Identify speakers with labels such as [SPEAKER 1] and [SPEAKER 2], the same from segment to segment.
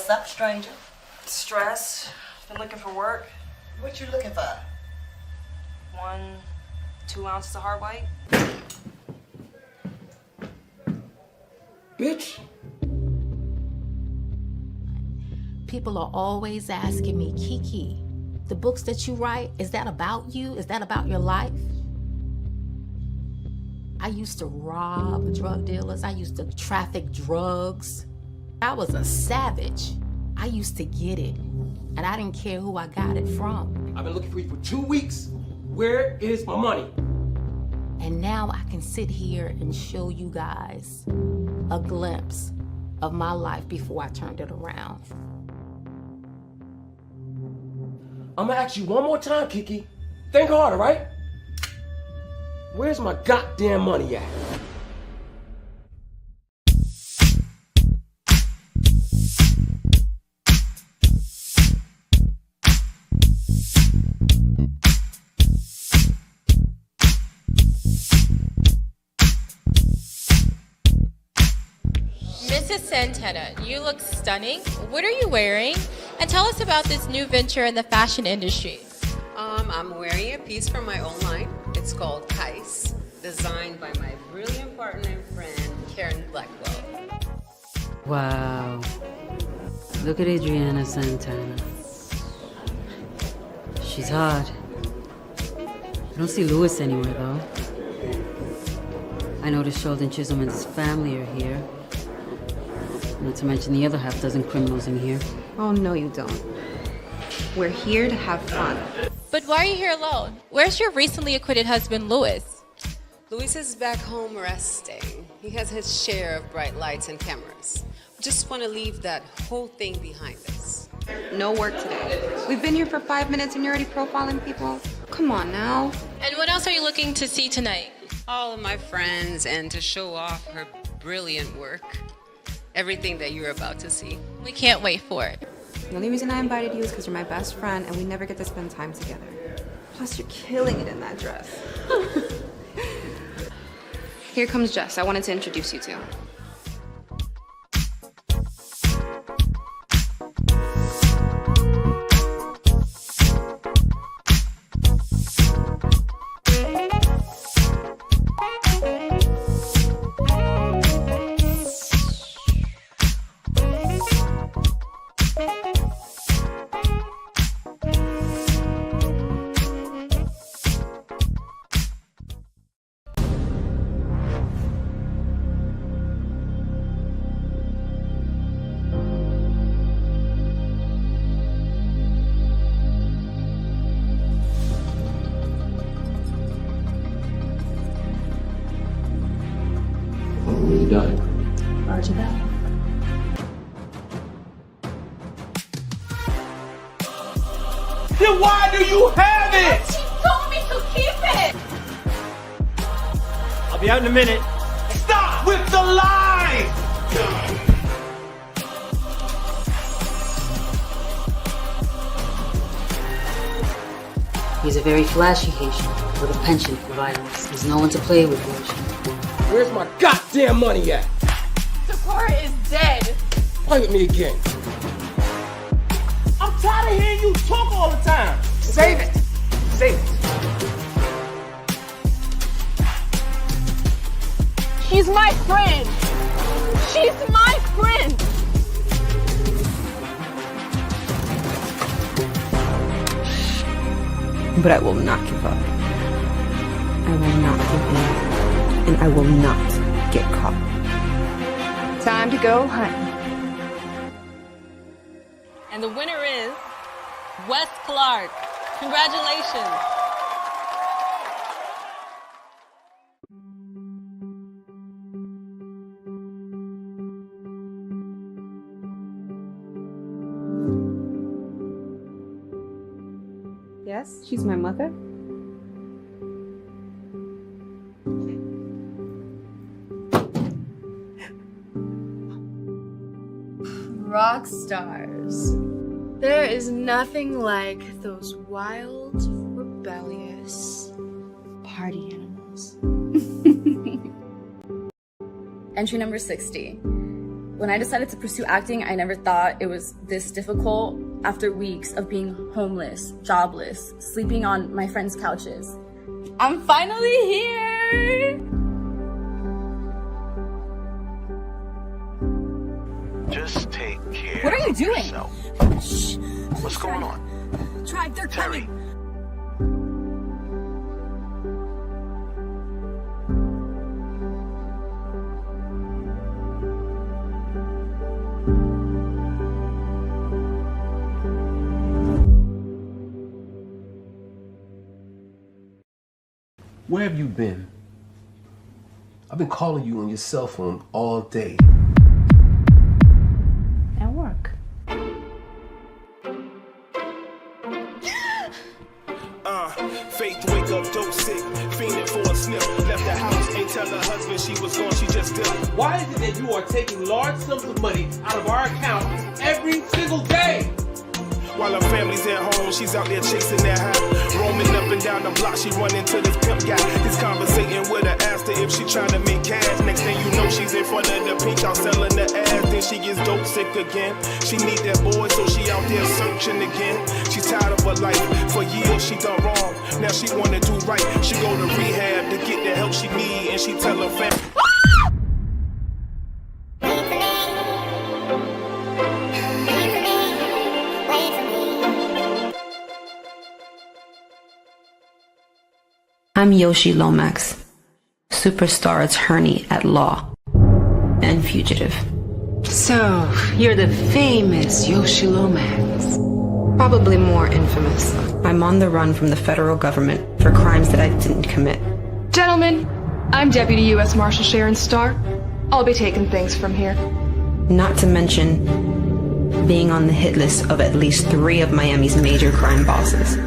[SPEAKER 1] What's up, stranger?
[SPEAKER 2] Stress. Been looking for work.
[SPEAKER 1] What you looking for?
[SPEAKER 2] 2 ounces of hard white.
[SPEAKER 3] Bitch.
[SPEAKER 4] People are always asking me, Kiki, the books that you write, is that about you? Is that about your life? I used to rob drug dealers. I used to traffic drugs. I was a savage. I used to get it, and I didn't care who I got it from.
[SPEAKER 3] I've been looking for you for 2 weeks. Where is my money?
[SPEAKER 4] And now I can sit here and show you guys a glimpse of my life before I turned it around.
[SPEAKER 3] I'm gonna ask you one more time, Kiki. Think harder, right? Where's my goddamn money at?
[SPEAKER 5] Mrs. Santana, you look stunning. What are you wearing? And tell us about this new venture in the fashion industry.
[SPEAKER 6] I'm wearing a piece from my own line. It's called Kais, designed by my brilliant partner and friend, Karen Blackwell.
[SPEAKER 7] Wow. Look at Adriana Santana. She's hot. I don't see Louis anywhere, though. I noticed Sheldon Chisholm and his family are here. Not to mention the other half-dozen criminals in here.
[SPEAKER 8] Oh, no, you don't. We're here to have fun.
[SPEAKER 5] But why are you here alone? Where's your recently acquitted husband, Louis?
[SPEAKER 6] Louis is back home resting. He has his share of bright lights and cameras. We just want to leave that whole thing behind us.
[SPEAKER 8] No work today. We've been here for 5 minutes and you're already profiling people? Come on now.
[SPEAKER 5] And what else are you looking to see tonight?
[SPEAKER 6] All of my friends and to show off her brilliant work. Everything that you're about to see.
[SPEAKER 5] We can't wait for it.
[SPEAKER 8] The only reason I invited you is because you're my best friend and we never get to spend time together. Plus, you're killing it in that dress. Here comes Jess. I wanted to introduce you to.
[SPEAKER 3] When you done?
[SPEAKER 4] Roger that.
[SPEAKER 3] Then why do you have it?
[SPEAKER 5] She told me to keep it!
[SPEAKER 3] I'll be out in a minute. Stop with the lies!
[SPEAKER 7] He's a very flashy Haitian with a penchant for violence. There's no one to play with, Haitian.
[SPEAKER 3] Where's my goddamn money at?
[SPEAKER 5] Sakura is dead.
[SPEAKER 3] Play with me again. I'm tired of hearing you talk all the time. Save it. Save it.
[SPEAKER 5] She's my friend. She's my friend.
[SPEAKER 8] But I will not give up. I will not give in. And I will not get caught. Time to go hunting.
[SPEAKER 5] And the winner is Wes Clark. Congratulations.
[SPEAKER 8] Yes, she's my mother.
[SPEAKER 9] Rock stars. There is nothing like those wild, rebellious party animals. Entry number 60.
[SPEAKER 1] When I decided to pursue acting, I never thought it was this difficult after weeks of being homeless, jobless, sleeping on my friends' couches. I'm finally here!
[SPEAKER 10] Just take care.
[SPEAKER 1] What are you
[SPEAKER 10] of
[SPEAKER 1] doing?
[SPEAKER 10] yourself.
[SPEAKER 1] Shh.
[SPEAKER 10] What's going on?
[SPEAKER 1] Tribe, they're
[SPEAKER 10] Terry.
[SPEAKER 1] coming.
[SPEAKER 3] Where have you been? I've been calling you on your cell phone all day.
[SPEAKER 1] At work.
[SPEAKER 11] Faith wake up dope sick, fiending for a snip. Left the house, ain't tell her husband she was gone, she just dipped.
[SPEAKER 3] Why is it that you are taking large sums of money out of our account every single day?
[SPEAKER 11] While her family's at home, she's out there chasing that high. Roaming up and down the block, she run into this pimp guy. He's conversating with her, asked her if she tryna make cash. Next thing you know, she's in front of the pink house selling the ass. Then she gets dope sick again. She need that boy, so she out there searching again. She's tired of her life. For years she done wrong. Now she wanna do right. She go to rehab to get the help she need, and she tell her family.
[SPEAKER 8] I'm Yoshi Lomax, superstar attorney at law and fugitive.
[SPEAKER 12] So, you're the famous Yoshi Lomax.
[SPEAKER 8] Probably more infamous. I'm on the run from the federal government for crimes that I didn't commit.
[SPEAKER 9] Gentlemen, I'm Deputy U.S. Marshal Sharon Starr. I'll be taking things from here.
[SPEAKER 8] Not to mention being on the hit list of at least 3 of Miami's major crime bosses.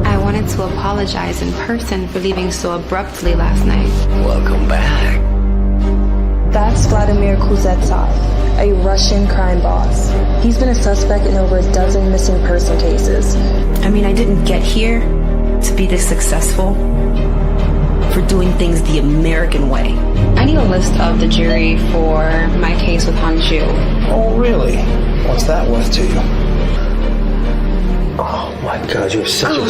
[SPEAKER 12] I wanted to apologize in person for leaving so abruptly last night.
[SPEAKER 10] Welcome back.
[SPEAKER 13] That's Vladimir Kuzetsov, a Russian crime boss. He's been a suspect in over a dozen missing person cases.
[SPEAKER 8] I mean, I didn't get here to be this successful for doing things the American way.
[SPEAKER 12] I need a list of the jury for my case with Hanju.
[SPEAKER 10] Oh, really? What's that worth to you? Oh my God, you're such a...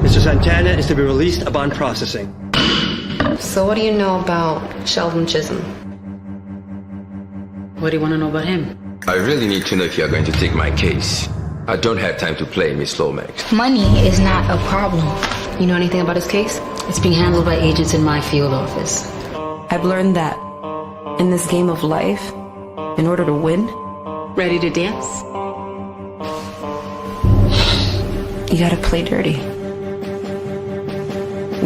[SPEAKER 14] Mr. Santana is to be released upon processing.
[SPEAKER 12] So what do you know about Sheldon Chisholm?
[SPEAKER 7] What do you want to know about him?
[SPEAKER 15] I really need to know if you're going to take my case. I don't have time to play, Miss Lomax.
[SPEAKER 12] Money is not a problem. You know anything about his case?
[SPEAKER 7] It's being handled by agents in my field office.
[SPEAKER 8] I've learned that in this game of life, in order to win,
[SPEAKER 12] Ready to dance?
[SPEAKER 8] you gotta play dirty.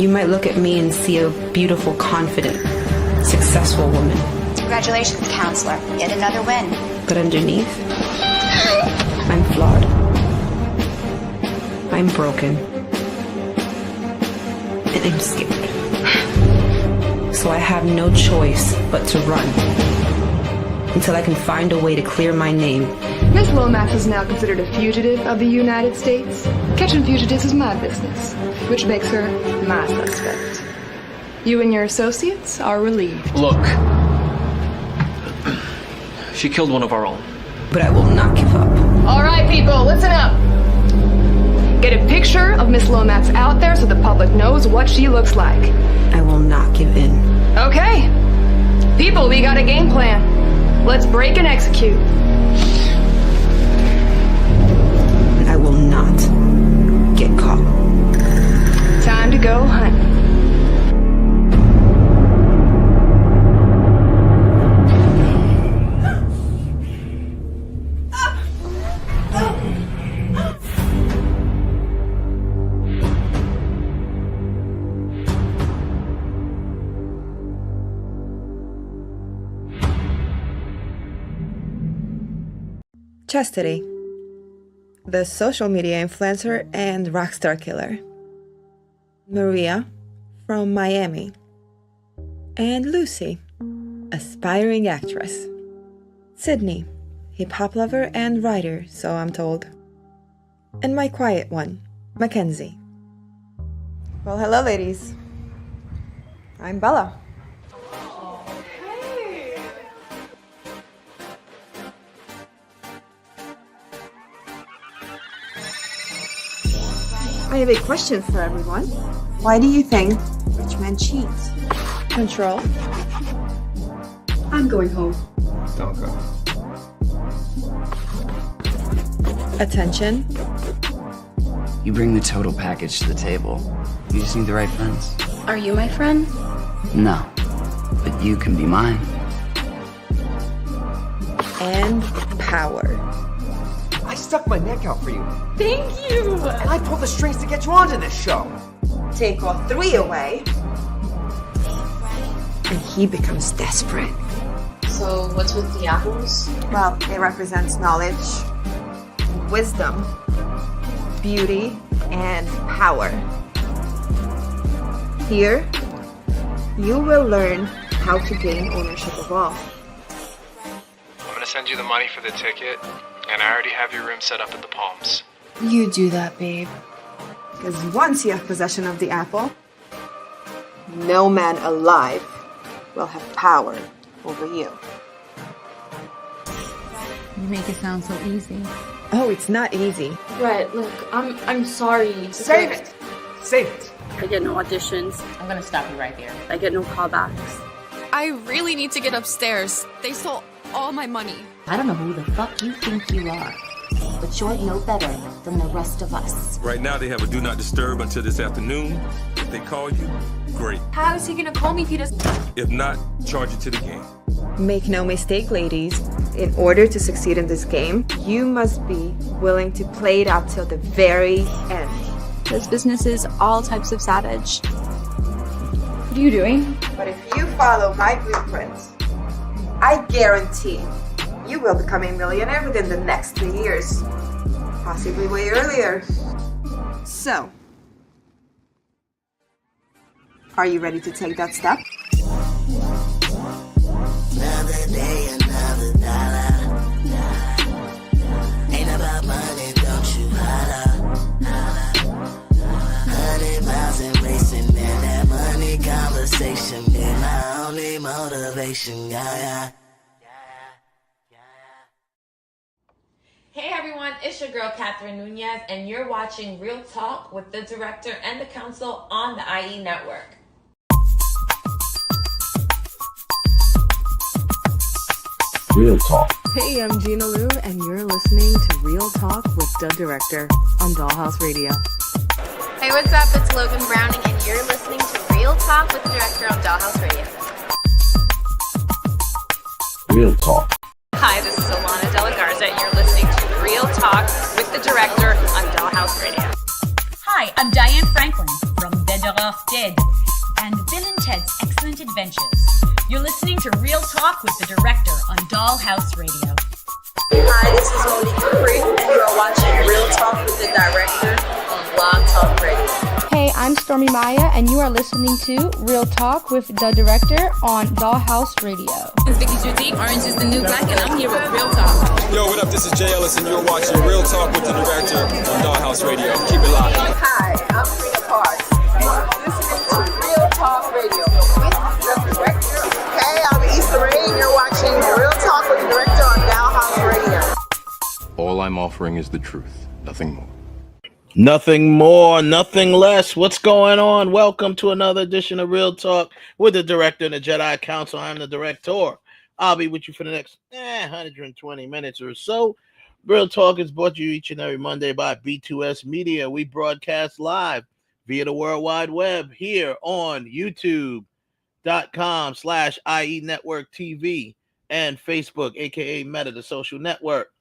[SPEAKER 8] You might look at me and see a beautiful, confident, successful woman.
[SPEAKER 16] Congratulations, counselor. Yet another win.
[SPEAKER 8] But underneath, I'm flawed. I'm broken. And I'm scared. So I have no choice but to run until I can find a way to clear my name.
[SPEAKER 9] Miss Lomax is now considered a fugitive of the United States. Catching fugitives is my business, which makes her my suspect. You and your associates are relieved.
[SPEAKER 14] Look. She killed one of our own.
[SPEAKER 8] But I will not give up.
[SPEAKER 9] All right, people, listen up. Get a picture of Miss Lomax out there so the public knows what she looks like.
[SPEAKER 8] I will not give in.
[SPEAKER 9] Okay. People, we got a game plan. Let's break and execute.
[SPEAKER 8] I will not get caught.
[SPEAKER 9] Time to go hunt.
[SPEAKER 17] Chastity, the social media influencer and rockstar killer. Maria, from Miami. And Lucy, aspiring actress. Sydney, hip-hop lover and writer, so I'm told. And my quiet one, Mackenzie. Well, hello ladies. I'm Bella. I have a question for everyone. Why do you think rich men cheat? Control.
[SPEAKER 8] I'm going home.
[SPEAKER 10] Don't go.
[SPEAKER 17] Attention.
[SPEAKER 18] You bring the total package to the table. You just need the right friends.
[SPEAKER 1] Are you my friend?
[SPEAKER 18] No, but you can be mine.
[SPEAKER 17] And power.
[SPEAKER 19] I stuck my neck out for you.
[SPEAKER 1] Thank you!
[SPEAKER 19] And I pulled the strings to get you onto this show.
[SPEAKER 17] Take all three away, and he becomes desperate.
[SPEAKER 20] So what's with the apples?
[SPEAKER 17] Well, it represents knowledge, wisdom, beauty, and power. Here, you will learn how to gain ownership of all.
[SPEAKER 21] I'm gonna send you the money for the ticket, and I already have your room set up at the Palms.
[SPEAKER 9] You do that, babe.
[SPEAKER 17] Because once you have possession of the apple, no man alive will have power over you.
[SPEAKER 1] You make it sound so easy.
[SPEAKER 17] Oh, it's not easy.
[SPEAKER 1] Right, look, I'm sorry.
[SPEAKER 19] Save it! Save it!
[SPEAKER 1] I get no auditions.
[SPEAKER 4] I'm gonna stop you right there.
[SPEAKER 1] I get no callbacks.
[SPEAKER 22] I really need to get upstairs. They stole all my money.
[SPEAKER 4] I don't know who the fuck you think you are, but you're no better than the rest of us.
[SPEAKER 23] Right now they have a do not disturb until this afternoon. If they call you, great.
[SPEAKER 22] How is he gonna call me if he doesn't?
[SPEAKER 23] If not, charge it to the game.
[SPEAKER 17] Make no mistake, ladies. In order to succeed in this game, you must be willing to play it out till the very end.
[SPEAKER 9] This business is all types of savage. What are you doing?
[SPEAKER 17] But if you follow my blueprint, I guarantee you will become a millionaire within the next 3 years. Possibly way earlier. So, are you ready to take that step?
[SPEAKER 24] Another day, another dollar. Ain't about money, don't you holler. 100 miles and racing, and that money conversation been my only motivation, yeah.
[SPEAKER 5] Hey everyone, it's your girl Catherine Nunez, and you're watching Real Talk with the director and the counsel on the IE Network.
[SPEAKER 10] Real Talk.
[SPEAKER 9] Hey, I'm Gina Lou, and you're listening to Real Talk with the Director on Dollhouse Radio.
[SPEAKER 22] Hey, what's up? It's Logan Browning, and you're listening to Real Talk with the Director on Dollhouse Radio.
[SPEAKER 10] Real Talk.
[SPEAKER 22] Hi, this is Alana De La Garza, and you're listening to Real Talk with the Director on Dollhouse Radio.
[SPEAKER 25] Hi, I'm Diane Franklin from Better Off Dead and Bill and Ted's Excellent Adventures. You're listening to Real Talk with the Director on Dollhouse Radio.
[SPEAKER 26] Hi, this is Monique Capri, and you are watching Real Talk with the Director on Blog Talk Radio.
[SPEAKER 27] Hey, I'm Stormy Maya, and you are listening to Real Talk with the Director on Dollhouse Radio.
[SPEAKER 22] It's Vicky Judy, Orange is the New Black, and I'm here with Real Talk.
[SPEAKER 28] Yo, what up? This is Jay Ellis, and you're watching Real Talk with the Director on Dollhouse Radio. Keep it live.
[SPEAKER 26] Hi, I'm Rita Parks. You are listening to Real Talk Radio with the Director. Hey, I'm Issa Rae, and you're watching Real Talk with the Director on Dollhouse Radio.
[SPEAKER 29] All I'm offering is the truth, nothing more.
[SPEAKER 30] Nothing more, nothing less. What's going on? Welcome to another edition of Real Talk with the Director and the Jedi Council. I'm the Director. I'll be with you for the next 120 minutes or so. Real Talk is brought to you each and every Monday by B2S Media. We broadcast live via the World Wide Web here on YouTube.com/IE Network TV and Facebook, aka Meta, the social network.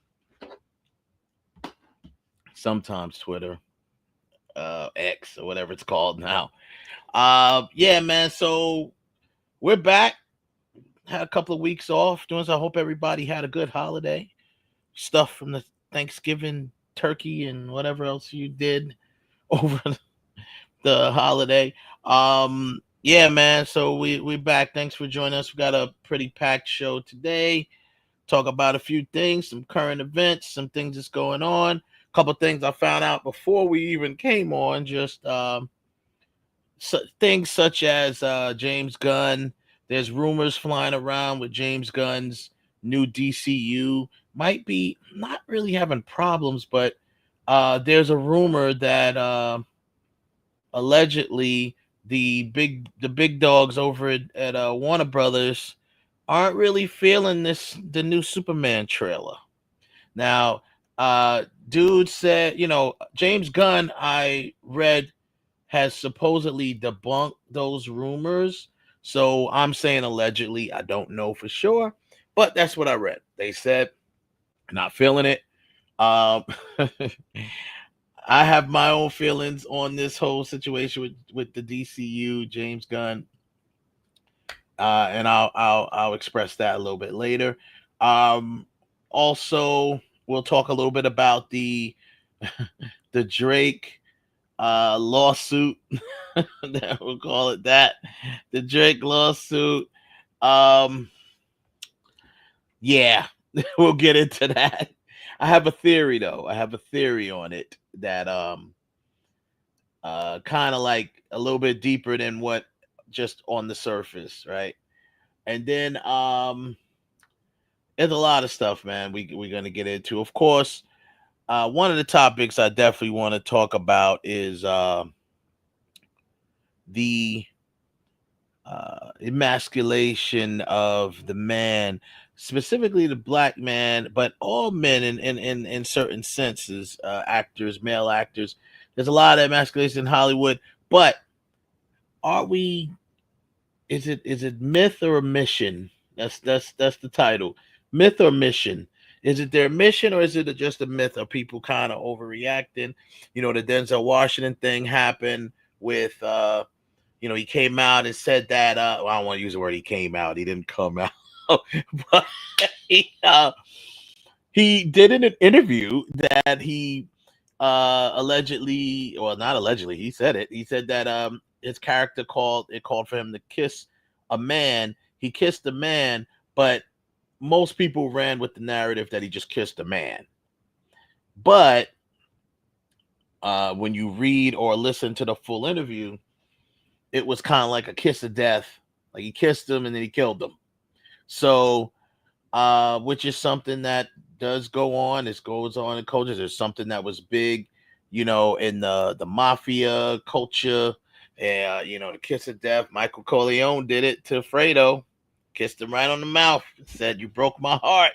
[SPEAKER 30] Sometimes Twitter, X, or whatever it's called now. Yeah, man. So we're back. Had a couple of weeks off. I hope everybody had a good holiday. Stuff from the Thanksgiving turkey and whatever else you did over the holiday. Yeah, man. So we're back. Thanks for joining us. We got a pretty packed show today. Talk about a few things, some current events, some things that's going on. Couple things I found out before we even came on, just things such as James Gunn. There's rumors flying around with James Gunn's new DCU might be not really having problems, but there's a rumor that allegedly the big dogs over at Warner Brothers aren't really feeling the new Superman trailer. Now, dude said, James Gunn, I read, has supposedly debunked those rumors. So I'm saying allegedly. I don't know for sure, but that's what I read. They said not feeling it. I have my own feelings on this whole situation with the DCU, James Gunn, and I'll express that a little bit later. Also, we'll talk a little bit about the Drake lawsuit. We'll call it that. The Drake lawsuit. Yeah, we'll get into that. I have a theory though. I have a theory on it that kind of like a little bit deeper than what just on the surface, right? And then there's a lot of stuff, man. We're gonna get into. Of course, one of the topics I definitely want to talk about is the emasculation of the man, specifically the black man, but all men in certain senses, actors, male actors. There's a lot of emasculation in Hollywood, but is it myth or a mission? That's the title. Myth or mission? Is it their mission or is it just a myth? Are people kind of overreacting? The Denzel Washington thing happened with he came out and said that I don't want to use the word he came out. He didn't come out. But he did in an interview that he allegedly, well, not allegedly, he said it. He said that his character called for him to kiss a man. He kissed a man, but most people ran with the narrative that he just kissed a man. But when you read or listen to the full interview, it was kind of like a kiss of death. Like he kissed him and then he killed him. So, which is something that does go on. It goes on in cultures. There's something that was big, in the mafia culture. The kiss of death. Michael Corleone did it to Fredo. Kissed him right on the mouth. Said, "You broke my heart."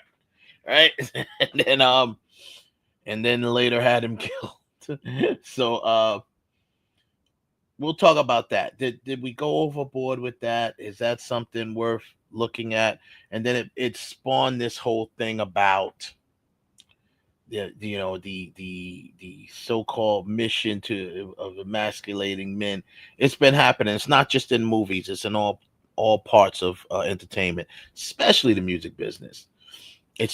[SPEAKER 30] Right. and then later had him killed. So, we'll talk about that. Did we go overboard with that? Is that something worth looking at? And then it spawned this whole thing about the so-called mission of emasculating men. It's been happening. It's not just in movies. It's in all parts of entertainment, especially the music business. And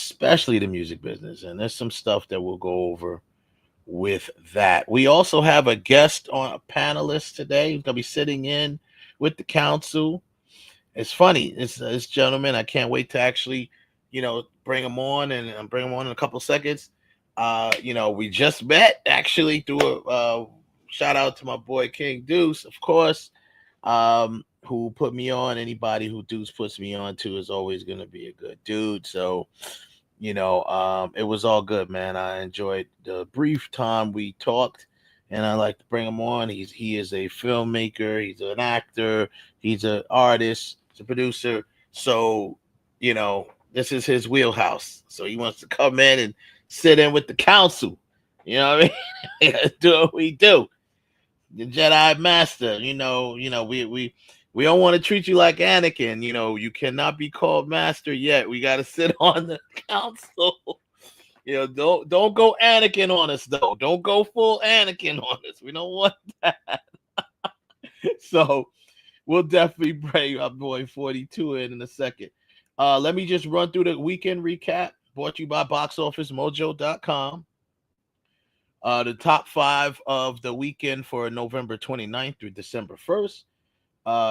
[SPEAKER 30] there's some stuff that we'll go over with that. We also have a guest on a panelist today who's gonna be sitting in with the council. It's funny, this gentleman. I can't wait to actually, bring him on, and I'm bring him on in a couple of seconds. We just met actually through a shout out to my boy King Deuce, of course, who put me on. Anybody who Deuce puts me on to is always gonna be a good dude. So it was all good, man. I enjoyed the brief time we talked, and I like to bring him on. He is a filmmaker, he's an actor, he's an artist, he's a producer. So, this is his wheelhouse. So he wants to come in and sit in with the council. You know what I mean? Do what we do. The Jedi Master, we don't want to treat you like Anakin. You cannot be called master yet. We got to sit on the council. Don't go Anakin on us, though. Don't go full Anakin on us. We don't want that. So we'll definitely bring our boy 42 in a second. Let me just run through the weekend recap brought to you by BoxOfficeMojo.com. The top 5 of the weekend for November 29th through December 1st.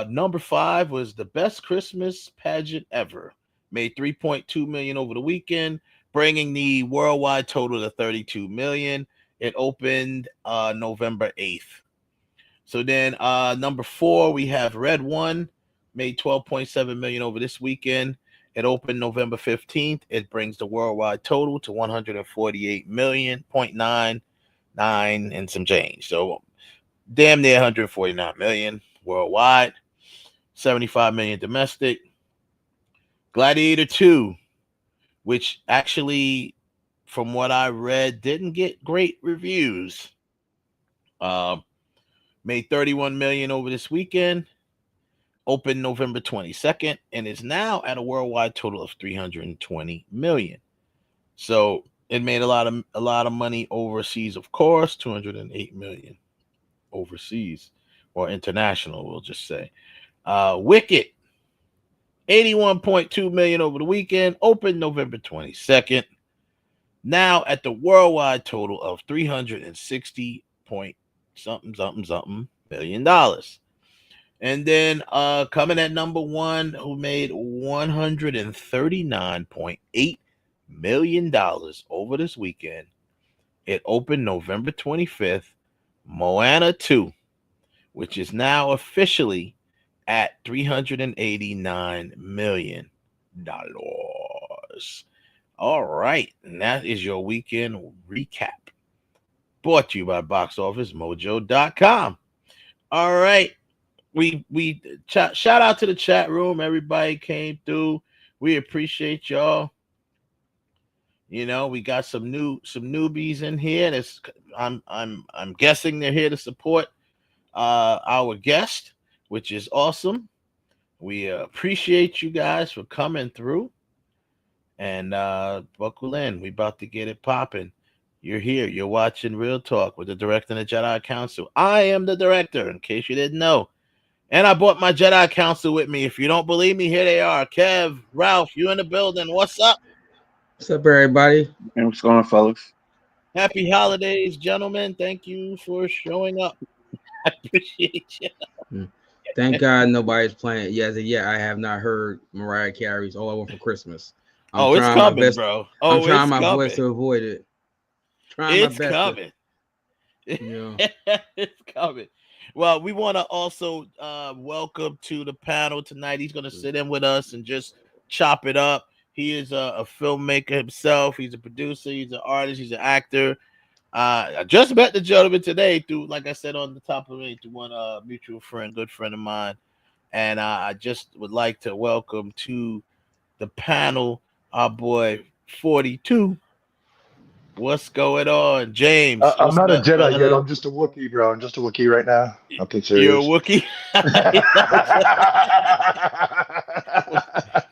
[SPEAKER 30] Number 5 was the best Christmas pageant ever. Made $3.2 million over the weekend, bringing the worldwide total to $32 million. It opened November 8th. So then number 4, we have Red One, made $12.7 million over this weekend. It opened November 15th. It brings the worldwide total to $148.99 and some change. So damn near 149 million worldwide, 75 million domestic. Gladiator II, which actually, from what I read, didn't get great reviews. Made 31 million over this weekend, opened November 22nd, and is now at a worldwide total of 320 million. So it made a lot of money overseas, of course, 208 million overseas or international, we'll just say. Wicked, 81.2 million over the weekend, opened November 22nd. Now at the worldwide total of 360 point something million dollars. And then coming at number one, who made $139.8 million over this weekend. It opened November 25th, Moana 2, which is now officially at $389 million. All right, and that is your weekend recap. Brought to you by BoxOfficeMojo.com. All right, we shout out to the chat room. Everybody came through. We appreciate y'all. You know, we got some newbies in here. That's I'm guessing they're here to support our guest, which is awesome. We appreciate you guys for coming through. And buckle in. We about to get it popping. You're here. You're watching Real Talk with the director and the Jedi Council. I am the director, in case you didn't know. And I brought my Jedi Council with me. If you don't believe me, here they are. Kev, Ralph, you in the building. What's up?
[SPEAKER 2] What's up, everybody?
[SPEAKER 3] Hey, what's going on, fellas?
[SPEAKER 30] Happy holidays, gentlemen. Thank you for showing up. I appreciate you.
[SPEAKER 2] Thank God nobody's playing. Yes, yeah, I have not heard Mariah Carey's All I Want for Christmas. I'm
[SPEAKER 30] it's coming, bro.
[SPEAKER 2] I'm trying my voice to avoid it.
[SPEAKER 30] It's coming. It's coming. Well, we want to also welcome to the panel tonight. He's going to sit in with us and just chop it up. He is a filmmaker himself. He's a producer. He's an artist. He's an actor. I just met the gentleman today through, like I said on the top of it, to one mutual friend, good friend of mine. And I just would like to welcome to the panel our boy 42. What's going on, James?
[SPEAKER 6] I'm not a Jedi
[SPEAKER 2] brother?
[SPEAKER 6] yet. I'm just a Wookiee, bro. I'm just a Wookiee right now. Nothing serious.
[SPEAKER 30] You're a Wookiee?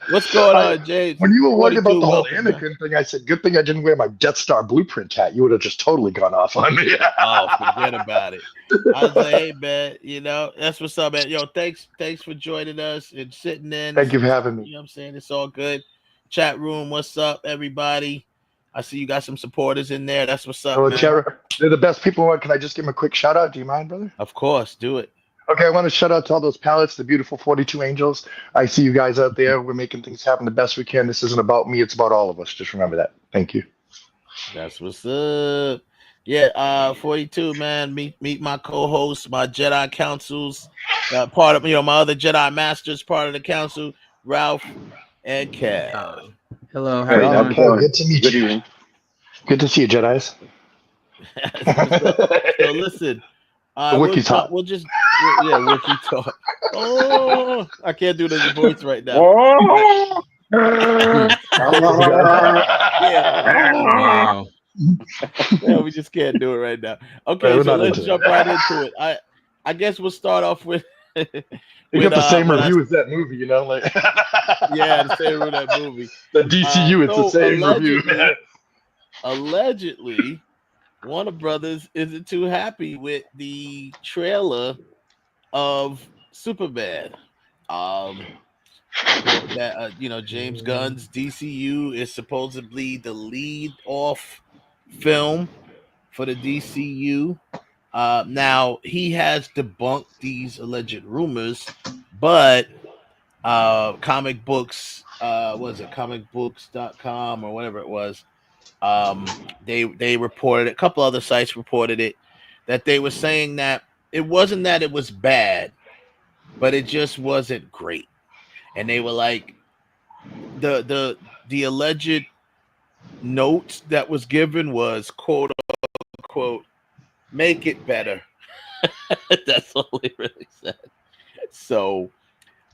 [SPEAKER 30] What's going on, James?
[SPEAKER 6] When you were worried about the whole Anakin thing, I said, good thing I didn't wear my Death Star blueprint hat. You would have just totally gone off on me.
[SPEAKER 30] Oh, forget about it. I was like, hey, man, you know, that's what's up, man. Yo, thanks for joining us and sitting in.
[SPEAKER 6] Thank you for having me.
[SPEAKER 30] You know what I'm saying? It's all good. Chat room, what's up, everybody? I see you got some supporters in there. That's what's up, man.
[SPEAKER 6] They're the best people. Can I just give them a quick shout out? Do you mind, brother?
[SPEAKER 30] Of course, do it.
[SPEAKER 6] Okay, I want to shout out to all those palettes, the beautiful 42 angels. I see you guys out there. We're making things happen the best we can. This isn't about me. It's about all of us. Just remember that. Thank you.
[SPEAKER 30] That's what's up. Yeah, 42, man. Meet my co-hosts, my Jedi Councils, part of my other Jedi Masters, part of the council, Ralph and Kev.
[SPEAKER 2] Hello, how are you
[SPEAKER 6] doing? Good to meet you. Good to see you, Jedis.
[SPEAKER 30] So listen,
[SPEAKER 6] Wookiee talk.
[SPEAKER 30] Wookiee talk. Oh, I can't do this voice right now. Yeah, we just can't do it right now. Okay, so let's jump right into it. I guess we'll start off with.
[SPEAKER 6] You got the same review as that movie, you know, like.
[SPEAKER 30] Yeah, the same review of that movie.
[SPEAKER 6] The DCU, it's the same review.
[SPEAKER 30] Allegedly, Warner Brothers isn't too happy with the trailer of Superman. That James Gunn's DCU is supposedly the lead off film for the DCU. Now he has debunked these alleged rumors, but comic books, comicbooks.com or whatever it was, they reported, a couple other sites reported it, that they were saying that it wasn't that it was bad, but it just wasn't great. And they were like, the alleged note that was given was quote unquote, make it better. That's all they really said. So,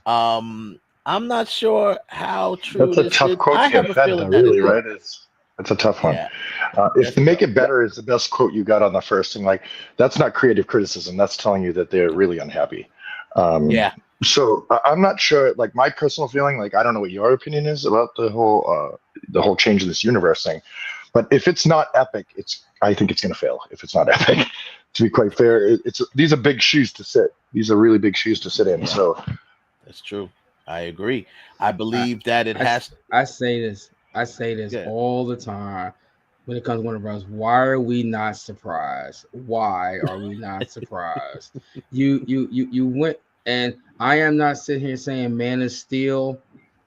[SPEAKER 30] I'm not sure how true
[SPEAKER 6] That's a
[SPEAKER 30] this
[SPEAKER 6] tough
[SPEAKER 30] is.
[SPEAKER 6] quote
[SPEAKER 30] I
[SPEAKER 6] to
[SPEAKER 30] have
[SPEAKER 6] get
[SPEAKER 30] a
[SPEAKER 6] fed,
[SPEAKER 30] feeling
[SPEAKER 6] though,
[SPEAKER 30] that it
[SPEAKER 6] really,
[SPEAKER 30] is.
[SPEAKER 6] right? It's a tough one.
[SPEAKER 30] Yeah,
[SPEAKER 6] If
[SPEAKER 30] that's
[SPEAKER 6] the make
[SPEAKER 30] tough.
[SPEAKER 6] it better is the best quote you got on the first thing, like that's not creative criticism. That's telling you that they're really unhappy.
[SPEAKER 30] Yeah.
[SPEAKER 6] So I'm not sure. Like my personal feeling, like I don't know what your opinion is about the whole change of this universe thing, but if it's not epic, I think it's going to fail. If it's not epic, to be quite fair, these are big shoes to sit. These are really big shoes to sit in. So
[SPEAKER 30] That's true. I agree. I believe that it has.
[SPEAKER 2] I say this. I say this
[SPEAKER 30] Yeah.
[SPEAKER 2] all the time when it comes to Warner Bros. Why are we not surprised? Why are we not surprised? You went, and I am not sitting here saying Man of Steel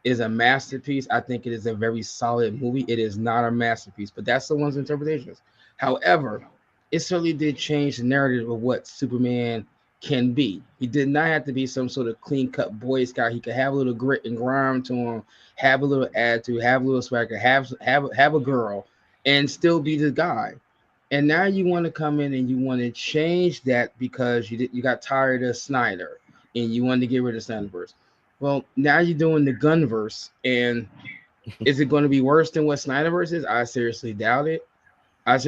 [SPEAKER 2] is a masterpiece. I think it is a very solid movie. It is not a masterpiece, but that's someone's interpretations. However, it certainly did change the narrative of what Superman can be. He did not have to be some sort of clean cut Boy Scout. He could have a little grit and grime to him, have a little attitude, have a little swagger, have a girl, and still be the guy. And now you want to come in and you want to change that because you got tired of Snyder and you wanted to get rid of Snyderverse. Well, now you're doing the Gunverse, and is it going to be worse than what Snyderverse is? I seriously doubt it. I'm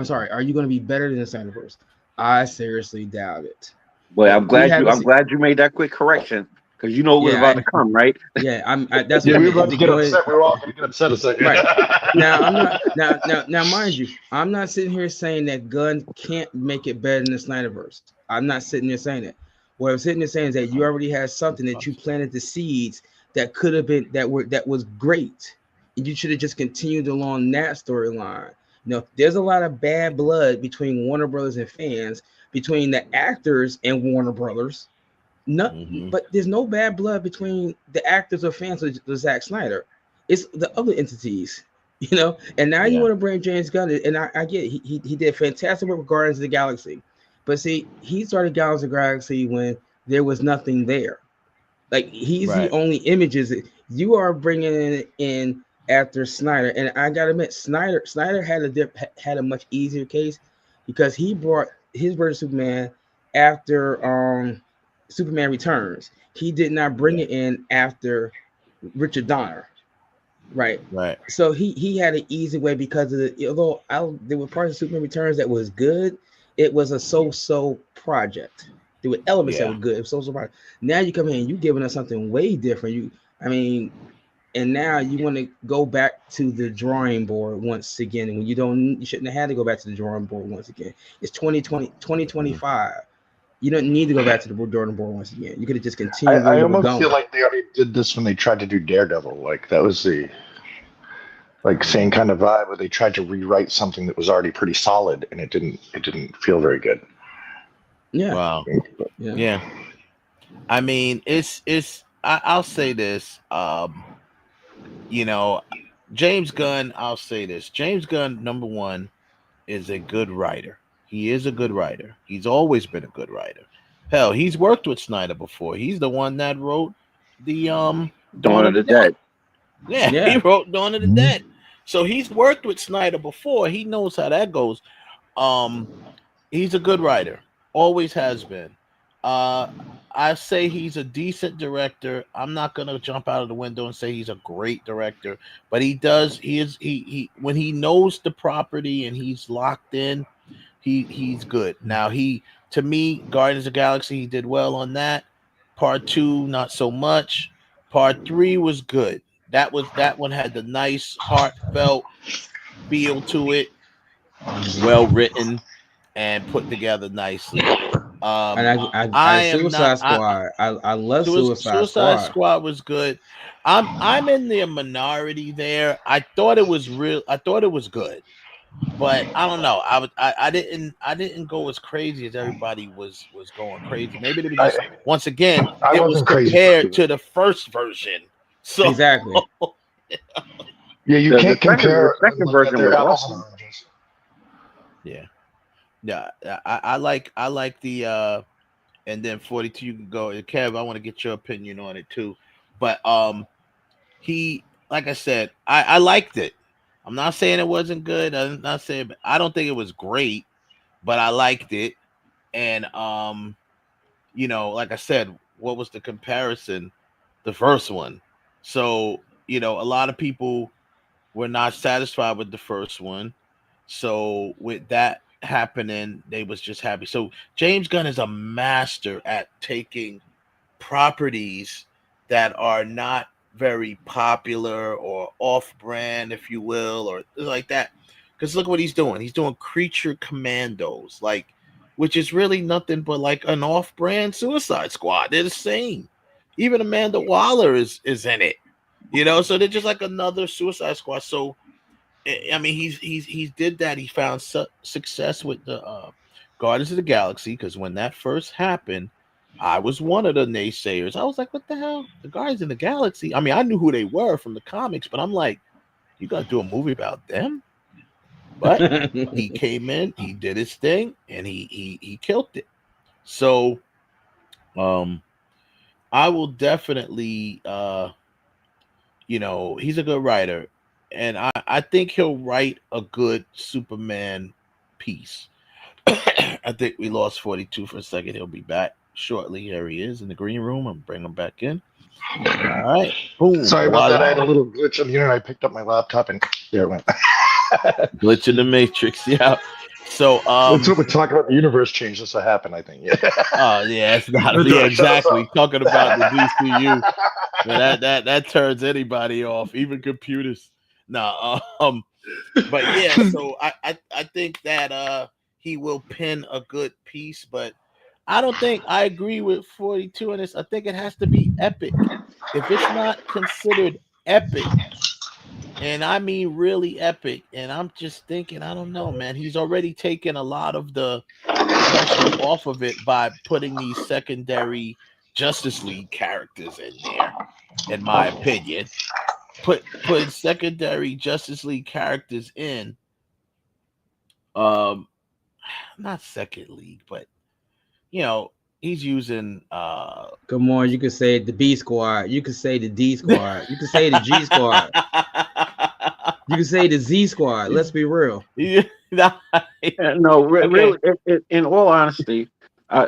[SPEAKER 2] sorry. Are you going to be better than the Snyderverse? I seriously doubt it.
[SPEAKER 3] But I'm glad you made that quick correction because you know what was about to come, right?
[SPEAKER 2] Yeah, that's
[SPEAKER 6] yeah,
[SPEAKER 2] what
[SPEAKER 6] we
[SPEAKER 2] I
[SPEAKER 6] were about to get
[SPEAKER 2] go ahead.
[SPEAKER 6] upset. We were all going to get upset a second.
[SPEAKER 2] Right. Now I'm not now mind you, I'm not sitting here saying that Gunn can't make it better than the Snyderverse. I'm not sitting there saying that. What I'm sitting there saying is that you already had something that you planted the seeds that could have been that was great. And you should have just continued along that storyline. You know, there's a lot of bad blood between Warner Brothers and fans, between the actors and Warner Brothers. But there's no bad blood between the actors or fans of Zack Snyder. It's the other entities, you know. And now you want to bring James Gunn, and I get it. He did fantastic work with Guardians of the Galaxy, but see, he started Guardians of the Galaxy when there was nothing there. Like he's the only images that you are bringing in after Snyder, and I gotta admit, Snyder had a much easier case because he brought his version of Superman after Superman Returns. He did not bring it in after Richard Donner, right? So he had an easy way because of although there were parts of Superman Returns that was good, it was a so-so project. There were elements that were good. It was so-so project. Now you come in and you giving us something way different. And now you want to go back to the drawing board once again. And when you shouldn't have had to go back to the drawing board once again. It's 2025. You don't need to go back to the drawing board once again. You could have just continued.
[SPEAKER 6] I almost feel like they already did this when they tried to do Daredevil. Like that was the same kind of vibe where they tried to rewrite something that was already pretty solid, and it didn't feel very good.
[SPEAKER 2] Yeah.
[SPEAKER 30] Wow. Yeah. I mean, I'll say this. You know, James Gunn. I'll say this. James Gunn, number one, is a good writer. He is a good writer. He's always been a good writer. Hell, he's worked with Snyder before. He's the one that wrote the
[SPEAKER 3] Dawn of the Dead.
[SPEAKER 30] Yeah, he wrote Dawn of the Dead. So he's worked with Snyder before. He knows how that goes. He's a good writer. Always has been. I say he's a decent director. I'm not gonna jump out of the window and say he's a great director, but he when he knows the property and he's locked in, he's good. Now to me, Guardians of the Galaxy, he did well on that. Part 2, not so much. Part 3 was good. That one had the nice, heartfelt feel to it, well written and put together nicely.
[SPEAKER 2] I Suicide Squad. I love Suicide Squad.
[SPEAKER 30] Squad was good. I'm in the minority there. I thought it was good, but I don't know. I didn't go as crazy as everybody was going crazy. Maybe it was just once again it was compared to the first version. So
[SPEAKER 2] exactly.
[SPEAKER 6] Yeah, you can't compare.
[SPEAKER 3] The second version was awesome.
[SPEAKER 30] Yeah, I like the and then 42 you can go. Kev, I want to get your opinion on it too. But he, like I said, I liked it. I'm not saying it wasn't good. I'm not saying I don't think it was great, but I liked it. And you know, like I said, what was the comparison? The first one. So, you know, a lot of people were not satisfied with the first one. So with that happening, they was just happy. So James Gunn is a master at taking properties that are not very popular or off-brand, if you will, or like that. Because look what he's doing. He's doing Creature Commandos, like, which is really nothing but like an off-brand Suicide Squad. They're the same. Even Amanda Waller is in it, you know. So they're just like another Suicide Squad. So I mean, he's did that. He found success with the Guardians of the Galaxy, because when that first happened, I was one of the naysayers. I was like, "What the hell? The Guardians of the Galaxy?" I mean, I knew who they were from the comics, but I'm like, "You got to do a movie about them?" But he came in, he did his thing, and he killed it. So, I will definitely, you know, he's a good writer, and I think he'll write a good Superman piece. I think we lost 42 for a second. He'll be back shortly. Here he is in the green room. I'm bringing him back in. All right. Boom.
[SPEAKER 6] Sorry about
[SPEAKER 30] Voila.
[SPEAKER 6] that. I had a little glitch on the internet. I picked up my laptop and there it went.
[SPEAKER 30] Glitch in the Matrix. Yeah. So
[SPEAKER 6] let's talk about the universe change. This will happen, I think. Yeah.
[SPEAKER 30] Yeah, it's not. Yeah, exactly. Talking about the DCU. Man, that turns anybody off, even computers. No, but yeah, so I think that he will pin a good piece, but I don't think I agree with 42 in this. I think it has to be epic. If it's not considered epic, and I mean really epic, and I'm just thinking, I don't know, man. He's already taken a lot of the pressure off of it by putting these secondary Justice League characters in there, in my opinion. Putting secondary Justice League characters in, not second league, but you know, he's using
[SPEAKER 2] come on, you could say the B squad, you could say the D squad, you could say the G squad, you could say the Z squad. Let's be real.
[SPEAKER 3] No, really, in all honesty,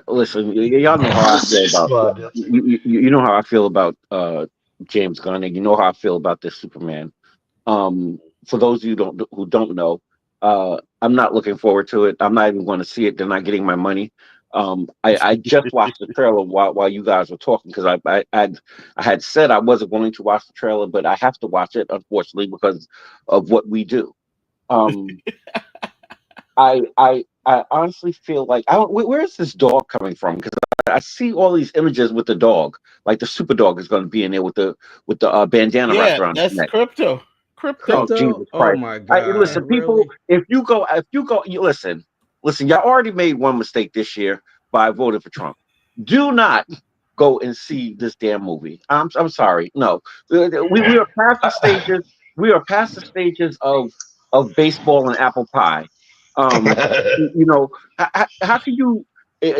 [SPEAKER 3] listen, y'all know how I feel about you know how I feel about James Gunn, and you know how I feel about this Superman. For those of you who don't know, I'm not looking forward to it. I'm not even going to see it. They're not getting my money. I just watched the trailer while you guys were talking, because I had said I wasn't going to watch the trailer, but I have to watch it, unfortunately, because of what we do. I honestly feel like where is this dog coming from? Because I see all these images with the dog, like the super dog is going to be in there with the bandana wrapped around his neck.
[SPEAKER 30] Crypto.
[SPEAKER 3] Oh, Jesus Christ.
[SPEAKER 2] My God.
[SPEAKER 3] Listen, people, if you go, you listen, y'all already made one mistake this year by voting for Trump. Do not go and see this damn movie. I'm sorry. No, we are past the stages. We are past the stages of baseball and apple pie. You know, how can you?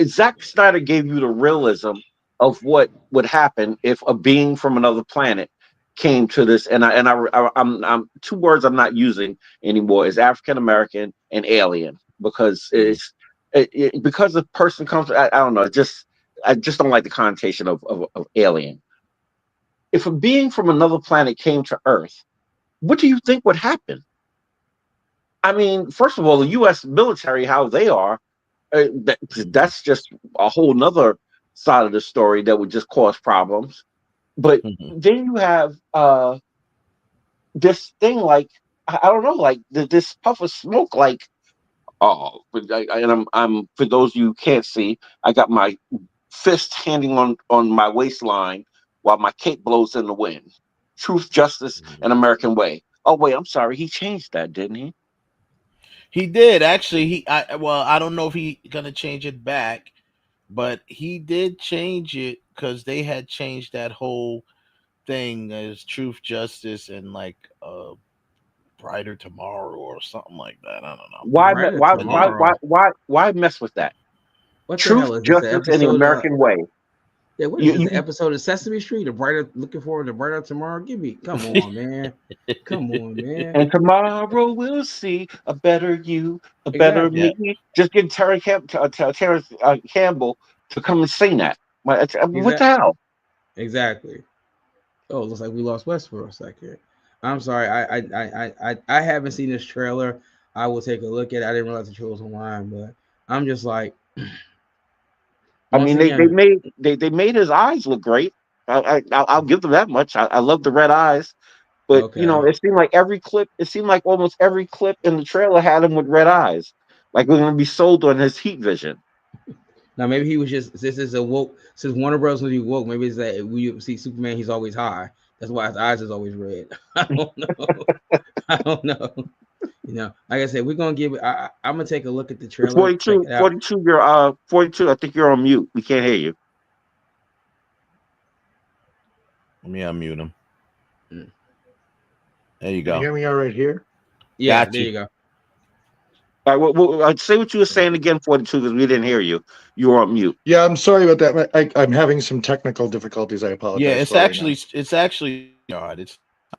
[SPEAKER 3] Zack Snyder gave you the realism of what would happen if a being from another planet came to this, and I'm two words I'm not using anymore is African American and alien, because because the person comes. I don't know. I just don't like the connotation of alien. If a being from another planet came to Earth, what do you think would happen? I mean, first of all, the U.S. military, how they are, that's just a whole nother side of the story that would just cause problems. But then you have this thing, like, I don't know, like this puff of smoke, like, and I'm for those of you who can't see, I got my fist handing on my waistline while my cape blows in the wind. Truth, justice, and American way. Oh wait, I'm sorry, he changed that, didn't he?
[SPEAKER 30] He did actually. I don't know if he's gonna change it back, but he did change it, because they had changed that whole thing as truth, justice, and like brighter tomorrow or something like that. I don't know.
[SPEAKER 3] Why mess with that?
[SPEAKER 2] What
[SPEAKER 3] Truth,
[SPEAKER 2] the hell is this?
[SPEAKER 3] justice, and the American way.
[SPEAKER 2] Yeah, what is this? An episode of Sesame Street? Looking forward to brighter tomorrow. Come on, man. Come on, man.
[SPEAKER 3] And tomorrow we'll see a better you, a better
[SPEAKER 2] Exactly.
[SPEAKER 3] me. Just get Terrence Campbell to come and sing that. What the hell?
[SPEAKER 2] Exactly. Oh, it looks like we lost West for a second. I'm sorry. I haven't seen this trailer. I will take a look at it. I didn't realize the trailer was online, but I'm just like,
[SPEAKER 3] I mean, they made his eyes look great. I'll give them that much. I love the red eyes, but you know, it seemed like almost every clip in the trailer had him with red eyes. Like we're gonna be sold on his heat vision.
[SPEAKER 2] Now maybe he was just since Warner Bros. Was woke. Maybe it's that when you see Superman, he's always high. That's why his eyes is always red. I don't know. I don't know. You know, like I said, we're gonna give it. I'm gonna take a look at the trailer.
[SPEAKER 3] 42. You're 42. I think you're on mute. We can't hear you.
[SPEAKER 30] Let me unmute him. There you go.
[SPEAKER 6] Can you hear me all right here?
[SPEAKER 2] Yeah, there you go.
[SPEAKER 3] All right, well, say what you were saying again, 42, because we didn't hear you. You were on mute.
[SPEAKER 6] Yeah, I'm sorry about that. I'm having some technical difficulties. I apologize.
[SPEAKER 30] Yeah, it's actually God.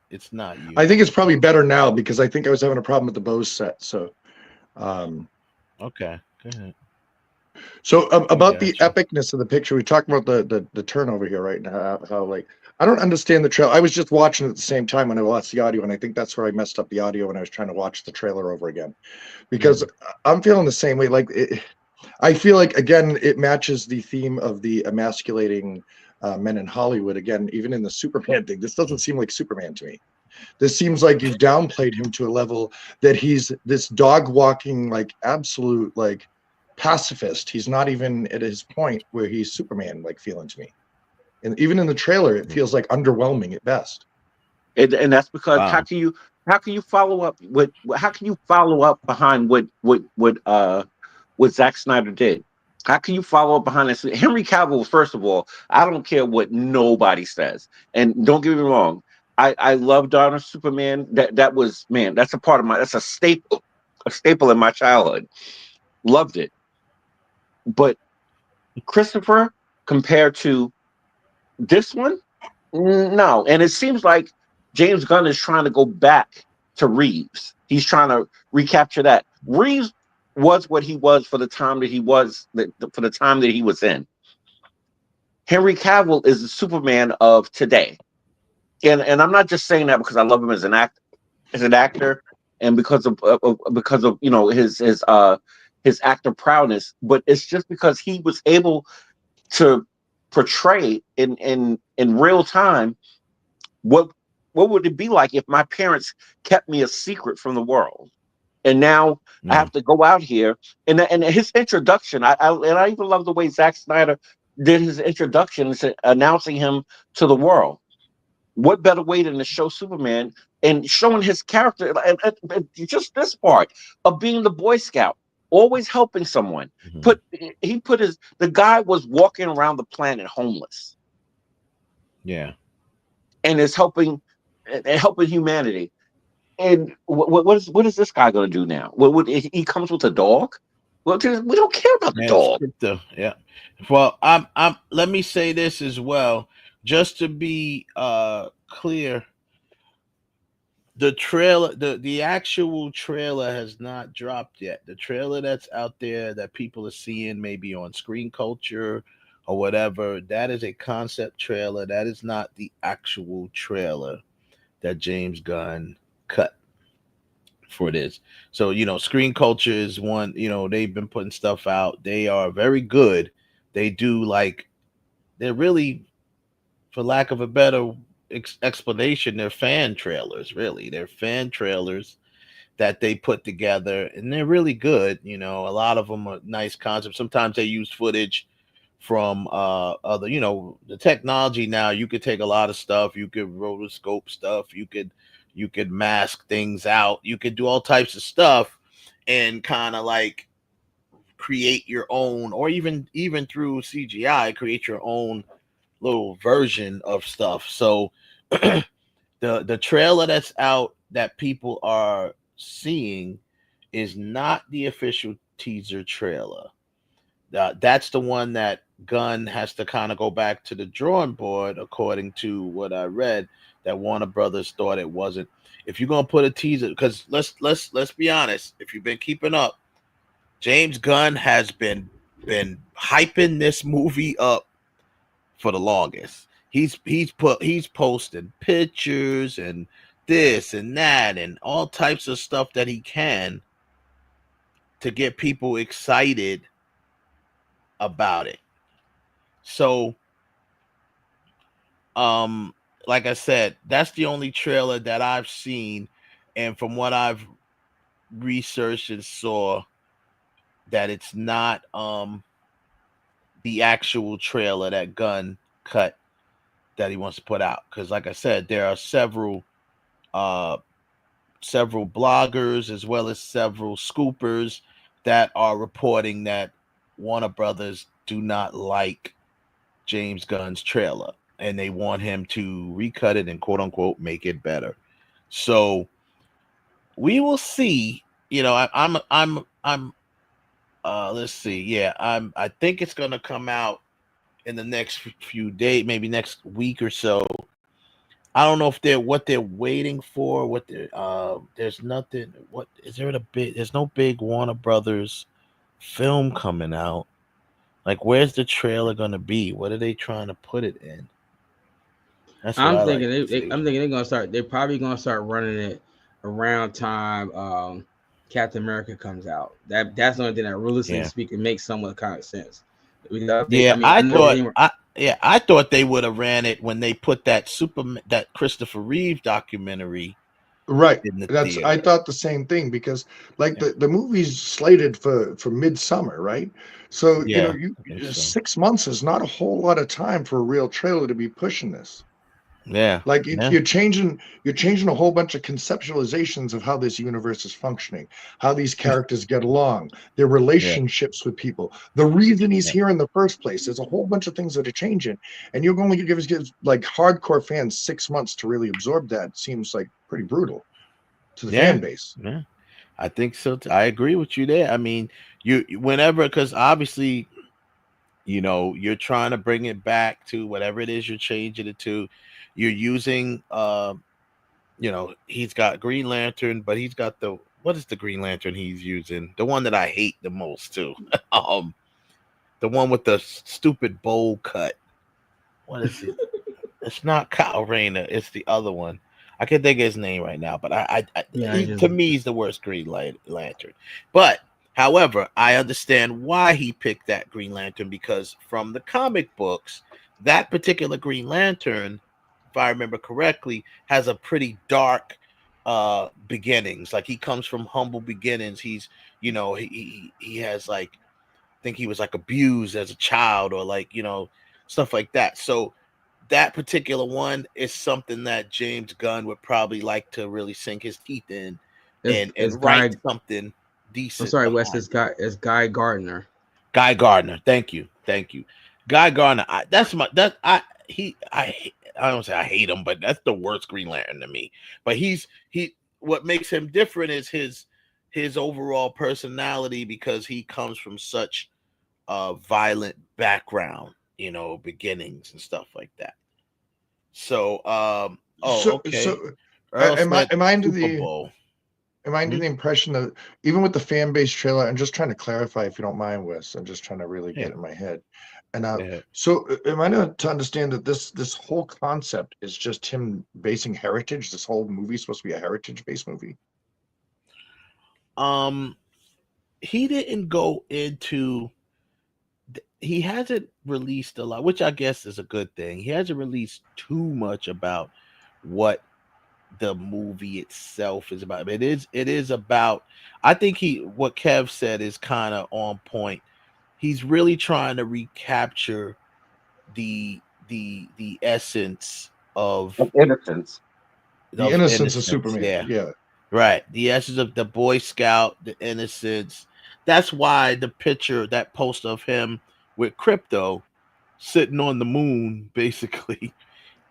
[SPEAKER 30] It's not you.
[SPEAKER 6] I think it's probably better now because I think I was having a problem with the Bose set. So,
[SPEAKER 30] okay, go ahead.
[SPEAKER 6] So about the epicness of the picture, we talked about the turnover here right now. How like I don't understand the trailer. I was just watching it at the same time when I watched the audio, and I think that's where I messed up the audio when I was trying to watch the trailer over again, because I'm feeling the same way. Like I feel like again it matches the theme of the emasculating men in Hollywood. Again, even in the Superman thing, this doesn't seem like Superman to me. This seems like you've downplayed him to a level that he's this dog walking like absolute like pacifist. He's not even at his point where he's Superman like feeling to me. And even in the trailer, it feels like underwhelming at best.
[SPEAKER 3] And that's because how can you follow up behind what Zack Snyder did? How can you follow up behind this? Henry Cavill, first of all, I don't care what nobody says. And don't get me wrong, I love Dawn of Superman. That's a staple in my childhood. Loved it. But Christopher, compared to this one, no. And it seems like James Gunn is trying to go back to Reeves. He's trying to recapture that. Reeves was what he was for the time that he was in. Henry Cavill is the Superman of today. And I'm not just saying that because I love him as an actor, and because of you know his actor prowess, but it's just because he was able to portray in real time what would it be like if my parents kept me a secret from the world, and now I have to go out here and his introduction. I even love the way Zack Snyder did his introduction, announcing him to the world. What better way than to show Superman and showing his character and just this part of being the Boy Scout, always helping someone. The guy was walking around the planet homeless.
[SPEAKER 30] Yeah.
[SPEAKER 3] And is helping humanity. And what is this guy going to do now? He comes with a dog? Well, we don't care about the dog.
[SPEAKER 30] Yeah. Well, I'm let me say this as well, just to be clear. The trailer, the actual trailer has not dropped yet. The trailer that's out there that people are seeing maybe on Screen Culture or whatever, that is a concept trailer. That is not the actual trailer that James Gunn cut for this. So, Screen Culture is one, they've been putting stuff out. They are very good. They do they're really, for lack of a better explanation, they're fan trailers, really. They're fan trailers that they put together, and they're really good. A lot of them are nice concepts. Sometimes they use footage from other, the technology now. You could take a lot of stuff. You could rotoscope stuff. You could mask things out. You could do all types of stuff and kind of create your own, or even through CGI, create your own little version of stuff. So the trailer that's out that people are seeing is not the official teaser trailer. That's the one that Gunn has to kind of go back to the drawing board, according to what I read, that Warner Brothers thought it wasn't. If you're gonna put a teaser, because let's be honest, if you've been keeping up, James Gunn has been hyping this movie up for the longest. He's posting pictures and this and that and all types of stuff that he can to get people excited about it. So like I said, that's the only trailer that I've seen, and from what I've researched and saw, that it's not the actual trailer that Gunn cut that he wants to put out. Because like I said, there are several bloggers as well as several scoopers that are reporting that Warner Brothers do not like James Gunn's trailer, and they want him to recut it and quote unquote make it better. So we will see. You know, I'm let's see. Yeah, I think it's gonna come out in the next few days, maybe next week or so. I don't know if what they're waiting for. What there's nothing. What is there there's no big Warner Brothers film coming out. Like, where's the trailer gonna be? What are they trying to put it in? That's what
[SPEAKER 2] I'm
[SPEAKER 30] I
[SPEAKER 2] thinking.
[SPEAKER 30] like
[SPEAKER 2] I'm thinking they're gonna start. They're probably gonna start running it around time Captain America comes out. That's the only thing that, realistically speaking, makes somewhat kind of sense.
[SPEAKER 30] I thought they would have ran it when they put that Christopher Reeve documentary.
[SPEAKER 6] Right.
[SPEAKER 30] In the
[SPEAKER 6] That's
[SPEAKER 30] theater.
[SPEAKER 6] I thought the same thing, because like the movie's slated for midsummer, right? So
[SPEAKER 30] Yeah,
[SPEAKER 6] 6 months is not a whole lot of time for a real trailer to be pushing this.
[SPEAKER 30] Yeah.
[SPEAKER 6] Like you're changing a whole bunch of conceptualizations of how this universe is functioning, how these characters get along, their relationships with people, the reason he's here in the first place. There's a whole bunch of things that are changing, and you're going to give like hardcore fans 6 months to really absorb that. Seems like pretty brutal to the fan base.
[SPEAKER 30] Yeah, I think so. I agree with you there. I mean, because obviously, you're trying to bring it back to whatever it is you're changing it to. You're using, he's got Green Lantern, but he's got what is the Green Lantern he's using? The one that I hate the most too. The one with the stupid bowl cut. What is it? It's not Kyle Rayner. It's the other one. I can't think of his name right now, but to me, he's the worst Green Lantern. But however, I understand why he picked that Green Lantern, because from the comic books, that particular Green Lantern, if I remember correctly, has a pretty dark beginnings. Like, he comes from humble beginnings. He's, he has like, I think he was like abused as a child, or like, stuff like that. So that particular one is something that James Gunn would probably like to really sink his teeth in and write something decent.
[SPEAKER 2] I'm sorry, Wes. It's Guy Gardner.
[SPEAKER 30] Guy Gardner. Thank you. Guy Gardner. I don't say I hate him, but that's the worst Green Lantern to me. But what makes him different is his overall personality, because he comes from such a violent background, beginnings and stuff like that. So, okay.
[SPEAKER 6] So am I under the impression that even with the fan base trailer, I'm just trying to clarify, if you don't mind, Wes, I'm just trying to really get in my head. And so am I to understand that this whole concept is just him basing heritage? This whole movie is supposed to be a heritage-based movie?
[SPEAKER 30] He didn't go into. He hasn't released a lot, which I guess is a good thing. He hasn't released too much about what the movie itself is about. It is about. I think what Kev said is kind of on point. He's really trying to recapture the essence of
[SPEAKER 3] innocence.
[SPEAKER 6] The innocence of Superman. Yeah.
[SPEAKER 30] Right. The essence of the Boy Scout, the innocence. That's why the picture, that poster of him with Crypto sitting on the moon, basically,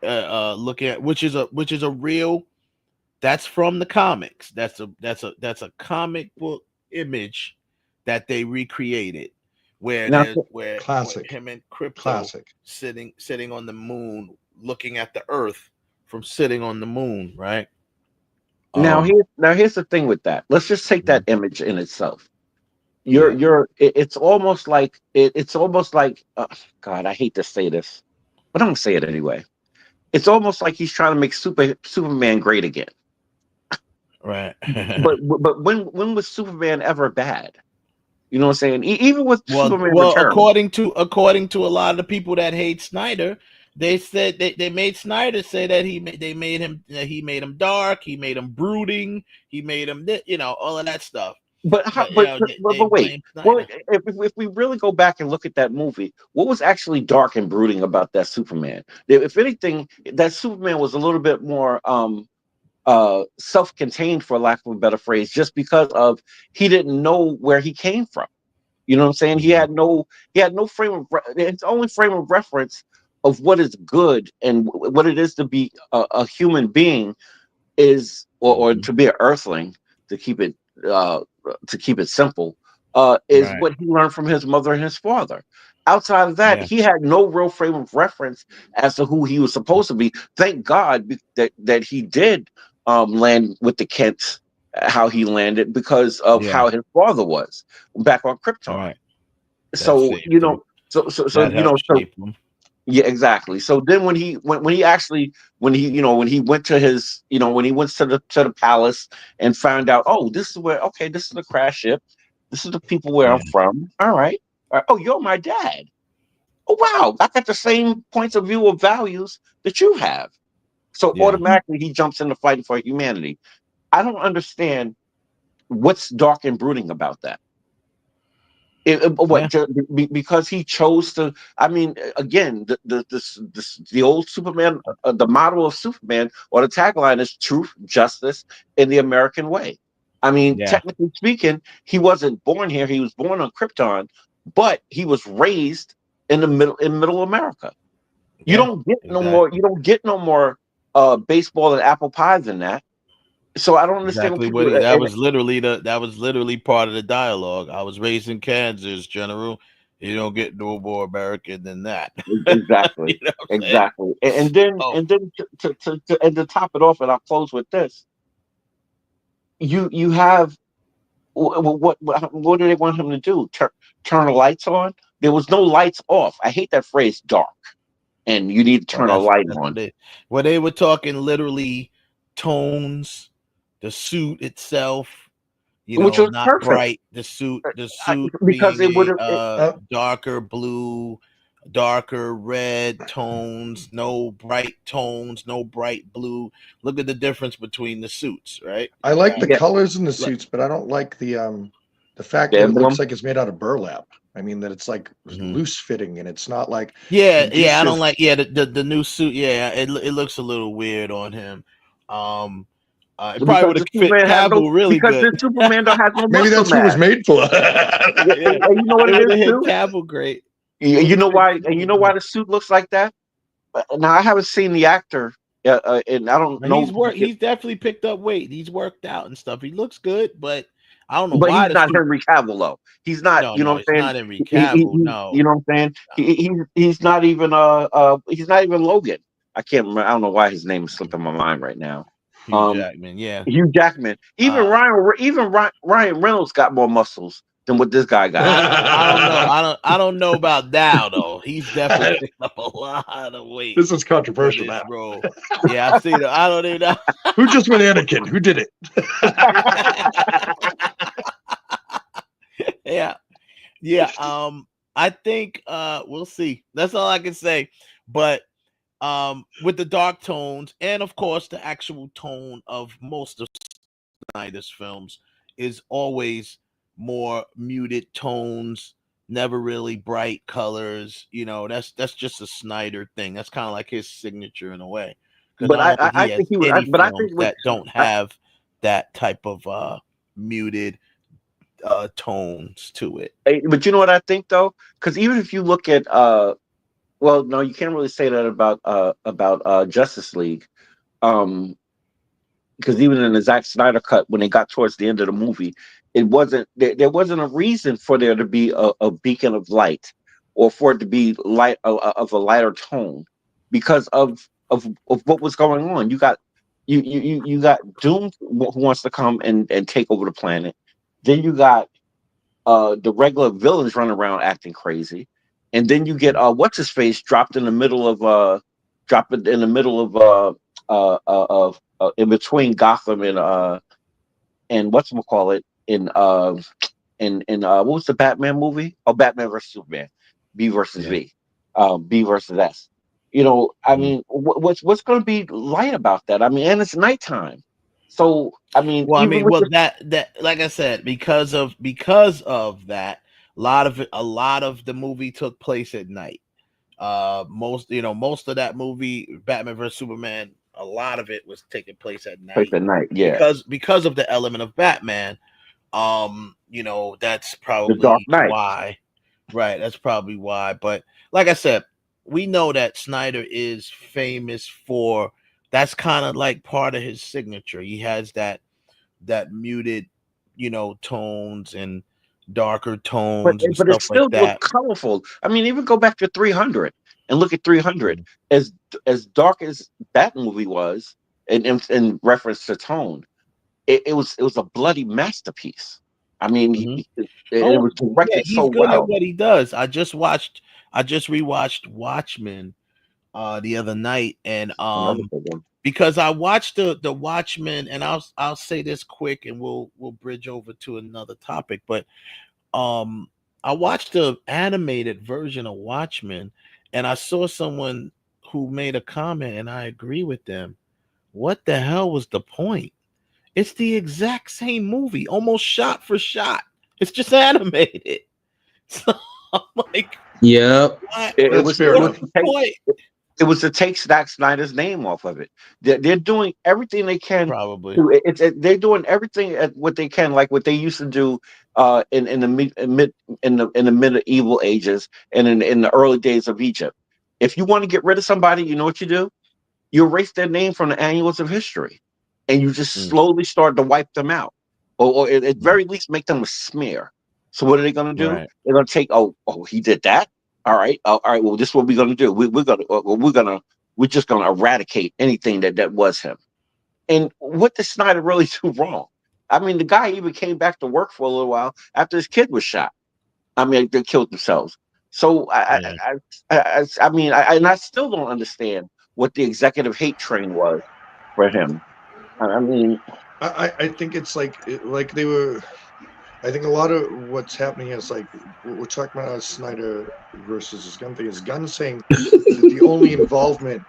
[SPEAKER 30] looking at, which is a real, that's from the comics. That's a comic book image that they recreated, where
[SPEAKER 3] Now,
[SPEAKER 30] there's where
[SPEAKER 6] Classic.
[SPEAKER 30] him and Crypto
[SPEAKER 6] Classic.
[SPEAKER 30] sitting on the moon, looking at the Earth from sitting on the moon, right?
[SPEAKER 3] now here's the thing with that. Let's just take that image in itself. It's almost like God, I hate to say this, but I'm gonna say it anyway. It's almost like he's trying to make Superman great again.
[SPEAKER 30] Right.
[SPEAKER 3] but when was Superman ever bad? You know what I'm saying? Even with Superman
[SPEAKER 30] well,
[SPEAKER 3] Returns.
[SPEAKER 30] according to a lot of the people that hate Snyder, they said they made Snyder say that he made him dark, he made him brooding, he made him all of that stuff.
[SPEAKER 3] But wait, well, if we really go back and look at that movie, what was actually dark and brooding about that Superman? If anything, that Superman was a little bit more self-contained, for lack of a better phrase, just because of he didn't know where he came from. You know what I'm saying? He had no frame of his only frame of reference of what is good and what it is to be a human being is, or to be an earthling, to keep it simple, is
[SPEAKER 30] Right.
[SPEAKER 3] what he learned from his mother and his father. Outside of that, he had no real frame of reference as to who he was supposed to be. Thank God that he did land with the Kents, how he landed, because of how his father was back on Krypton.
[SPEAKER 30] Right.
[SPEAKER 3] So
[SPEAKER 30] That shape him.
[SPEAKER 3] yeah, exactly. So then when he went to his, when he went to the palace and found out, oh, this is the crash ship, this is the people where I'm from. All right. Oh, you're my dad. Oh, wow, I got the same points of view of values that you have. So automatically he jumps into fighting for humanity. I don't understand what's dark and brooding about that. Because he chose to. I mean, again, the old Superman, the model of Superman, or the tagline is truth, justice, in the American way. I mean, technically speaking, he wasn't born here; he was born on Krypton, but he was raised in middle America. You don't get no more. You don't get no more baseball and apple pie than that. So I don't understand
[SPEAKER 30] Exactly
[SPEAKER 3] what
[SPEAKER 30] what that was literally part of the dialogue. I was raised in Kansas, General. You don't get no more American than that.
[SPEAKER 3] Exactly.
[SPEAKER 30] You know what I'm saying?
[SPEAKER 3] Exactly. And then to top it off, and I'll close with this. You have what do they want him to do? Turn the lights on? There was no lights off. I hate that phrase, dark, and you need to turn a light on.
[SPEAKER 30] They were talking literally tones, the suit itself,
[SPEAKER 3] which was
[SPEAKER 30] not
[SPEAKER 3] perfect.
[SPEAKER 30] bright. The suit
[SPEAKER 3] because
[SPEAKER 30] being
[SPEAKER 3] it would have
[SPEAKER 30] darker blue, darker red tones, no bright tones, no bright blue. Look at the difference between the suits, right?
[SPEAKER 6] I like the colors in the suits, but I don't like the fact that it looks like it's made out of burlap. I mean, that it's like loose fitting and it's not like
[SPEAKER 30] I don't like the new suit. It looks a little weird on him. It probably would have fit Cavill really
[SPEAKER 3] because
[SPEAKER 30] good.
[SPEAKER 3] Because the Superman don't have no
[SPEAKER 6] maybe
[SPEAKER 3] muscle
[SPEAKER 6] that's what it was made for.
[SPEAKER 3] And you know what it is too?
[SPEAKER 30] Cavill great.
[SPEAKER 3] You know why? And you know why the suit looks like that? Now I haven't seen the actor, and I don't know.
[SPEAKER 30] He's definitely picked up weight. He's worked out and stuff. He looks good, but I don't know
[SPEAKER 3] but
[SPEAKER 30] why.
[SPEAKER 3] He's not Henry Cavill though. He's not.
[SPEAKER 30] No,
[SPEAKER 3] you know
[SPEAKER 30] no,
[SPEAKER 3] what I'm saying?
[SPEAKER 30] Not Henry Cavill. No,
[SPEAKER 3] you know what I'm saying? He's not even he's not even Logan. I can't remember. I don't know why his name is slipping my mind right now.
[SPEAKER 30] Hugh Jackman. Yeah,
[SPEAKER 3] Hugh Jackman. Even Ryan Reynolds got more muscles than what this guy got.
[SPEAKER 30] I don't know about now though. He's definitely picked up a lot of weight.
[SPEAKER 6] This is controversial now.
[SPEAKER 30] Bro. Yeah, I've seen it. I don't even know.
[SPEAKER 6] Who just went Anakin? Who did it?
[SPEAKER 30] Yeah. I think we'll see. That's all I can say. But with the dark tones, and of course the actual tone of most of Snyder's films is always more muted tones, never really bright colors. That's just a Snyder thing. That's kind of like his signature in a way.
[SPEAKER 3] But I think he would. But I think
[SPEAKER 30] that don't have that type of muted tones to it.
[SPEAKER 3] But you know what I think though? Because even if you look at well, no, you can't really say that about Justice League, because even in the Zack Snyder cut, when they got towards the end of the movie, It wasn't there wasn't a reason for there to be a beacon of light, or for it to be light of a lighter tone, because of what was going on. You got you got Doom who wants to come and take over the planet. Then you got the regular villains running around acting crazy, and then you get what's his face dropped in the middle of in between Gotham and whatchamacallit in what was the Batman movie? Oh, Batman versus Superman, B versus V, B versus S. You know, I mean, what's going to be light about that? I mean, and it's nighttime, so I mean,
[SPEAKER 30] Well, I
[SPEAKER 3] even
[SPEAKER 30] mean,
[SPEAKER 3] with
[SPEAKER 30] well,
[SPEAKER 3] the
[SPEAKER 30] that like I said, because of that, a lot of the movie took place at night. Most of that movie, Batman vs Superman, a lot of it was taking place at
[SPEAKER 3] place
[SPEAKER 30] night
[SPEAKER 3] at night, yeah,
[SPEAKER 30] because of the element of Batman. That's
[SPEAKER 3] the Dark
[SPEAKER 30] probably
[SPEAKER 3] Knight.
[SPEAKER 30] why. Right, that's probably why. But like I said, we know that Snyder is famous for, that's kind of like part of his signature. He has that muted, tones and darker tones and
[SPEAKER 3] But it
[SPEAKER 30] stuff like
[SPEAKER 3] still looked
[SPEAKER 30] that.
[SPEAKER 3] colorful. I mean, even go back to 300 and look at 300. As dark as that movie was, in reference to tone, it was a bloody masterpiece. I mean, it
[SPEAKER 30] Oh
[SPEAKER 3] was
[SPEAKER 30] yeah,
[SPEAKER 3] directed so
[SPEAKER 30] he's good at
[SPEAKER 3] well.
[SPEAKER 30] what he does. I just rewatched Watchmen the other night, and
[SPEAKER 3] Another good one.
[SPEAKER 30] because I watched the Watchmen, and I'll say this quick, and we'll bridge over to another topic. But I watched the animated version of Watchmen, and I saw someone who made a comment, and I agree with them. What the hell was the point? It's the exact same movie, almost shot for shot. It's just animated. So I'm like,
[SPEAKER 2] Yep.
[SPEAKER 30] what?
[SPEAKER 3] It
[SPEAKER 6] That's
[SPEAKER 3] was
[SPEAKER 6] fair
[SPEAKER 3] it was
[SPEAKER 6] enough.
[SPEAKER 3] to take
[SPEAKER 30] Point?
[SPEAKER 3] it was to take Zack Snyder's name off of it. They're doing everything they can.
[SPEAKER 30] Probably.
[SPEAKER 3] They're doing everything at what they can, like what they used to do in the in the medieval ages and in the early days of Egypt. If you want to get rid of somebody, you know what you do? You erase their name from the annals of history, and you just slowly start to wipe them out, or at very least make them a smear. So what are they going to do?
[SPEAKER 30] Right.
[SPEAKER 3] They're going to take, oh, he did that. All right, all right. Well, this is what we're going to do. We're just going to eradicate anything that was him. And what did Snyder really do wrong? I mean, the guy even came back to work for a little while after his kid was shot. I mean, they killed themselves. So I still don't understand what the executive hate train was for him. I mean,
[SPEAKER 6] I think it's like they were. I think a lot of what's happening is like we're talking about Snyder versus his Gunn thing. Is Gunn saying that the only involvement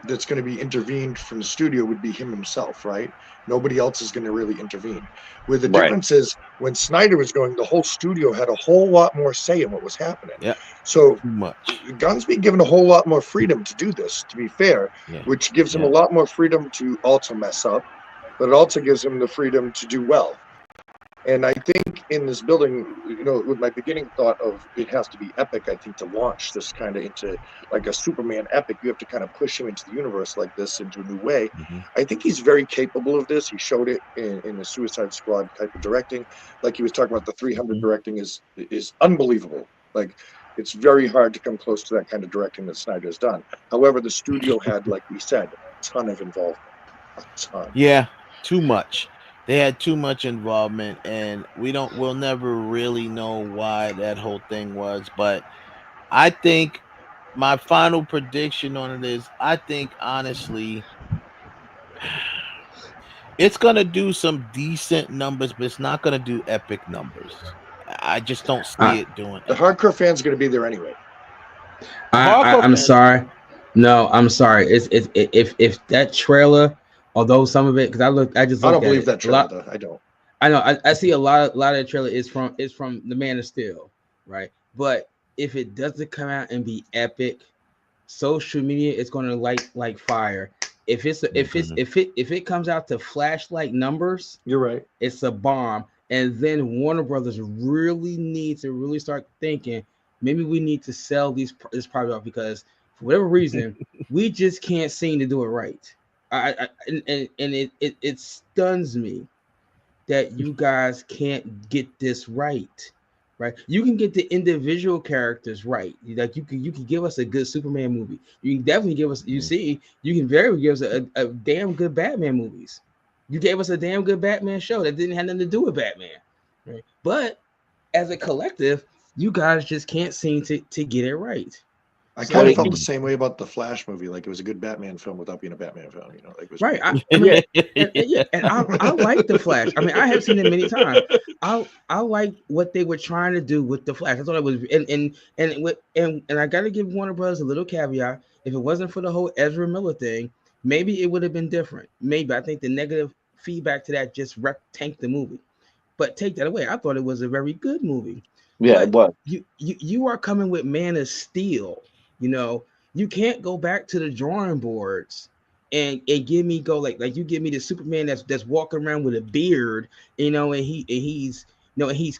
[SPEAKER 6] that's going to be intervened from the studio would be him himself, right? Nobody else is going to really intervene. Where the
[SPEAKER 3] right.
[SPEAKER 6] difference is when Snyder was going, the whole studio had a whole lot more say in what was happening.
[SPEAKER 30] Yeah.
[SPEAKER 6] So
[SPEAKER 30] Too much.
[SPEAKER 6] Gunn's being given a whole lot more freedom to do this, to be fair, which gives him a lot more freedom to also mess up, but it also gives him the freedom to do well. And I think in this building, with my beginning thought of it has to be epic, I think to launch this kind of into like a Superman epic, you have to kind of push him into the universe like this into a new way. I think he's very capable of this. He showed it in the Suicide Squad type of directing. Like he was talking about, the 300 directing is unbelievable. Like it's very hard to come close to that kind of directing that Snyder's done. However, the studio had, like we said, a ton of involvement. A ton.
[SPEAKER 30] Yeah, too much. They had too much involvement, and we'll never really know why that whole thing was. But I think my final prediction on it is, I think honestly, it's gonna do some decent numbers, but it's not gonna do epic numbers. I just don't see it doing
[SPEAKER 6] The
[SPEAKER 30] epic.
[SPEAKER 6] hardcore fans are going to be there anyway.
[SPEAKER 2] I'm sorry. No, I'm sorry. It's if that trailer, although some of it, because I just
[SPEAKER 6] don't
[SPEAKER 2] looked at
[SPEAKER 6] believe
[SPEAKER 2] it,
[SPEAKER 6] that trailer though. I don't.
[SPEAKER 2] I know I see a lot of the trailer is from the Man of Steel, right? But if it doesn't come out and be epic, social media is going to like fire. If it comes out to flashlight numbers,
[SPEAKER 6] you're right.
[SPEAKER 2] It's a bomb. And then Warner Brothers really needs to really start thinking, maybe we need to sell this product off, because for whatever reason we just can't seem to do it right. And it stuns me that you guys can't get this right. Right, you can get the individual characters right. Like you can give us a good Superman movie. You can definitely give us. You can very give us a damn good Batman movies. You gave us a damn good Batman show that didn't have nothing to do with Batman. Right, but as a collective, you guys just can't seem to get it right.
[SPEAKER 6] I kind of felt the same way about the Flash movie. Like it was a good Batman film without being a Batman film. You know, like it was
[SPEAKER 2] right.
[SPEAKER 6] cool.
[SPEAKER 2] I mean, and I like the Flash. I mean, I have seen it many times. I like what they were trying to do with the Flash. I thought it was, and I got to give Warner Bros. A little caveat. If it wasn't for the whole Ezra Miller thing, maybe it would have been different. Maybe I think the negative feedback to that just tanked the movie. But take that away, I thought it was a very good movie.
[SPEAKER 3] Yeah,
[SPEAKER 2] but
[SPEAKER 3] it was.
[SPEAKER 2] You are coming with Man of Steel. You know, you can't go back to the drawing boards and give me like you give me the Superman that's walking around with a beard, you know, and he's he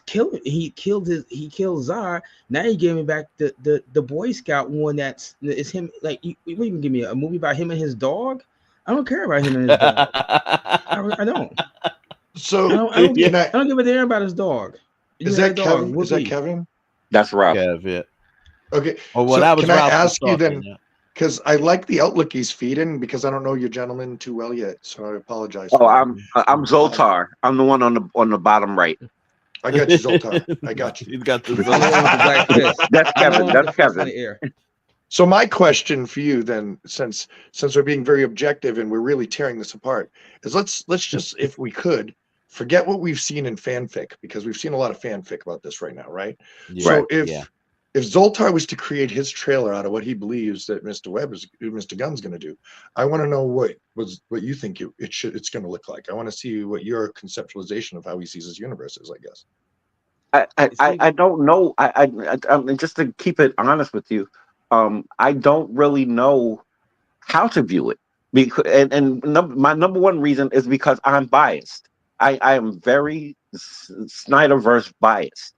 [SPEAKER 2] killed Zod. Now you give me back the Boy Scout one it's him. Like you can give me a movie about him and his dog. I don't care about him and his dog. I don't.
[SPEAKER 6] So
[SPEAKER 2] I don't give a damn about his dog.
[SPEAKER 6] Is that Kevin? Is that Kevin?
[SPEAKER 3] That's Ralph.
[SPEAKER 30] Yeah.
[SPEAKER 6] Okay.
[SPEAKER 30] Oh, well,
[SPEAKER 6] so
[SPEAKER 30] that was
[SPEAKER 6] can
[SPEAKER 30] Ralph
[SPEAKER 6] I ask you
[SPEAKER 30] talking,
[SPEAKER 6] then? Because I like the outlook he's feeding. Because I don't know you gentlemen too well yet, so I apologize.
[SPEAKER 3] Oh, I'm Zoltar. I'm the one on the bottom right.
[SPEAKER 6] I got you, Zoltar. I got you.
[SPEAKER 30] He's got the
[SPEAKER 3] That's Kevin. That's Kevin.
[SPEAKER 6] So my question for you then, since we're being very objective and we're really tearing this apart, is let's just, if we could, forget what we've seen in fanfic, because we've seen a lot of fanfic about this right now, right?
[SPEAKER 30] Yeah.
[SPEAKER 6] So if Zoltar was to create his trailer out of what he believes that Mr. Gunn's going to do, I want to know what you think it's going to look like. I want to see what your conceptualization of how he sees his universe is, I guess.
[SPEAKER 3] I don't know. I just to keep it honest with you, I don't really know how to view it, because my number one reason is because I'm biased. I am very Snyderverse biased.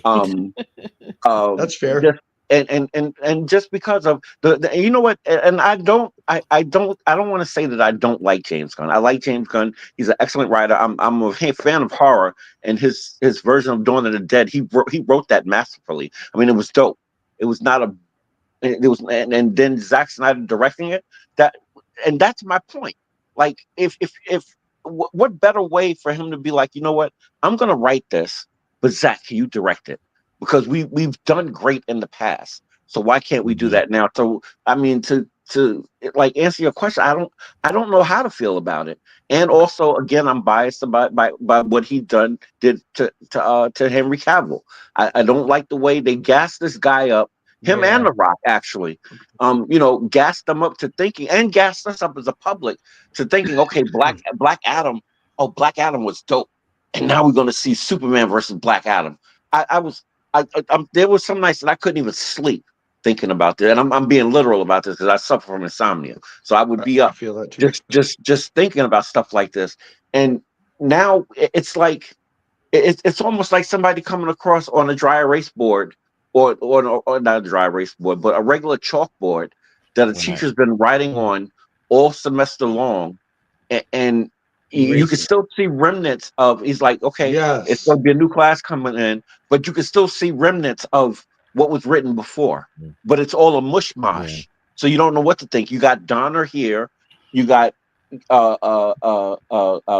[SPEAKER 6] That's fair.
[SPEAKER 3] And just because of the you know what, and I don't want to say that I don't like James Gunn. I like James Gunn. He's an excellent writer. I'm a fan of horror, and his version of Dawn of the Dead, he wrote that masterfully. I mean, it was dope. It was not a it was, and then Zack Snyder directing it. That's my point. Like, if what better way for him to be like, you know what, I'm gonna write this, but Zack, can you direct it? Because we've done great in the past, so why can't we do that now? So I mean, to like answer your question, I don't know how to feel about it. And also, again, I'm biased by what he did to Henry Cavill. I don't like the way they gassed this guy up. Him and The Rock, actually, gassed them up to thinking, and gassed us up as a public to thinking, okay, Black Adam, Black Adam was dope, and now we're going to see Superman versus Black Adam. There was some nights that I couldn't even sleep thinking about this, and I'm being literal about this because I suffer from insomnia, so I would be up just thinking about stuff like this. And now it's like it's almost like somebody coming across on a dry erase board. Or not a dry erase board, but a regular chalkboard that a teacher's been writing on all semester long, and you can still see remnants of. He's like, okay, it's going to be a new class coming in, but you can still see remnants of what was written before. But it's all a mush-mosh, so you don't know what to think. You got Donner here, you got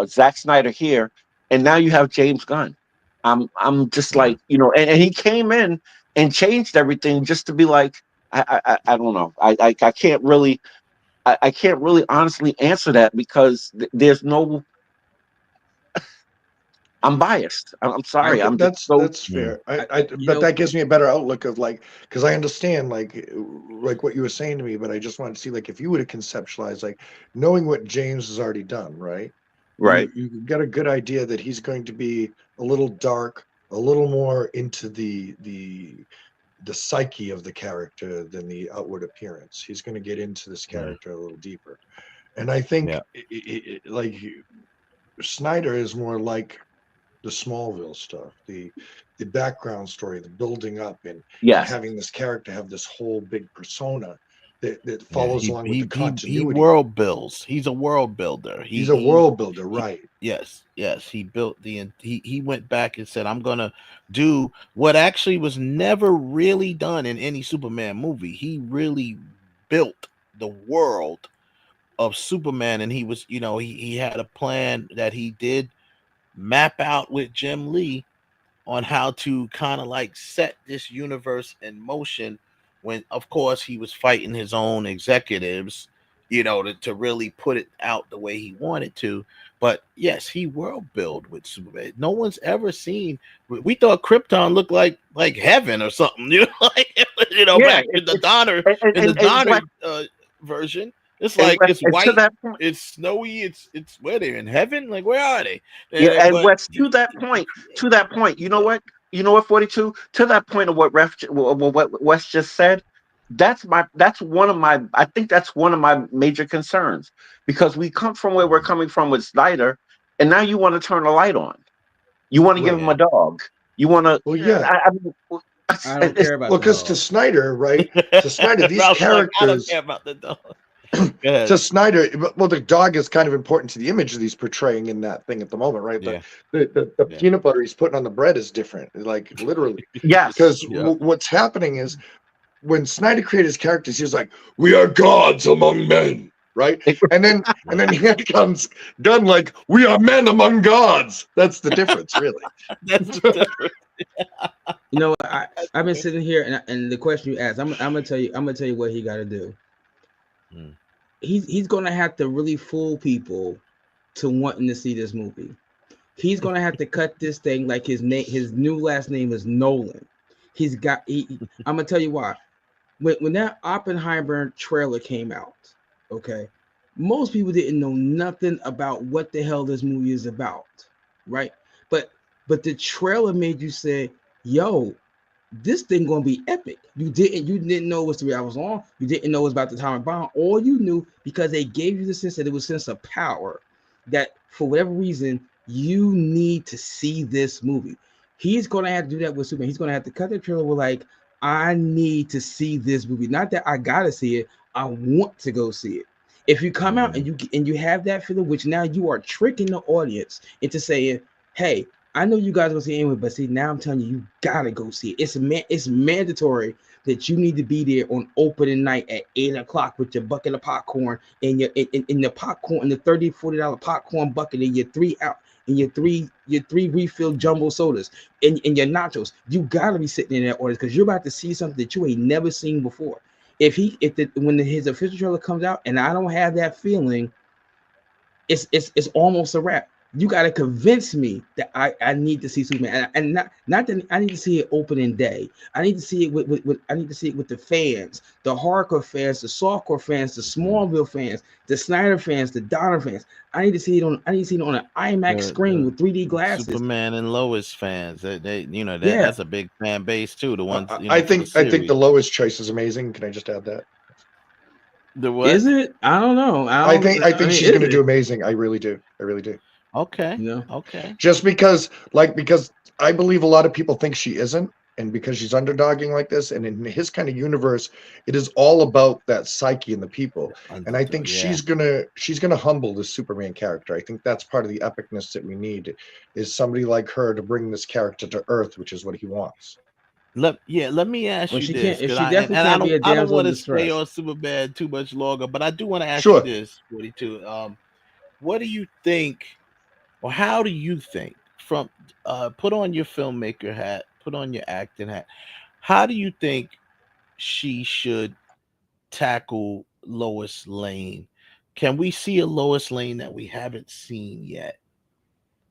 [SPEAKER 3] Zack Snyder here, and now you have James Gunn. I'm just like, and he came in and changed everything just to be like, I don't know. I can't really honestly answer that because there's no. I'm biased. I'm sorry.
[SPEAKER 6] That's fair. But that gives me a better outlook of like, because I understand like what you were saying to me, but I just wanted to see like if you would have conceptualized like knowing what James has already done, right?
[SPEAKER 3] Right.
[SPEAKER 6] You got a good idea that he's going to be a little dark, a little more into the psyche of the character than the outward appearance. He's going to get into this character a little deeper, and I think like Snyder is more like the Smallville stuff, the background story, the building up, and having this character have this whole big persona that follows along with the continuity.
[SPEAKER 30] He world builds. He's a world builder.
[SPEAKER 6] He's a world builder, right?
[SPEAKER 30] Yes. He built he went back and said, I'm gonna do what actually was never really done in any Superman movie. He really built the world of Superman, and he was, he had a plan that he did map out with Jim Lee on how to kind of like set this universe in motion, when of course he was fighting his own executives, to really put it out the way he wanted to. But yes, he world built with Superman. No one's ever seen. We thought Krypton looked like heaven or something, back in the Donner version. It's like it's white, it's snowy, it's where they're in heaven. Like, where are they?
[SPEAKER 3] And Wes, to that point, you know what? 42. To that point of what Wes just said, that's one of my major concerns, because we come from where we're coming from with Snyder, and now you want to turn the light on. You want to give him a dog. You want to.
[SPEAKER 6] Well, yeah.
[SPEAKER 2] I don't care about.
[SPEAKER 6] Well, because to Snyder, right? To Snyder, these characters.
[SPEAKER 30] I don't care about the dog.
[SPEAKER 6] To Snyder, well, the dog is kind of important to the image that he's portraying in that thing at the moment, right? The peanut butter he's putting on the bread is different, like literally.
[SPEAKER 3] Yes.
[SPEAKER 6] Because what's happening is, when Snyder created his characters, he was like, "We are gods among men," right? And then here comes Gunn, like, "We are men among gods." That's the difference, really.
[SPEAKER 30] That's the difference.
[SPEAKER 2] I've been sitting here, and the question you asked, I'm gonna tell you what he got to do. He's gonna have to really fool people to wanting to see this movie. He's gonna have to cut this thing like his new last name is Nolan. I'm gonna tell you why. When that Oppenheimer trailer came out, okay, most people didn't know nothing about what the hell this movie is about, right? But the trailer made you say, "Yo, this thing gonna be epic." You didn't know it was 3 hours long. You didn't know it was about the atomic bomb. All you knew, because they gave you the sense that it was a sense of power, that for whatever reason you need to see this movie. He's gonna have to do that with Superman. He's gonna have to cut the trailer with like, "I need to see this movie. Not that I gotta see it. I want to go see it." If you come out and you have that feeling, which now you are tricking the audience into saying, "Hey, I know you guys will see it anyway, but see, now I'm telling you, you gotta go see it. It's mandatory that you need to be there on opening night at 8:00 with your bucket of popcorn and your in the popcorn, in the $30, $40 popcorn bucket, and your three refilled jumbo sodas and your nachos. You gotta be sitting in that order, because you're about to see something that you ain't never seen before. When his official trailer comes out and I don't have that feeling, it's almost a wrap. You got to convince me that I need to see Superman, and not that I need to see it opening day. I need to see it with the fans, the hardcore fans, the softcore fans, the Smallville fans, the Snyder fans, the Donner fans. I need to see it on an IMAX screen with 3D glasses.
[SPEAKER 30] Superman and Lois fans, that's a big fan base too. The ones
[SPEAKER 6] I think the Lois choice is amazing. Can I just add that?
[SPEAKER 30] The what?
[SPEAKER 2] Is it? I don't know.
[SPEAKER 6] I think she's going to do amazing. I really do.
[SPEAKER 30] Okay.
[SPEAKER 2] Yeah.
[SPEAKER 30] Okay.
[SPEAKER 6] Just because I believe a lot of people think she isn't, and because she's underdogging like this, and in his kind of universe, it is all about that psyche and the people. And I think she's gonna humble the Superman character. I think that's part of the epicness that we need, is somebody like her to bring this character to Earth, which is what he wants.
[SPEAKER 30] Let me ask you this,
[SPEAKER 2] because
[SPEAKER 30] I don't want to stay on Superman too much longer, but I do want to ask you this, 42. What do you think? Or how do you think, from put on your filmmaker hat, put on your acting hat, how do you think she should tackle Lois Lane? Can we see a Lois Lane that we haven't seen yet?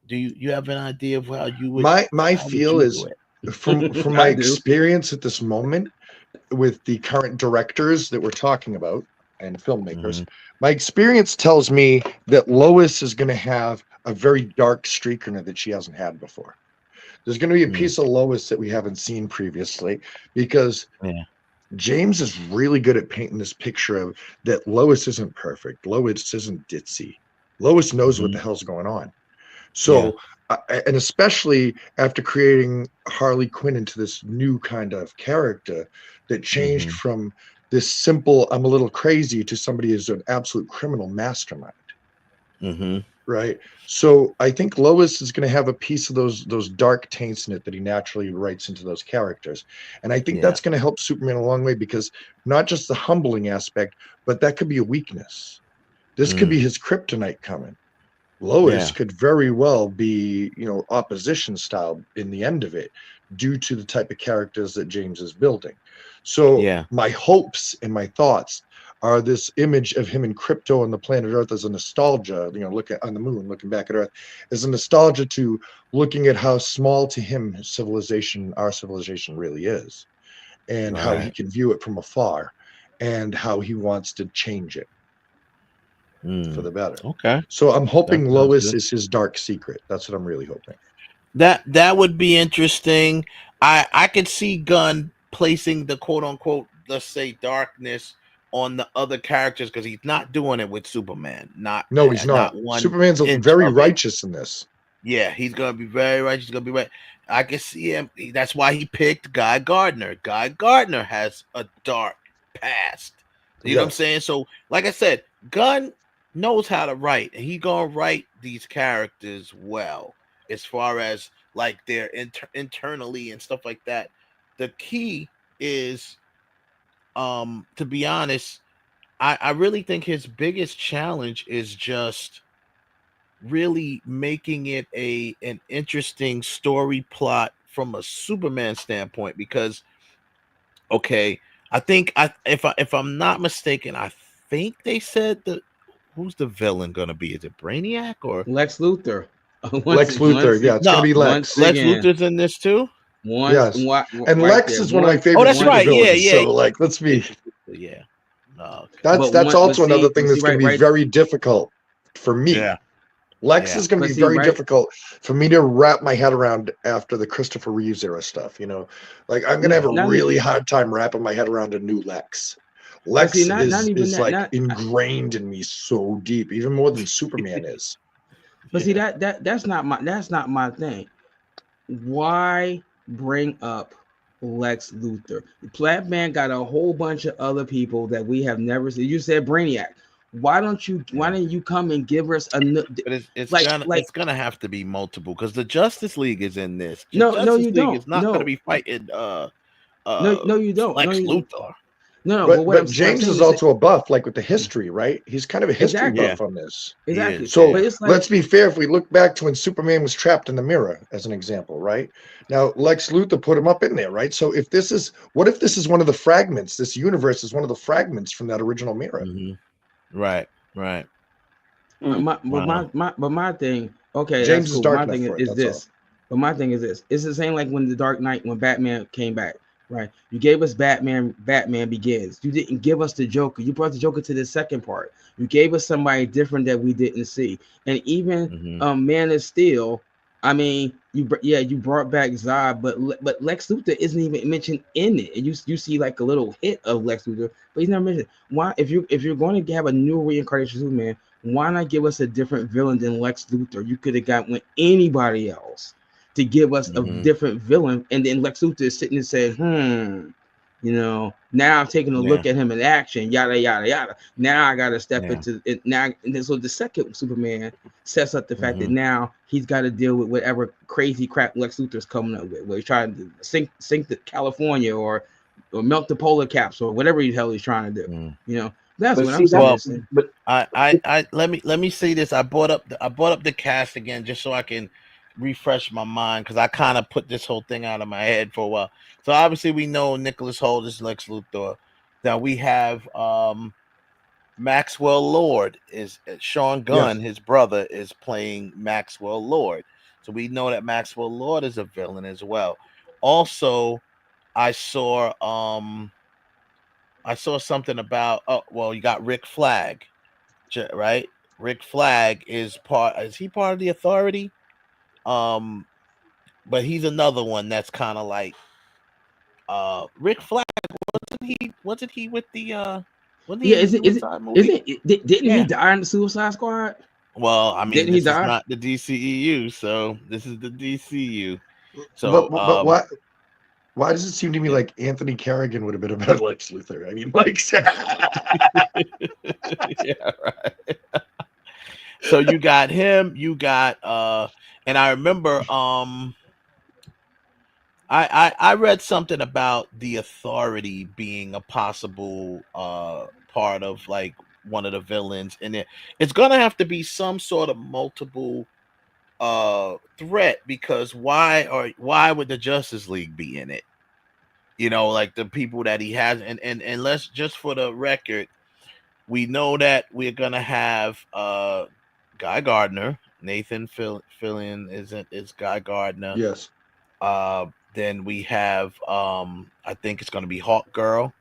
[SPEAKER 30] Do you have an idea of how you would?
[SPEAKER 6] My feel is, from my experience at this moment with the current directors that we're talking about and filmmakers, my experience tells me that Lois is going to have a very dark streak in her that she hasn't had before. There's going to be a piece of Lois that we haven't seen previously, because James is really good at painting this picture of that Lois isn't perfect. Lois isn't ditzy. Lois knows what the hell's going on. So, and especially after creating Harley Quinn into this new kind of character that changed from this simple I'm a little crazy to somebody who's an absolute criminal mastermind.
[SPEAKER 30] Mm-hmm.
[SPEAKER 6] Right. So I think Lois is going to have a piece of those dark taints in it that he naturally writes into those characters. And I think that's going to help Superman a long way, because not just the humbling aspect, but that could be a weakness. This could be his kryptonite coming. Lois could very well be, opposition style in the end of it, due to the type of characters that James is building. So my hopes and my thoughts are this image of him in Crypto on the planet Earth as a nostalgia, looking on the moon, looking back at Earth, as a nostalgia to looking at how small to him our civilization really is, and how he can view it from afar, and how he wants to change it for the better.
[SPEAKER 30] Okay.
[SPEAKER 6] So I'm hoping
[SPEAKER 30] That sounds
[SPEAKER 6] Lois
[SPEAKER 30] good.
[SPEAKER 6] is his dark secret. That's what I'm really hoping.
[SPEAKER 30] That would be interesting. I could see Gunn placing the quote unquote, let's say, darkness on the other characters, because he's not doing it with Superman.
[SPEAKER 6] No, he's not. Superman's very righteous in this.
[SPEAKER 30] Yeah, he's gonna be very righteous. He's gonna be right. I can see him. That's why he picked Guy Gardner. Guy Gardner has a dark past. You know what I'm saying? So, like I said, Gunn knows how to write, and he gonna write these characters well, as far as like their internally and stuff like that. The key is, to be honest, I really think his biggest challenge is just really making it an interesting story plot from a Superman standpoint, because I think if I'm not mistaken, I think they said that who's the villain gonna be? Is it Brainiac or
[SPEAKER 2] Lex Luthor?
[SPEAKER 6] Lex Luthor, yeah, it's gonna be Lex.
[SPEAKER 30] Lex Luthor's in this too.
[SPEAKER 6] Yes, and Lex is one of my favorite.
[SPEAKER 30] Oh, that's right.
[SPEAKER 6] Villains,
[SPEAKER 30] Yeah.
[SPEAKER 6] So let's be.
[SPEAKER 30] Yeah. No.
[SPEAKER 6] That's also another thing that's going to be very difficult for me.
[SPEAKER 30] Yeah.
[SPEAKER 6] Lex is going to be very difficult for me to wrap my head around after the Christopher Reeves era stuff. Like I'm going to have a really hard time wrapping my head around a new Lex. Lex is ingrained in me so deep, even more than Superman is.
[SPEAKER 2] But see that's not my thing. Why bring up Lex Luthor? Batman got a whole bunch of other people that we have never seen. You said Brainiac. Why don't you come and give us a?
[SPEAKER 30] But it's gonna have to be multiple, because the Justice League is in this.
[SPEAKER 2] No,
[SPEAKER 30] Justice
[SPEAKER 2] you
[SPEAKER 30] League
[SPEAKER 2] don't.
[SPEAKER 30] Is not gonna be fighting.
[SPEAKER 2] No, you don't.
[SPEAKER 30] Lex Luthor.
[SPEAKER 2] No,
[SPEAKER 6] but James is also a buff, like with the history, right? He's kind of a history buff on this.
[SPEAKER 2] Exactly.
[SPEAKER 6] So let's be fair. If we look back to when Superman was trapped in the mirror, as an example, right? Now Lex Luthor put him up in there, right? So what if this is one of the fragments? This universe is one of the fragments from that original mirror.
[SPEAKER 30] Mm-hmm. Right.
[SPEAKER 2] But my thing, okay,
[SPEAKER 6] James is dark.
[SPEAKER 2] My thing is this. But my thing is this. It's the same like when the Dark Knight, when Batman came back. Right, you gave us Batman Begins. You didn't give us the Joker. You brought the Joker to the second part. You gave us somebody different that we didn't see. And even Man of Steel, I mean, you brought back Zod, but Lex Luthor isn't even mentioned in it. And you see like a little hit of Lex Luthor, but he's never mentioned. Why, if you're going to have a new reincarnation of Superman, why not give us a different villain than Lex Luthor? You could have got with anybody else to give us a different villain, and then Lex Luthor is sitting and saying, now I'm taking a look at him in action, yada yada yada. Now I gotta step into it now. And then, so the second Superman sets up the fact that now he's got to deal with whatever crazy crap Lex Luthor's coming up with, where he's trying to sink the California or melt the polar caps or whatever the hell he's trying to do. That's what I'm saying.
[SPEAKER 30] But I let me say this. I brought up the cast again just so I can refresh my mind, because I kind of put this whole thing out of my head for a while. So obviously we know Nicholas Hoult is Lex Luthor. Now we have Maxwell Lord is Sean Gunn, his brother, is playing Maxwell Lord. So we know that Maxwell Lord is a villain as well. Also, I saw something about you got Rick Flag, right? Rick Flag is part of the Authority? But he's another one that's kind of like Rick Flag. Wasn't he with the
[SPEAKER 2] didn't he die in the Suicide Squad?
[SPEAKER 30] Well, I mean,
[SPEAKER 2] didn't
[SPEAKER 30] this
[SPEAKER 2] he die?
[SPEAKER 30] is not the DCEU, so this is the DCU. So
[SPEAKER 6] but what Why does it seem to me like Anthony Carrigan would have been a better Lex Luthor? I mean, like,
[SPEAKER 30] yeah, right. So you got him, you got and I remember I read something about the Authority being a possible part of like one of the villains, and it's gonna have to be some sort of multiple threat, because why would the Justice League be in it? You know, like the people that he has, and let's just for the record, we know that we're gonna have Guy Gardner, Nathan Fillion is Guy Gardner.
[SPEAKER 6] Yes.
[SPEAKER 30] Then we have I think it's gonna be Hawk Girl.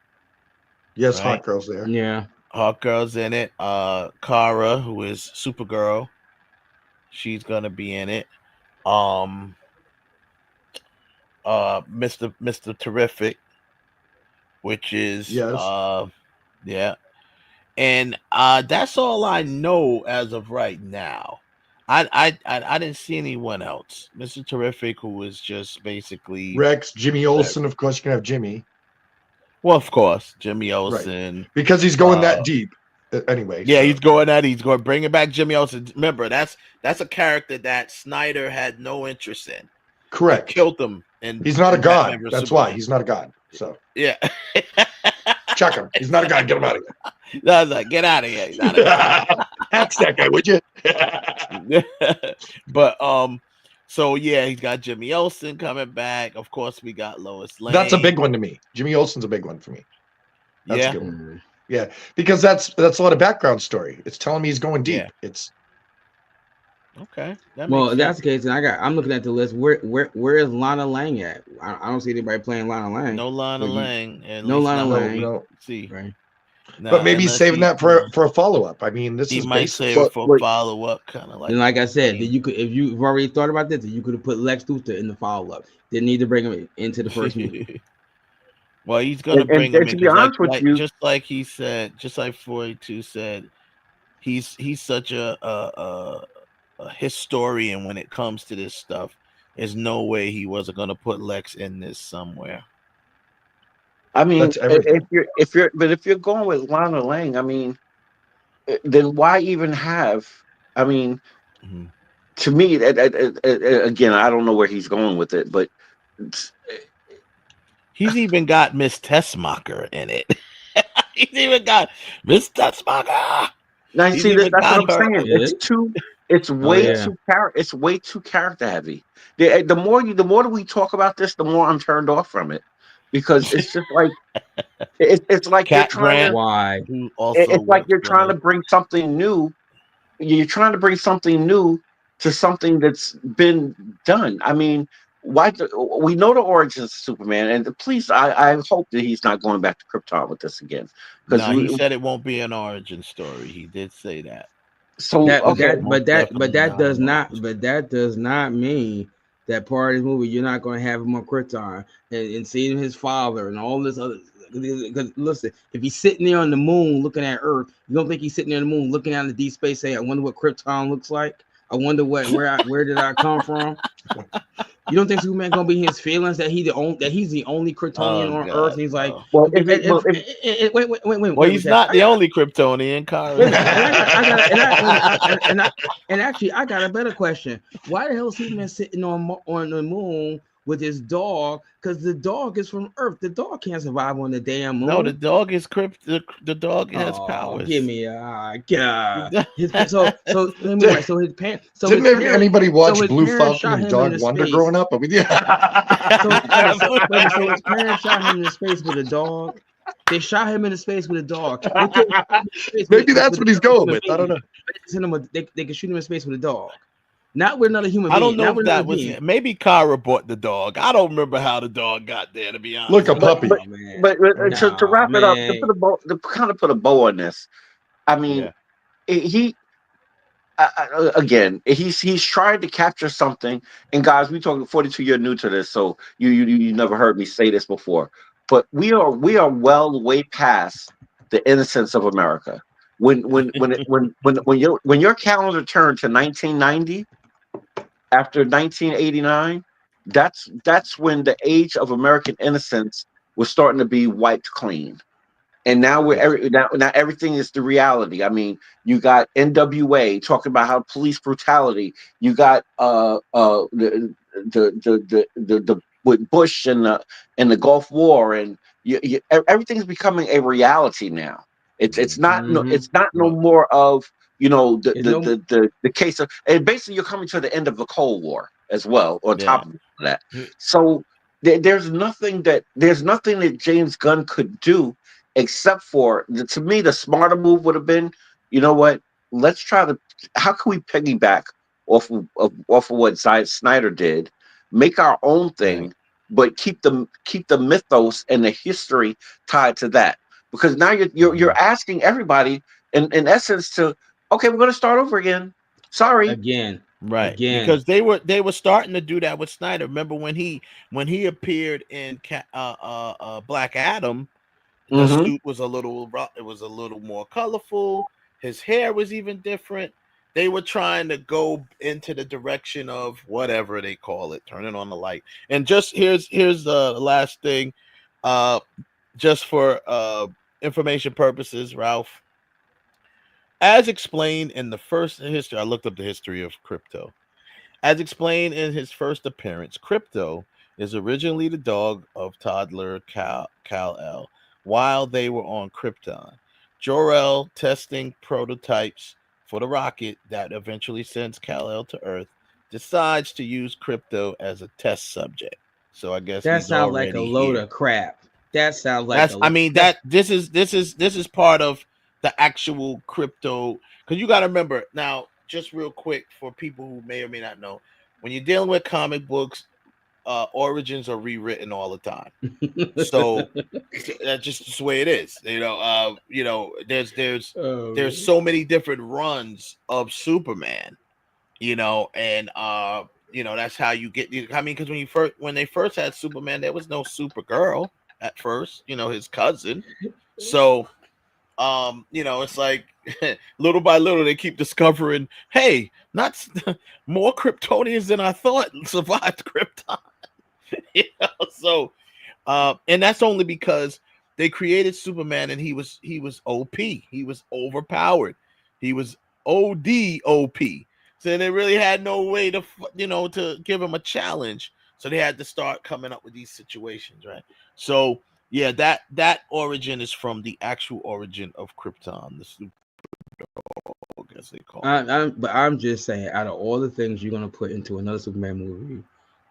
[SPEAKER 6] Yes,
[SPEAKER 30] right?
[SPEAKER 6] Hawk Girl's there.
[SPEAKER 2] Yeah.
[SPEAKER 30] Hawk Girl's in it. Kara, who is Supergirl, she's gonna be in it. Mr. Terrific, which is yeah. And that's all I know as of right now. I didn't see anyone else. Mr. Terrific, who was just basically
[SPEAKER 6] Rex, Jimmy Olsen, of course you can have Jimmy.
[SPEAKER 30] Well, of course, Jimmy Olsen.
[SPEAKER 6] Right. Because he's going that deep. Anyway.
[SPEAKER 30] Yeah, he's going that. He's going to bring it back. Jimmy Olsen. Remember, that's a character that Snyder had no interest in.
[SPEAKER 6] Correct.
[SPEAKER 30] He killed him. And
[SPEAKER 6] he's not a god. That's why he's not a god. So
[SPEAKER 30] yeah.
[SPEAKER 6] Chuck him. He's not a god. Get him out of here.
[SPEAKER 30] No, I was like, get out of here. He's not a god.
[SPEAKER 6] Axe that guy, would you?
[SPEAKER 30] But so yeah, he's got Jimmy Olsen coming back. Of course, we got Lois Lane.
[SPEAKER 6] That's a big one to me. Jimmy Olsen's a big one for me. That's a good one. Yeah, because that's a lot of background story. It's telling me he's going deep. Yeah. It's
[SPEAKER 30] okay.
[SPEAKER 2] Well, if that's the case, and I'm looking at the list. Where is Lana Lang at? I don't see anybody playing Lana Lang.
[SPEAKER 30] No Lana Lang.
[SPEAKER 2] No Lana Lang.
[SPEAKER 6] No.
[SPEAKER 30] See,
[SPEAKER 2] right.
[SPEAKER 30] Nah,
[SPEAKER 6] but maybe he's saving that for a follow up. I mean, this
[SPEAKER 30] he
[SPEAKER 6] is
[SPEAKER 30] might save it for a follow up, kind of like.
[SPEAKER 2] And like I said, that you could, if you've already thought about this, you could have put Lex Luthor in the follow up. Didn't need to bring him into the first movie.
[SPEAKER 30] Well, he's gonna bring him in.
[SPEAKER 3] To be honest with you,
[SPEAKER 30] just like he said, just like 42 said, he's such a historian when it comes to this stuff. There's no way he wasn't gonna put Lex in this somewhere.
[SPEAKER 3] I mean, if you're going with Lana Lang, I mean, then why even have? I mean, to me, again, I don't know where he's going with it, but
[SPEAKER 30] he's even got Miss Tessmacher in it. He's even got Miss Tessmacher.
[SPEAKER 3] Now you see, that's what I'm saying. It's way too character heavy. The more we talk about this, the more I'm turned off from it. Because it's just like it's like
[SPEAKER 30] Cat
[SPEAKER 3] you're trying it's like you're trying to bring something new. You're trying to bring something new to something that's been done. I mean, we know the origins of Superman, and please, I hope that he's not going back to Krypton with this again.
[SPEAKER 30] Because he said it won't be an origin story. He did say that.
[SPEAKER 3] So
[SPEAKER 2] that does not mean that part of the movie you're not going to have him on Krypton and seeing his father and all this other. Because listen, if he's sitting there on the moon looking at Earth, you don't think he's sitting there on the moon looking out into deep space saying, "I wonder what Krypton looks like. I wonder where did I come from." You don't think Superman gonna be his feelings that he's the only Kryptonian on Earth? And he's like,
[SPEAKER 30] well, he's not the only Kryptonian.
[SPEAKER 2] And actually, I got a better question. Why the hell is Superman sitting on the moon with his dog? Because the dog is from Earth. The dog can't survive on the damn moon.
[SPEAKER 30] No, the dog is the dog has powers.
[SPEAKER 2] Give me God. So his parents. So
[SPEAKER 6] didn't anybody watch Blue Falcon and Dog Wonder
[SPEAKER 2] space.
[SPEAKER 6] growing up? I mean, yeah.
[SPEAKER 2] So his parents shot him into space with a dog. They shot him into space with a dog.
[SPEAKER 6] Maybe that's what he's going with. I don't know.
[SPEAKER 2] They can shoot him in space with a dog. Not with another human
[SPEAKER 30] being.
[SPEAKER 2] I
[SPEAKER 30] don't know if that was it. Maybe Kara bought the dog. I don't remember how the dog got there, to be honest.
[SPEAKER 6] Look, a puppy.
[SPEAKER 3] But to wrap it up, to kind of put a bow on this, I mean, again, he's trying to capture something. And guys, we talking 42. You're new to this, so you never heard me say this before. But we are well way past the innocence of America. When your calendar turned to 1990. After 1989, that's when the age of American innocence was starting to be wiped clean. And now now everything is the reality. I mean, you got NWA talking about how police brutality. You got the with Bush and the Gulf War, and everything's becoming a reality now. It's not no more of the case of, and basically you're coming to the end of the Cold War as well on top of that. So there's nothing that James Gunn could do except for, to me, the smarter move would have been, you know what? Let's try to. How can we piggyback off of what Snyder did? Make our own thing, but keep the mythos and the history tied to that. Because now you're asking everybody in essence to, okay, we're going to start over again. Sorry.
[SPEAKER 2] Again.
[SPEAKER 30] Because they were starting to do that with Snyder. Remember when he appeared in Black Adam, the suit was a little more colorful. His hair was even different. They were trying to go into the direction of whatever they call it, turning on the light. And just here's the last thing, just for information purposes, Ralph. As explained in the first history, I looked up the history of Crypto. As explained in his first appearance, Crypto is originally the dog of toddler Kal-El while they were on Krypton. Jor-El, testing prototypes for the rocket that eventually sends Kal-El to Earth, decides to use Crypto as a test subject. So I guess
[SPEAKER 2] that
[SPEAKER 30] he's
[SPEAKER 2] sounds like a load of crap. That sounds like
[SPEAKER 30] this is part of the actual Crypto, because you got to remember now, just real quick for people who may or may not know, when you're dealing with comic books, origins are rewritten all the time. So that's just the way it is. There's so many different runs of Superman, and that's how you get. I mean, because when they first had Superman, there was no Supergirl at first. His cousin. So it's like little by little they keep discovering, hey, not more Kryptonians than I thought survived Krypton. So and that's only because they created Superman and he was OP. He was overpowered. He was OD OP. So they really had no way to to give him a challenge. So they had to start coming up with these situations, right? So yeah, that origin is from the actual origin of Krypton, the super dog, as they call it.
[SPEAKER 2] But I'm just saying, out of all the things you're gonna put into another Superman movie,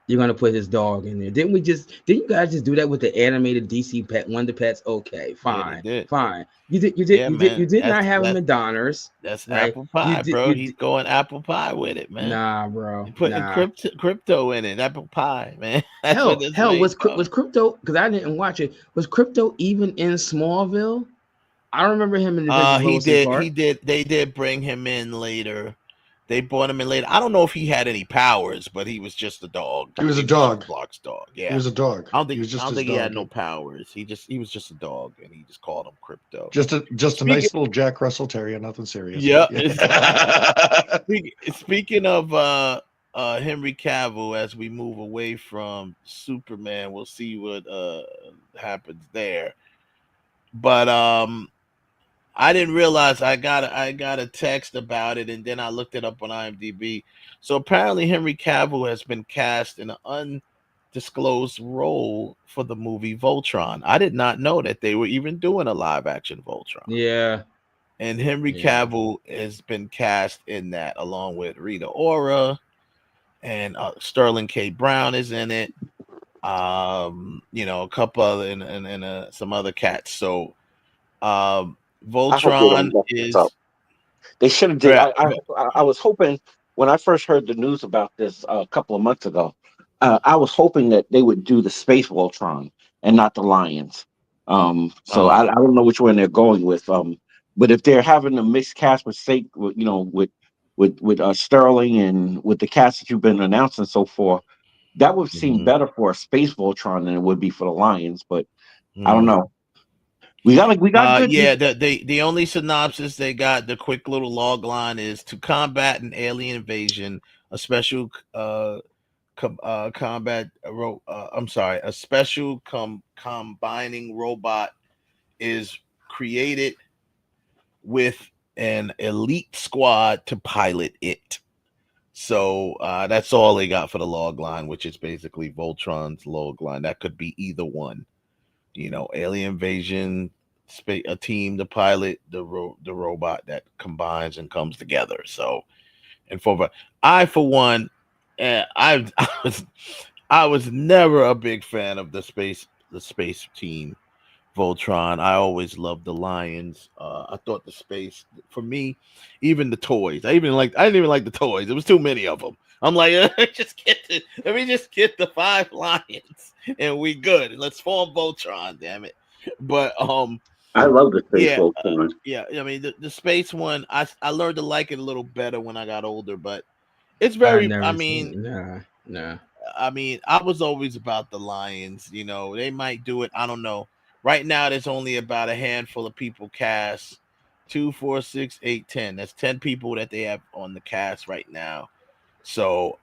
[SPEAKER 2] you're gonna put his dog in there. Didn't you guys just do that with the animated DC Pet Wonder Pets? Okay, fine, fine. You did not have him in Donners.
[SPEAKER 30] That's
[SPEAKER 2] right?
[SPEAKER 30] apple pie, bro. He's going apple pie with it, man.
[SPEAKER 2] Nah, bro.
[SPEAKER 30] You're putting Crypto in it. Apple pie, man.
[SPEAKER 2] Hell, was Crypto, because I didn't watch it. Was Crypto even in Smallville? I don't remember him in the
[SPEAKER 30] He did. They did bring him in later. They brought him in later. I don't know if he had any powers, but he was just a dog.
[SPEAKER 7] He was a dog.
[SPEAKER 30] Clark's dog. Yeah,
[SPEAKER 7] he was a dog.
[SPEAKER 30] I don't think he had no powers. He was just a dog, and he just called him Crypto.
[SPEAKER 7] Just a nice little Jack Russell Terrier, nothing serious.
[SPEAKER 30] Yeah. Speaking of Henry Cavill, as we move away from Superman, we'll see what happens there. But I didn't realize I got a text about it, and then I looked it up on IMDb. So apparently Henry Cavill has been cast in an undisclosed role for the movie Voltron. I did not know that they were even doing a live action Voltron.
[SPEAKER 2] Yeah.
[SPEAKER 30] And Henry Cavill has been cast in that, along with Rita Ora, and Sterling K. Brown is in it. A couple other and some other cats. So Voltron is.
[SPEAKER 3] They should have did. I was hoping when I first heard the news about this a couple of months ago. I was hoping that they would do the Space Voltron and not the Lions. I don't know which one they're going with. But if they're having a mixed cast with Sterling and with the cast that you've been announcing so far, that would seem better for a Space Voltron than it would be for the Lions. But I don't know. We got good.
[SPEAKER 30] The only synopsis they got, the quick little log line is: to combat an alien invasion, a special a special combining robot is created with an elite squad to pilot it. So that's all they got for the log line, which is basically Voltron's log line. That could be either one, alien invasion, a team to pilot the robot that combines and comes together. So, and I for one, I was never a big fan of the space team Voltron. I always loved the Lions. I thought the space, for me, even the toys. I didn't even like the toys. There was too many of them. I'm like, let me just get the 5 lions and we good. Let's form Voltron, damn it. But
[SPEAKER 3] I love the space Voltron.
[SPEAKER 30] I mean the space one. I learned to like it a little better when I got older, but it's very.
[SPEAKER 2] Nah.
[SPEAKER 30] I mean, I was always about the Lions. They might do it. I don't know. Right now, there's only about a handful of people cast. 2, 4, 6, 8, 10. That's 10 people that they have on the cast right now. So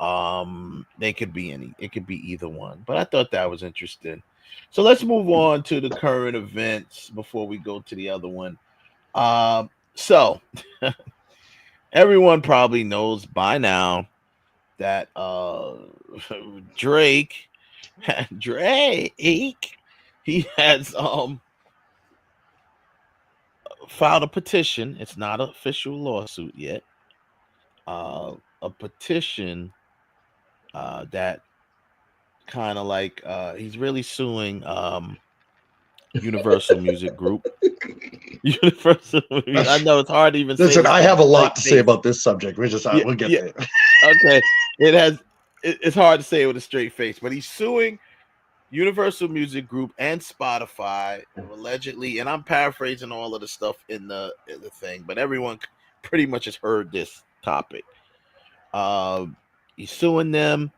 [SPEAKER 30] they could be any. It could be either one. But I thought that was interesting. So let's move on to the current events before we go to the other one. So everyone probably knows by now that Drake, he has filed a petition. It's not an official lawsuit yet. A petition that kind of like he's really suing Universal Music Group. Universal. I know it's hard to even say.
[SPEAKER 7] Listen, I have a lot to say about this subject. We'll get there.
[SPEAKER 30] Okay, it's hard to say it with a straight face, but he's suing Universal Music Group and Spotify allegedly, and I'm paraphrasing all of the stuff in the thing, but everyone pretty much has heard this topic. He's suing them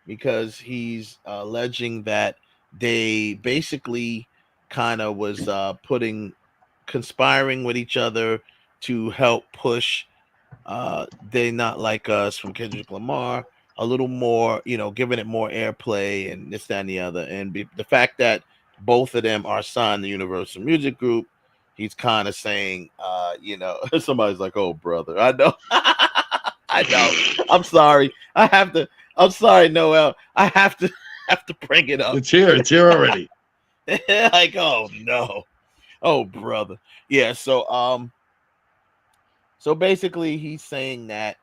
[SPEAKER 30] because he's alleging that they basically kind of was conspiring with each other to help push They Not Like Us from Kendrick Lamar a little more, giving it more airplay and this, that, and the other. And the fact that both of them are signed to Universal Music Group, he's kind of saying, somebody's like, oh, brother, I know. I know. I'm sorry. I'm sorry, Noel. I have to bring it up.
[SPEAKER 7] It's here already.
[SPEAKER 30] Like, oh no. Oh, brother. Yeah, so basically he's saying that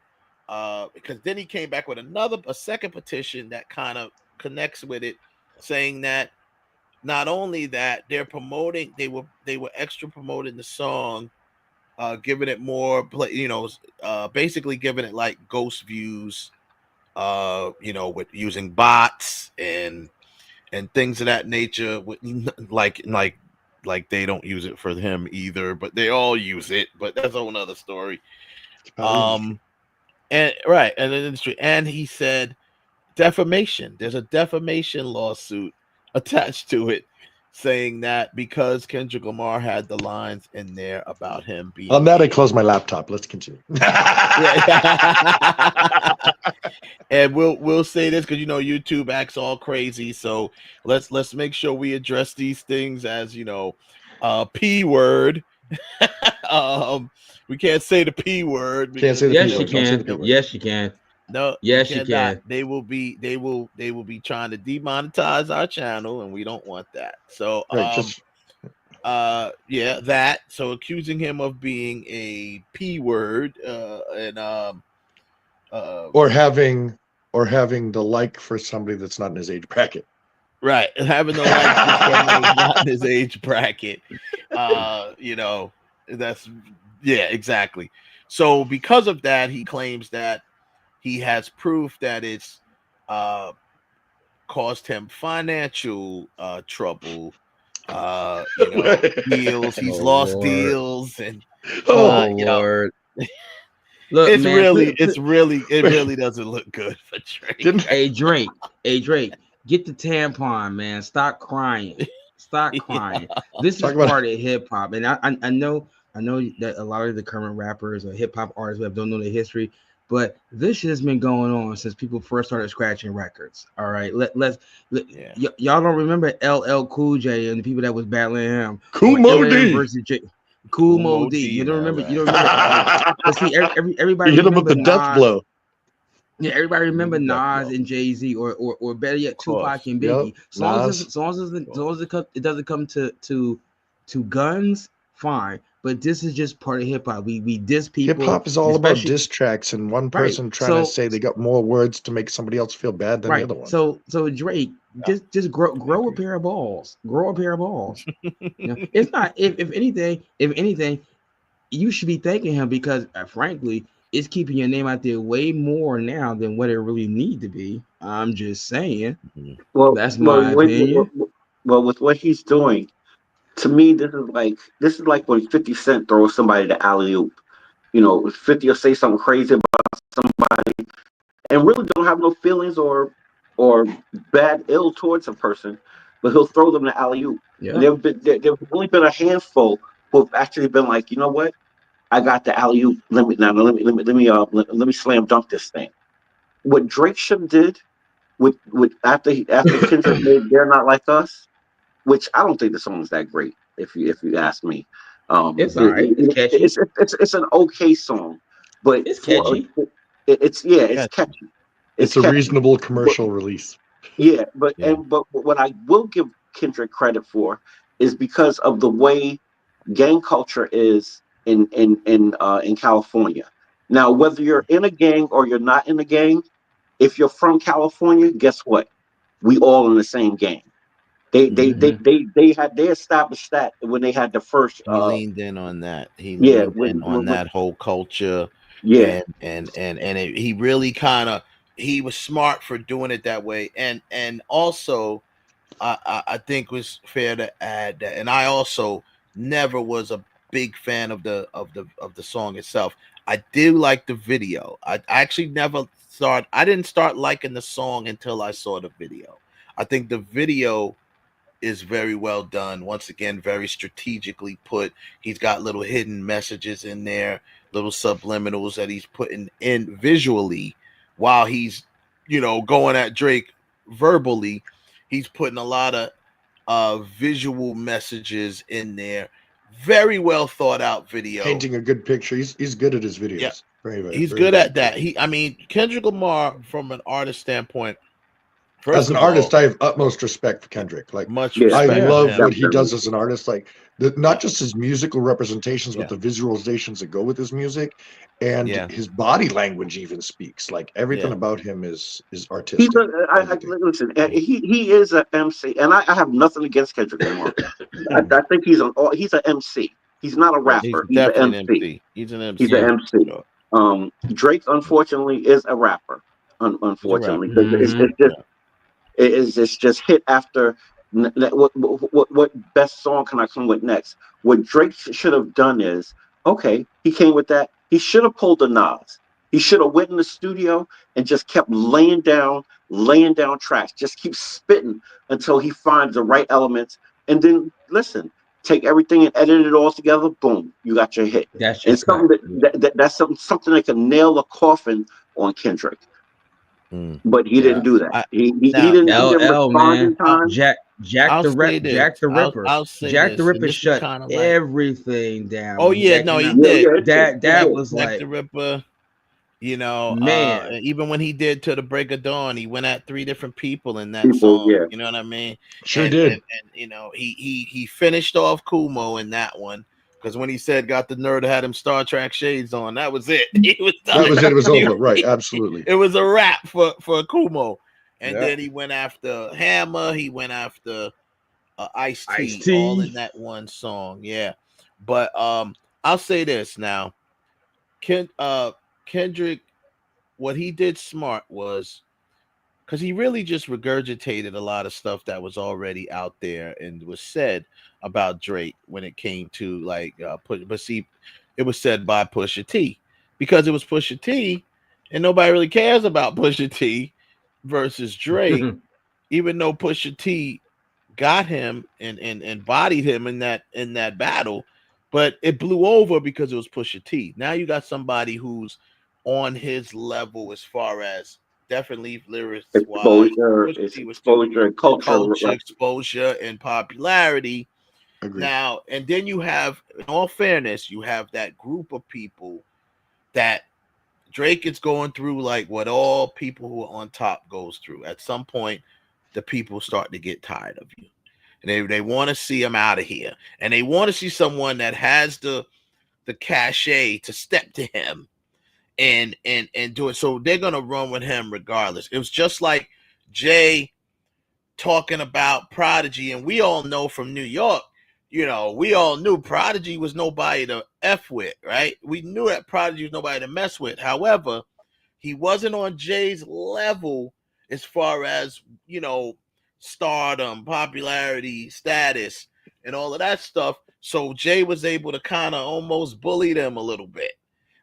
[SPEAKER 30] because then he came back with a second petition that kind of connects with it, saying that not only that they're promoting, they were extra promoting the song, giving it more play, basically giving it like ghost views, with using bots and things of that nature, with like they don't use it for him either, but they all use it, but that's a whole nother story. And the industry, and he said defamation. There's a defamation lawsuit attached to it, saying that because Kendrick Lamar had the lines in there about him being.
[SPEAKER 7] On that, I close my laptop. Let's continue.
[SPEAKER 30] And we'll say this because YouTube acts all crazy, so let's make sure we address these things as P word. We can't say the P word.
[SPEAKER 7] Can't say the
[SPEAKER 2] yes,
[SPEAKER 7] P
[SPEAKER 2] you
[SPEAKER 7] word.
[SPEAKER 2] can. Yes, you can.
[SPEAKER 30] No,
[SPEAKER 2] yes, you can.
[SPEAKER 30] They will be trying to demonetize our channel, and we don't want that. So, that. So accusing him of being a P word,
[SPEAKER 7] or having the like for somebody that's not in his age bracket.
[SPEAKER 30] Right, having the like for somebody that's not in his age bracket. That's exactly. So because of that, he claims that he has proof that it's caused him financial trouble. Deals. He's lost deals, and
[SPEAKER 2] Lord. Look,
[SPEAKER 30] it
[SPEAKER 2] man,
[SPEAKER 30] really doesn't look good for Drake.
[SPEAKER 2] Hey Drake, get the tampon, man. Stop crying. Stop crying. This is part of hip hop, and I know that a lot of the current rappers or hip hop artists who don't know the history, But this shit has been going on since people first started scratching records. All right, y'all don't remember LL Cool J and the people that was battling him.
[SPEAKER 7] Cool Mo D
[SPEAKER 2] versus Cool Mo D. You don't remember? You don't remember? But see, everybody
[SPEAKER 7] you hit him with
[SPEAKER 2] remember
[SPEAKER 7] the death
[SPEAKER 2] Nas.
[SPEAKER 7] blow.
[SPEAKER 2] Yeah, everybody remember Nas and Jay-Z, or better yet, Tupac and Biggie.
[SPEAKER 7] Yep.
[SPEAKER 2] As long as it doesn't come to guns, fine. But this is just part of hip hop. We diss people.
[SPEAKER 7] Hip hop is all about diss tracks and one person trying to say they got more words to make somebody else feel bad than the other one.
[SPEAKER 2] So Drake, just grow a pair of balls. Grow a pair of balls. It's not if anything, you should be thanking him because frankly, it's keeping your name out there way more now than what it really need to be. I'm just saying.
[SPEAKER 3] Well,
[SPEAKER 2] that's my opinion.
[SPEAKER 3] Well, with what he's doing, to me, this is like when 50 Cent throws somebody the alley oop. 50 will say something crazy about somebody and really don't have no feelings or bad ill towards a person, but he'll throw them the alley oop.
[SPEAKER 2] Yeah.
[SPEAKER 3] And there've only been a handful who have actually been like, you know what, I got the alley oop. Let me slam dunk this thing. What Drake should have did with after Kendrick made "They're Not Like Us," which I don't think the song is that great. If you ask me,
[SPEAKER 2] it's all right. It's catchy.
[SPEAKER 3] It's an okay song, but
[SPEAKER 2] it's catchy.
[SPEAKER 3] It's catchy.
[SPEAKER 7] It's a reasonable commercial release.
[SPEAKER 3] Yeah, but what I will give Kendrick credit for is because of the way gang culture is in California. Now, whether you're in a gang or you're not in a gang, if you're from California, guess what? We all in the same gang. They established that when they had the first.
[SPEAKER 30] He leaned in on that. He leaned in on that whole culture.
[SPEAKER 3] Yeah,
[SPEAKER 30] and he really he was smart for doing it that way. And also, I think it was fair to add that. And I also never was a big fan of the song itself. I did like the video. I actually I didn't start liking the song until I saw the video. I think the video is very well done. Once again, very strategically put. He's got little hidden messages in there, little subliminals that he's putting in visually while he's, going at Drake verbally. He's putting a lot of visual messages in there. Very well thought out video.
[SPEAKER 7] Painting a good picture. He's good at his videos.
[SPEAKER 30] Yeah. He's good at that. Kendrick Lamar, from an artist standpoint,
[SPEAKER 7] as an artist, I have utmost respect for Kendrick. Like, I love what he does as an artist. Like, not just his musical representations, but the visualizations that go with his music, and his body language even speaks. Like, everything about him is artistic.
[SPEAKER 3] Listen, he is an MC, and I have nothing against Kendrick Lamar. I think he's an MC. He's not a rapper. He's an MC.
[SPEAKER 30] He's an MC.
[SPEAKER 3] He's an MC. Drake, unfortunately, is a rapper. Unfortunately, because it's just hit after. What best song can I come with next? What Drake should have done is, okay, he came with that. He should have pulled the Nas. He should have went in the studio and just kept laying down tracks. Just keep spitting until he finds the right elements, and then listen. Take everything and edit it all together. Boom, you got your hit.
[SPEAKER 2] That's
[SPEAKER 3] just that's something that can nail a coffin on Kendrick. But he didn't do that. He didn't respond in time.
[SPEAKER 2] Jack the Ripper. Jack the Ripper shut everything down.
[SPEAKER 30] Oh yeah, he did.
[SPEAKER 2] That was
[SPEAKER 30] Jack
[SPEAKER 2] like
[SPEAKER 30] the Ripper. Even when he did "To the Break of Dawn," he went at 3 different people in that song.
[SPEAKER 3] Yeah.
[SPEAKER 30] You know what I mean?
[SPEAKER 7] Sure did.
[SPEAKER 30] And he finished off Kumo in that one. Because when he said got the nerd had him Star Trek shades on, that was it. He was done.
[SPEAKER 7] That was it. It was over. Right. Absolutely.
[SPEAKER 30] It was a wrap for Kumo. And then he went after Hammer. He went after Ice-T, all in that one song. Yeah. But I'll say this now. Kendrick, what he did smart was, because he really just regurgitated a lot of stuff that was already out there and was said about Drake when it came to but see, it was said by Pusha T, because it was Pusha T, and nobody really cares about Pusha T versus Drake, even though Pusha T got him and bodied him in that battle, but it blew over because it was Pusha T. Now you got somebody who's on his level as far as definitely lyrics wise,
[SPEAKER 3] exposure, culture,
[SPEAKER 30] exposure, and popularity.
[SPEAKER 7] Agreed.
[SPEAKER 30] Now, and then you have, in all fairness, you have that group of people that Drake is going through, like what all people who are on top goes through. At some point, the people start to get tired of you, and they want to see him out of here, and they want to see someone that has the cachet to step to him and do it. So they're gonna run with him regardless. It was just like Jay talking about Prodigy, and we all know from New York, we all knew Prodigy was nobody to F with, right? We knew that Prodigy was nobody to mess with. However, he wasn't on Jay's level as far as, stardom, popularity, status, and all of that stuff. So Jay was able to kind of almost bully them a little bit.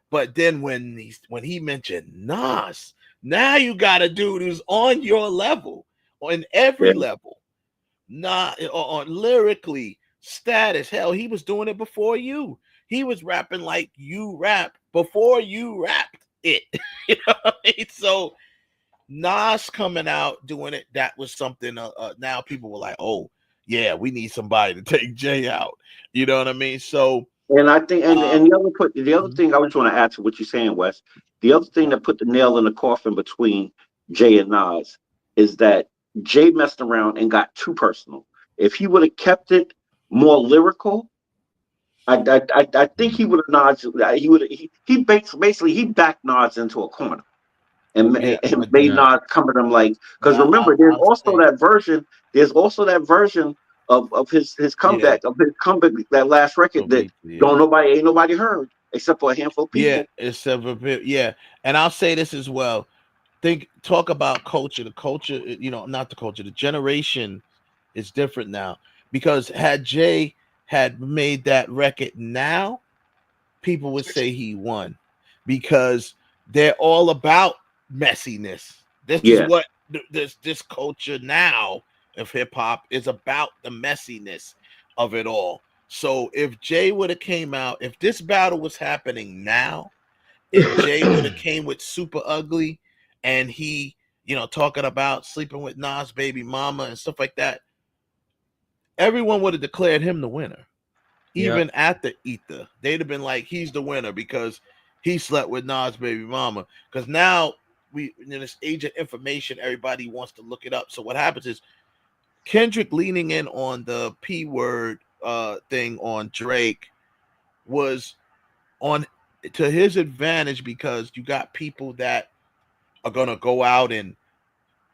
[SPEAKER 30] But then when he mentioned Nas, now you got a dude who's on your level, on every level, not on lyrically, status. Hell, he was doing it before you. He was rapping like you rap before you rapped it. You know what I mean? So Nas coming out doing it, that was something. Now people were like, "Oh, yeah, we need somebody to take Jay out." You know what I mean? So.
[SPEAKER 3] And I think, and the other thing I just want to add to what you're saying, Wes. The other thing that put the nail in the coffin between Jay and Nas is that Jay messed around and got too personal. If he would have kept it more lyrical, I think he would have Nas. He basically backed Nas into a corner and made Nas come at him like, because remember, there's also that version of his comeback, that last record that ain't nobody heard except for a handful of people.
[SPEAKER 30] And I'll say this as well. Talk about culture. The culture, not the culture, the generation is different now, because had Jay had made that record now, people would say he won, because they're all about messiness. This is what this culture now of hip hop is about, the messiness of it all. So if Jay would have came out, if this battle was happening now, if Jay would have came with Super Ugly and he, talking about sleeping with Nas' baby mama and stuff like that, everyone would have declared him the winner. Even at the ether, they'd have been like, he's the winner because he slept with Nas' baby mama. Because now we, in this age of information, everybody wants to look it up. So what happens is Kendrick leaning in on the P word thing on Drake was on to his advantage, because you got people that are gonna go out and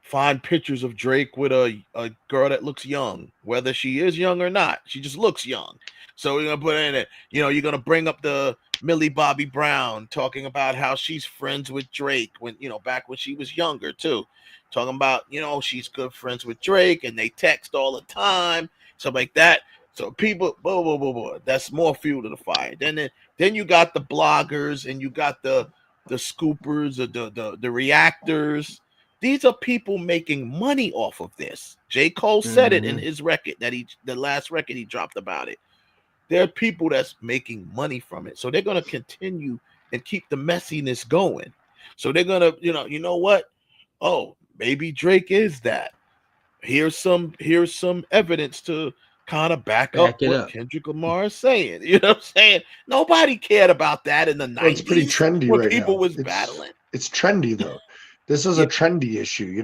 [SPEAKER 30] find pictures of Drake with a girl that looks young, whether she is young or not. She just looks young. So we're gonna put in it. You're gonna bring up the Millie Bobby Brown talking about how she's friends with Drake when back when she was younger too. Talking about she's good friends with Drake and they text all the time, stuff like that. So people, that's more fuel to the fire. Then you got the bloggers and you got the scoopers, the reactors. These are people making money off of this. J. Cole said it in his record the last record he dropped about it. There are people that's making money from it. So they're going to continue and keep the messiness going. So they're going to, you know what? Oh, maybe Drake is that. Here's some evidence to kind of back up what Kendrick Lamar is saying. You know what I'm saying? Nobody cared about that in the 90s.
[SPEAKER 7] It's pretty trendy
[SPEAKER 30] when
[SPEAKER 7] right
[SPEAKER 30] people
[SPEAKER 7] now.
[SPEAKER 30] was battling.
[SPEAKER 7] It's trendy though. This is a trendy issue,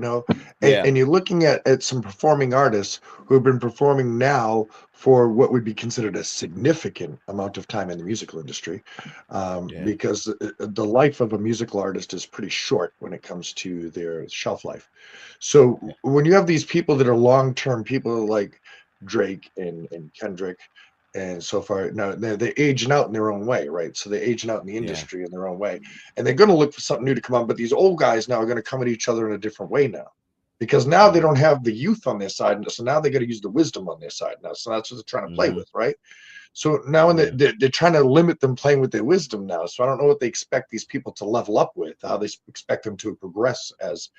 [SPEAKER 7] and you're looking at some performing artists who have been performing now for what would be considered a significant amount of time in the musical industry, because the life of a musical artist is pretty short when it comes to their shelf life. So when you have these people that are long-term people like Drake and Kendrick, and so far now they're aging out in their own way, right? So they're aging out in the industry in their own way, and they're going to look for something new to come on. But these old guys now are going to come at each other in a different way now, because now they don't have the youth on their side, so now they got to use the wisdom on their side now. So that's what they're trying to play with, right? So now they're trying to limit them playing with their wisdom now. So I don't know what they expect these people to level up with, how they expect them to progress as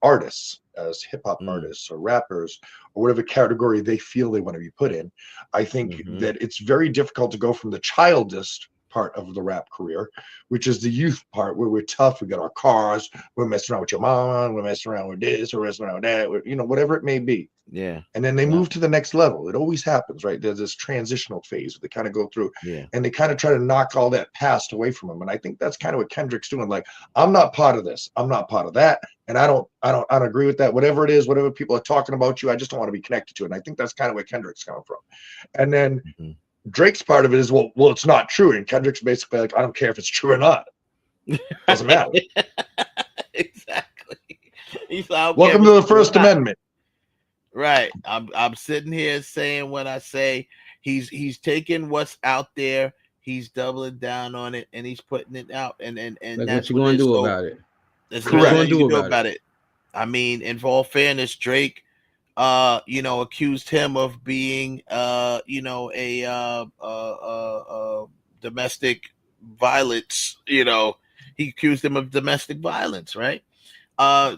[SPEAKER 7] artists, as hip-hop artists or rappers or whatever category they feel they want to be put in. I think that it's very difficult to go from the childish part of the rap career, which is the youth part where we're tough. We got our cars. We're messing around with your mama. We're messing around with this. We're messing around with that. You know, whatever it may be.
[SPEAKER 30] Yeah.
[SPEAKER 7] And then they move to the next level. It always happens, right? There's this transitional phase where they kind of go through, and they kind of try to knock all that past away from them. And I think that's kind of what Kendrick's doing. Like, I'm not part of this. I'm not part of that. And I don't agree with that. Whatever it is, whatever people are talking about you, I just don't want to be connected to it. And I think that's kind of where Kendrick's coming from. And then Drake's part of it is, well, it's not true. And Kendrick's basically like, I don't care if it's true or not. Doesn't matter.
[SPEAKER 30] Exactly. He's like,
[SPEAKER 7] welcome to the First Amendment.
[SPEAKER 30] Right. I'm sitting here saying what I say. He's taking what's out there, he's doubling down on it, and he's putting it out. And
[SPEAKER 2] like
[SPEAKER 30] that's
[SPEAKER 2] what you gonna do about it.
[SPEAKER 30] There's nothing you can do about it. I mean, in all fairness, Drake, accused him of being, a domestic violence. You know, he accused him of domestic violence, right?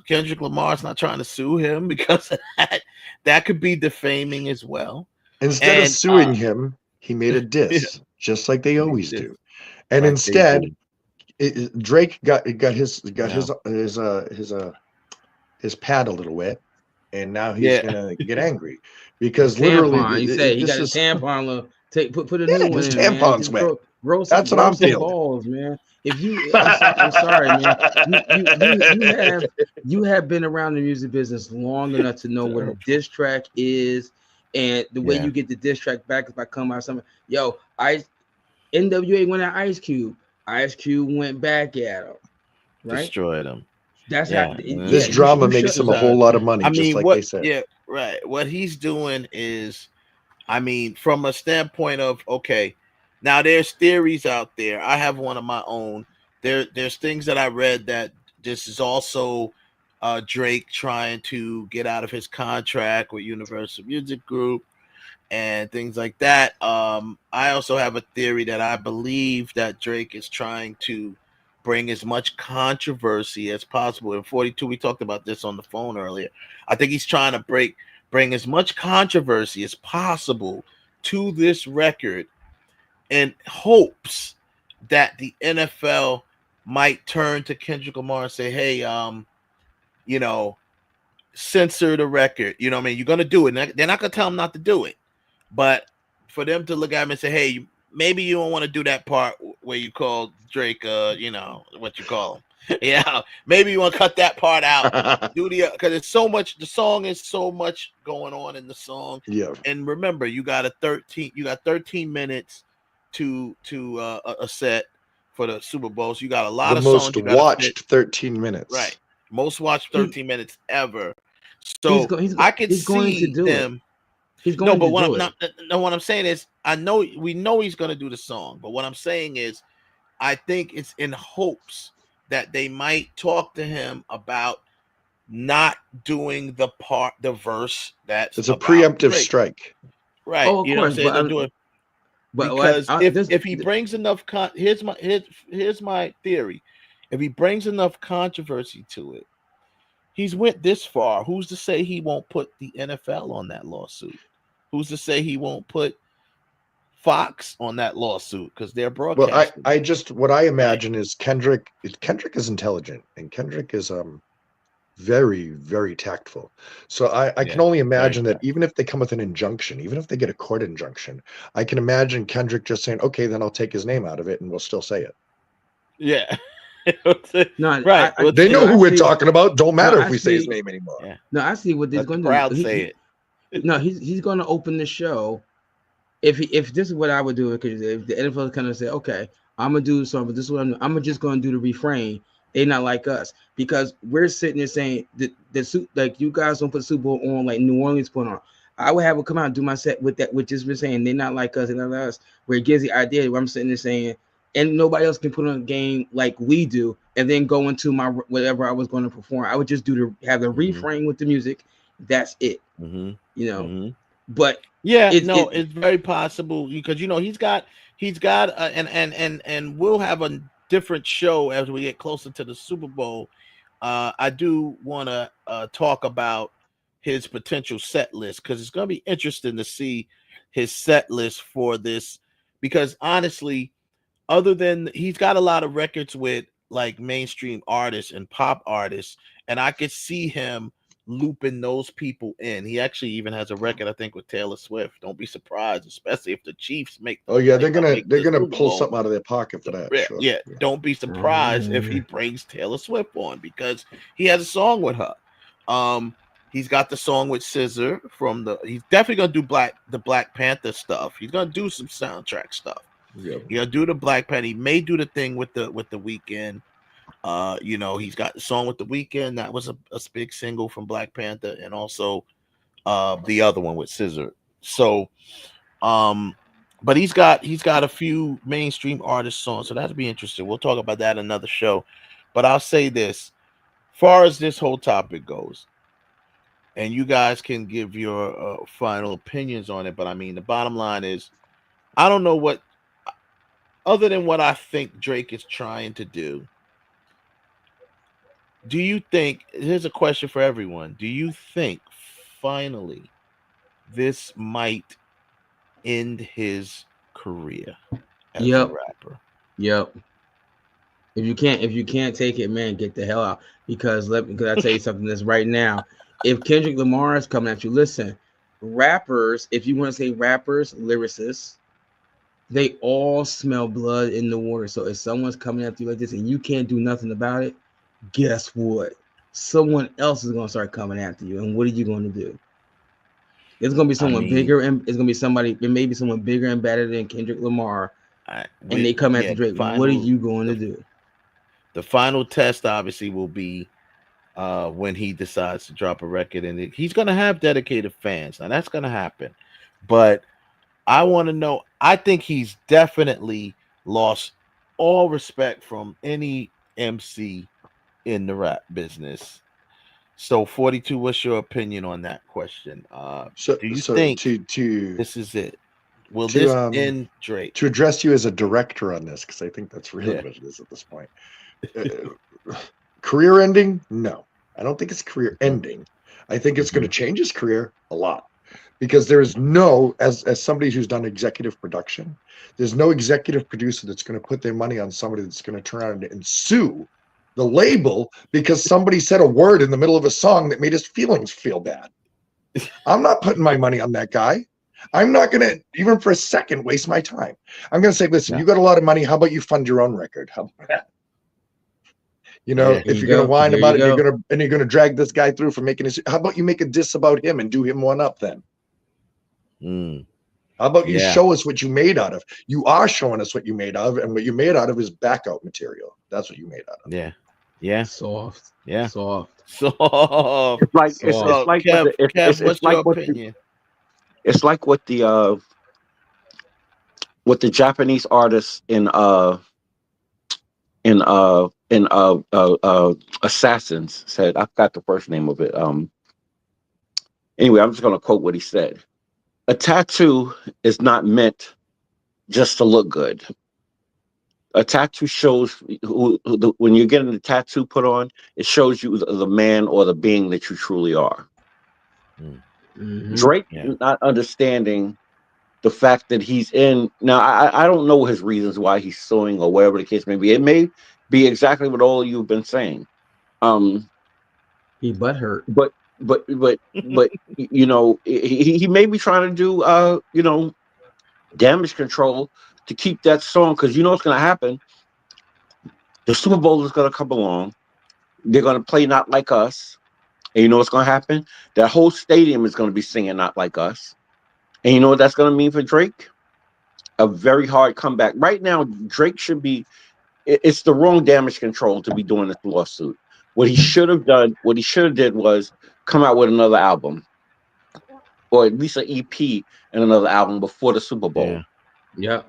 [SPEAKER 30] Kendrick Lamar's not trying to sue him because of that. That could be defaming as well.
[SPEAKER 7] Instead of suing him, he made a diss, just like they always do. And instead, Drake got his pad a little wet, and now he's gonna get angry because literally,
[SPEAKER 2] he said he got a tampon. Put a new one
[SPEAKER 7] his
[SPEAKER 2] in,
[SPEAKER 7] tampon's
[SPEAKER 2] man.
[SPEAKER 7] wet. That's what I'm feeling.
[SPEAKER 2] Balls, man. If you, I'm sorry, man. You have been around the music business long enough to know what a diss track is, and the way you get the diss track back is by coming out something. Yo, NWA went at Ice Cube. Ice Cube went back at him, right?
[SPEAKER 30] Destroyed him.
[SPEAKER 2] That's how
[SPEAKER 7] this drama makes him a whole lot of money. Just like they said.
[SPEAKER 30] Yeah, right. What he's doing is, I mean, from a standpoint of, okay, now there's theories out there. I have one of my own. There's things that I read that this is also Drake trying to get out of his contract with Universal Music Group and things like that. I also have a theory that I believe that Drake is trying to bring as much controversy as possible. In 42, we talked about this on the phone earlier. I think he's trying to bring as much controversy as possible to this record in hopes that the NFL might turn to Kendrick Lamar and say, hey, censor the record. You know what I mean? You're going to do it. They're not going to tell him not to do it. But for them to look at him and say, hey, maybe you don't want to do that part where you call Drake, what you call him. Yeah, maybe you want to cut that part out. Because it's so much. The song is so much going on in the song.
[SPEAKER 7] Yeah.
[SPEAKER 30] And remember, you got 13 minutes to a set for the Super Bowl. So you got a lot of songs.
[SPEAKER 7] The most watched 13 minutes.
[SPEAKER 30] Right. Most watched 13 minutes ever. So I can see them.
[SPEAKER 2] He's going to
[SPEAKER 30] what
[SPEAKER 2] do it.
[SPEAKER 30] What I'm saying is, we know he's going to do the song, but what I'm saying is, I think it's in hopes that they might talk to him about not doing the verse that's
[SPEAKER 7] it's a preemptive strike.
[SPEAKER 30] Right.
[SPEAKER 2] Oh, of course,
[SPEAKER 30] what I'm saying? Because if he brings enough here's my theory. If he brings enough controversy to it, he's went this far. Who's to say he won't put the NFL on that lawsuit? Who's to say he won't put Fox on that lawsuit because they're broadcasting?
[SPEAKER 7] Well, what I imagine is Kendrick is intelligent, and Kendrick is very, very tactful. So I can only imagine that even if they come with an injunction, even if they get a court injunction, I can imagine Kendrick just saying, okay, then I'll take his name out of it and we'll still say it.
[SPEAKER 30] Yeah.
[SPEAKER 2] No,
[SPEAKER 30] right.
[SPEAKER 7] They know who we're talking about. Don't matter if we say his name anymore.
[SPEAKER 30] Yeah.
[SPEAKER 2] No, I see what they're going to do.
[SPEAKER 30] Crowd say it.
[SPEAKER 2] No, he's going to open the show. If this is what I would do, because if the NFL kind of say, okay, I'm gonna do the song, but this is what I'm just going to do the refrain. They're not like us because we're sitting there saying the like you guys don't put the Super Bowl on like New Orleans put on. I would have it come out and do my set with that, with just been saying they're not like us and not like us. Where it gives the idea where I'm sitting there saying, and nobody else can put on a game like we do, and then go into my whatever I was going to perform. I would just have the refrain with the music. That's it. But
[SPEAKER 30] yeah, it's very possible because he's got and we'll have a different show as we get closer to the Super Bowl. I do want to talk about his potential set list because it's going to be interesting to see his set list for this. Because honestly, other than he's got a lot of records with like mainstream artists and pop artists, and I could see him looping those people in. He actually even has a record, I think, with Taylor Swift. Don't be surprised, especially if the Chiefs make.
[SPEAKER 7] Oh yeah, they're gonna pull something out of their pocket for that. Sure.
[SPEAKER 30] Yeah, don't be surprised if he brings Taylor Swift on because he has a song with her. He's got the song with SZA from the. He's definitely gonna do the Black Panther stuff. He's gonna do some soundtrack stuff.
[SPEAKER 7] Yeah,
[SPEAKER 30] he's gonna do the Black Panther. He may do the thing with the Weeknd. You know, he's got the song with the Weeknd. That was a big single from Black Panther, and also the other one with SZA. So, but he's got a few mainstream artist songs, so that'll be interesting. We'll talk about that in another show. But I'll say this: far as this whole topic goes, and you guys can give your final opinions on it. But I mean, the bottom line is, I don't know what, other than what I think Drake is trying to do. Do you think, here's a question for everyone, do you think finally this might end his career as a rapper?
[SPEAKER 2] Yep. If you can't take it, man, get the hell out. Because I tell you something this right now. If Kendrick Lamar is coming at you, listen, rappers, if you want to say rappers, lyricists, they all smell blood in the water. So if someone's coming at you like this and you can't do nothing about it, guess what? Someone else is going to start coming after you. And what are you going to do? It's going to be someone bigger, and it's going to be somebody, it may be someone bigger and better than Kendrick Lamar. And they come after Drake. What are you going to do?
[SPEAKER 30] The final test obviously will be when he decides to drop a record, and he's going to have dedicated fans. Now that's going to happen. But I want to know, I think he's definitely lost all respect from any MC in the rap business. So 42, what's your opinion on that question? Do you think this is it? Will this end Drake?
[SPEAKER 7] To address you as a director on this, because I think that's really what it is at this point. Career ending? No, I don't think it's career ending. I think it's going to change his career a lot, because there is no, as somebody who's done executive production, there's no executive producer that's going to put their money on somebody that's going to turn around and sue the label because somebody said a word in the middle of a song that made his feelings feel bad. I'm not putting my money on that guy. I'm not going to, even for a second, waste my time. I'm going to say, listen, you got a lot of money. How about you fund your own record? How about that? You know, if you're going to whine about it, you're going to drag this guy through for making his, how about you make a diss about him and do him one up then? How about you show us what you made out of? You are showing us what you made out of, and what you made out of is backup material. That's what you made out of.
[SPEAKER 30] Yeah.
[SPEAKER 2] Soft.
[SPEAKER 30] Yeah.
[SPEAKER 2] Soft.
[SPEAKER 30] It's
[SPEAKER 3] like
[SPEAKER 30] Kev, what's your opinion?
[SPEAKER 3] It's like what the Japanese artists in Assassins said. I forgot the first name of it. Anyway, I'm just gonna quote what he said. A tattoo is not meant just to look good. A tattoo shows when you're getting the tattoo put on, it shows you the man or the being that you truly are. Drake not understanding the fact that he's in. Now, I don't know his reasons why he's suing or whatever the case may be. It may be exactly what all of you have been saying.
[SPEAKER 2] He butthurt.
[SPEAKER 3] But you know, he may be trying to do you know, damage control to keep that song, because you know what's going to happen. The Super Bowl is going to come along. They're going to play Not Like Us, and you know what's going to happen. That whole stadium is going to be singing Not Like Us, and you know what that's going to mean for Drake? A very hard comeback. Right now, Drake should be. It's the wrong damage control to be doing this lawsuit. What he should have done, what he should have did was come out with another album, or at least an EP and another album before the Super Bowl.
[SPEAKER 30] Yeah.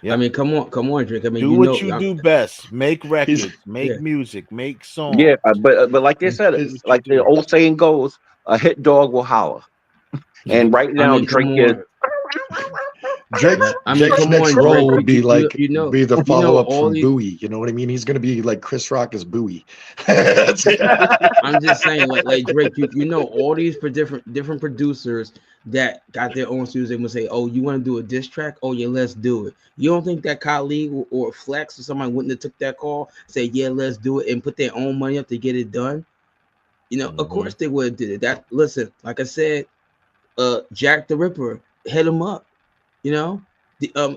[SPEAKER 2] I mean, come on, Drake. I mean,
[SPEAKER 30] do what you do best. Make records, make music, make songs.
[SPEAKER 3] Yeah, but like they said, like the old saying goes, a hit dog will holler. And right now, Drake is.
[SPEAKER 7] Jake's next role would be like be the follow up from
[SPEAKER 2] these,
[SPEAKER 7] Bowie. You know what I mean? He's gonna be like Chris Rock as Bowie.
[SPEAKER 2] I'm just saying, like Drake, you know, all these for different producers that got their own studios, they would say, "Oh, you want to do a diss track? Oh yeah, let's do it." You don't think that Khalid or Flex or somebody wouldn't have took that call, say, "Yeah, let's do it," and put their own money up to get it done? You know, of course they would have did it. That listen, like I said, Jack the Ripper, hit him up. You know,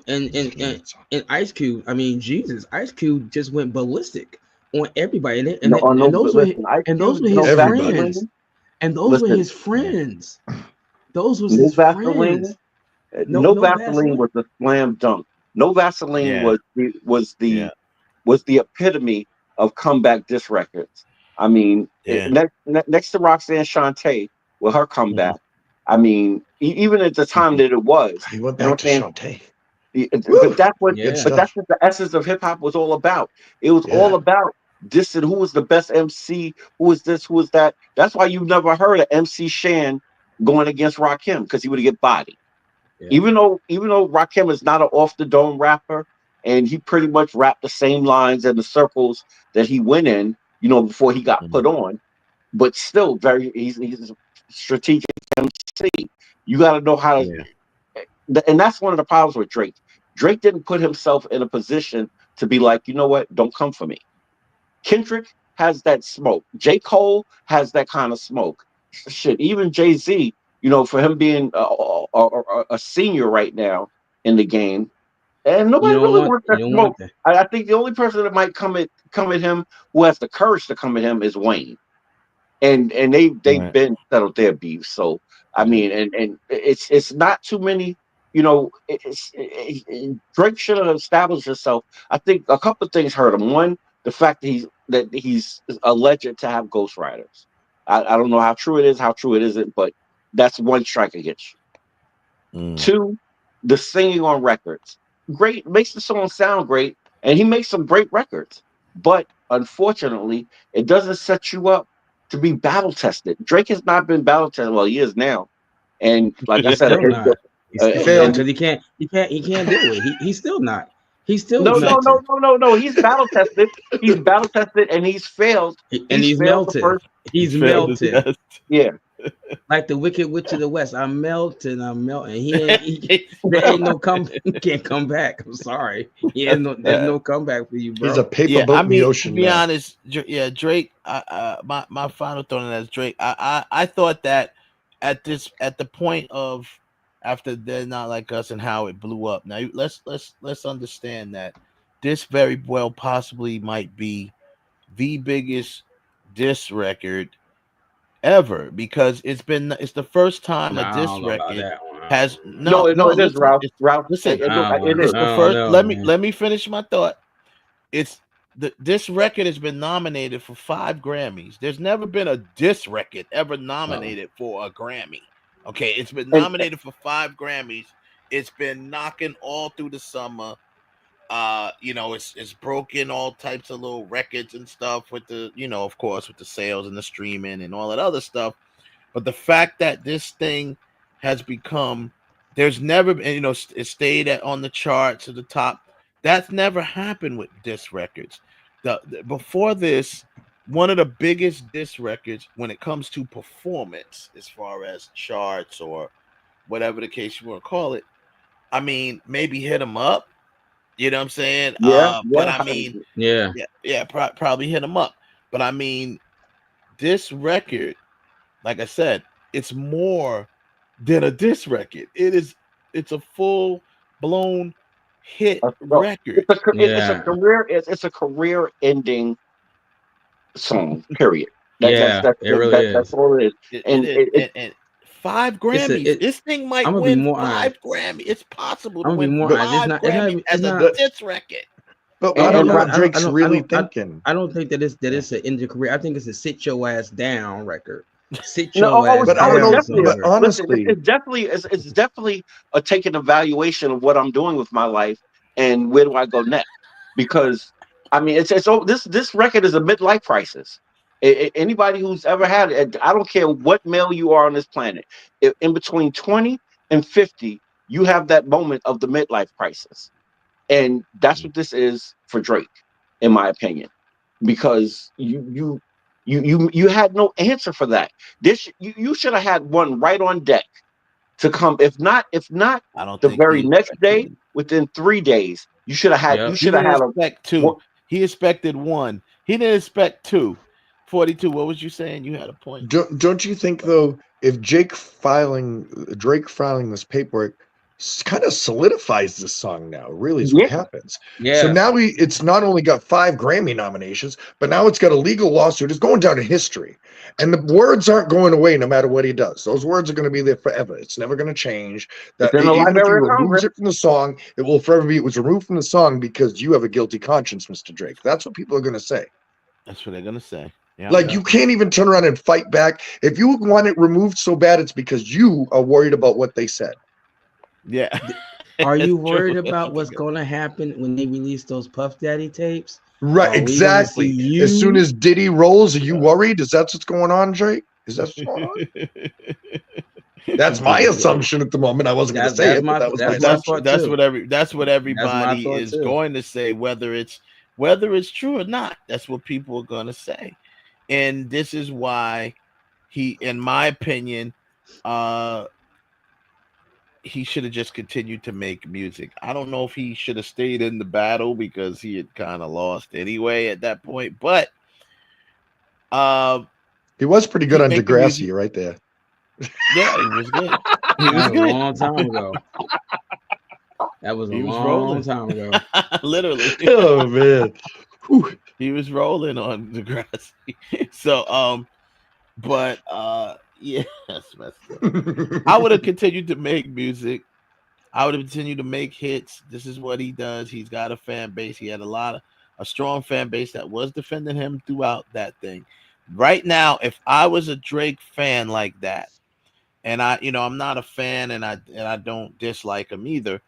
[SPEAKER 2] and Ice Cube. I mean, Jesus, Ice Cube just went ballistic on everybody, and those were his friends, and those were his friends. Those was his friends.
[SPEAKER 3] No Vaseline was a slam dunk. No Vaseline was the epitome of comeback diss records. I mean, next to Roxanne Shante with her comeback. I mean, even at the time that it was,
[SPEAKER 7] he went back to Shante.
[SPEAKER 3] But that's what the essence of hip hop was all about. It was all about dissing who was the best MC, who was this, who was that. That's why you never heard of MC Shan going against Rakim, because he would get bodied. Yeah. Even though Rakim is not an off the dome rapper, and he pretty much rapped the same lines in the circles that he went in, you know, before he got put on, but still he's a strategic MC. You got to know how to, and that's one of the problems with Drake. Drake didn't put himself in a position to be like, you know what, don't come for me. Kendrick has that smoke. J. Cole has that kind of smoke. Shit, even Jay-Z, you know, for him being a senior right now in the game, and nobody really wants that smoke. I think the only person that might come at him, who has the courage to come at him, is Wayne. And they've been settled their beef. So I mean, and it's not too many. You know, Drake should have established himself. I think a couple of things hurt him. One, the fact that he's alleged to have ghostwriters. I don't know how true it is, how true it isn't, but that's one strike against you. Two, the singing on records. Great, makes the song sound great, and he makes some great records. But unfortunately, it doesn't set you up to be battle tested. Drake has not been battle tested. Well, he is now, and like I said,
[SPEAKER 2] because he can't do it. He's still not. He's still
[SPEAKER 3] no. He's battle tested. He's battle tested, and he's failed.
[SPEAKER 2] And he's melted. He's melted.
[SPEAKER 3] Yeah.
[SPEAKER 2] Like the Wicked Witch of the West. I'm melting. There ain't no he can't come back. I'm sorry. There's no comeback for you, bro.
[SPEAKER 7] He's a paper boat in the ocean.
[SPEAKER 30] To be honest, Drake. My final thought on that is Drake. I thought that at the point of after They're Not Like Us and how it blew up. Now let's understand that this very well possibly might be the biggest diss record ever, because it's the first time a diss record has
[SPEAKER 3] it is Ralph.
[SPEAKER 30] Listen,
[SPEAKER 3] it is
[SPEAKER 30] the first. Let me finish my thought. This record has been nominated for 5 Grammys. There's never been a diss record ever nominated for a Grammy. Okay, it's been nominated for 5 Grammys. It's been knocking all through the summer. It's broken all types of little records and stuff with the, of course, with the sales and the streaming and all that other stuff. But the fact that this thing has become, there's never been, it stayed on the charts at the top. That's never happened with diss records. Before this, one of the biggest diss records when it comes to performance, as far as charts or whatever the case you want to call it, I mean, maybe Hit 'Em Up. You know what I'm saying? But I mean, probably Hit 'Em Up. But I mean, this record, like I said, it's more than a diss record. It's a full blown hit record.
[SPEAKER 3] It's a career ending song. Period. That's all it is.
[SPEAKER 30] And 5 Grammys. This thing might win 5 Grammys. It's possible to win 5 Grammys as a diss record.
[SPEAKER 7] But I don't know what Drake's really thinking.
[SPEAKER 2] I don't think that it's an end of career. I think it's a sit your ass down record. Sit your ass
[SPEAKER 7] but
[SPEAKER 2] down.
[SPEAKER 7] I don't know. But honestly,
[SPEAKER 3] it's definitely a taking evaluation of what I'm doing with my life and where do I go next. Because I mean, this record is a midlife crisis. Anybody who's ever had it, I don't care what male you are on this planet, in between 20 and 50, you have that moment of the midlife crisis. And that's what this is for Drake, in my opinion, because you had no answer for that. You should have had one right on deck to come. If not
[SPEAKER 30] I don't
[SPEAKER 3] the
[SPEAKER 30] think
[SPEAKER 3] very
[SPEAKER 30] he
[SPEAKER 3] next day,
[SPEAKER 30] expected.
[SPEAKER 3] within 3 days, you should have had.
[SPEAKER 2] Yep.
[SPEAKER 3] You
[SPEAKER 30] He
[SPEAKER 3] should have
[SPEAKER 30] didn't
[SPEAKER 3] had
[SPEAKER 30] expect two. He expected one. He didn't expect two. 42. What was you saying? You had a point.
[SPEAKER 7] Don't you think though, if Drake filing this paperwork kind of solidifies this song now, really is what happens. So now it's not only got 5 Grammy nominations, but now it's got a legal lawsuit. It's going down in history. And the words aren't going away no matter what he does. Those words are going to be there forever. It's never going to change. That
[SPEAKER 3] in the
[SPEAKER 7] even if he
[SPEAKER 3] Library of
[SPEAKER 7] removes
[SPEAKER 3] Congress.
[SPEAKER 7] it from the song, it will forever be, it was removed from the song because you have a guilty conscience, Mr. Drake. That's what people are going to say.
[SPEAKER 30] That's what they're going to say. Yeah,
[SPEAKER 7] like you can't even turn around and fight back. If you want it removed so bad, it's because you are worried about what they said.
[SPEAKER 30] Yeah.
[SPEAKER 2] Are you worried about what's going to happen when they release those Puff Daddy tapes?
[SPEAKER 7] Right, exactly. As soon as Diddy rolls, are you worried? Is that what's going on, Drake? Is that what's going on? That's my assumption at the moment. I wasn't going to say it, but that was my assumption.
[SPEAKER 30] That's what everybody is going to say, whether it's true or not. That's what people are going to say. And this is why he, in my opinion, he should have just continued to make music. I don't know if he should have stayed in the battle because he had kind of lost anyway at that point. But
[SPEAKER 7] he was pretty good on Degrassi right there.
[SPEAKER 30] Yeah, he was good. He
[SPEAKER 2] was
[SPEAKER 30] good.
[SPEAKER 2] A long time ago. That was a long time ago.
[SPEAKER 30] Literally.
[SPEAKER 7] Oh man. Whew.
[SPEAKER 30] He was rolling on Degrassi. So but yeah, that's messed up. I would have continued to make music. I would have continued to make hits. This is what he does. He's got a fan base. He had a strong fan base that was defending him throughout that thing. Right now, if I was a Drake fan like that, and I'm not a fan, and I don't dislike him either,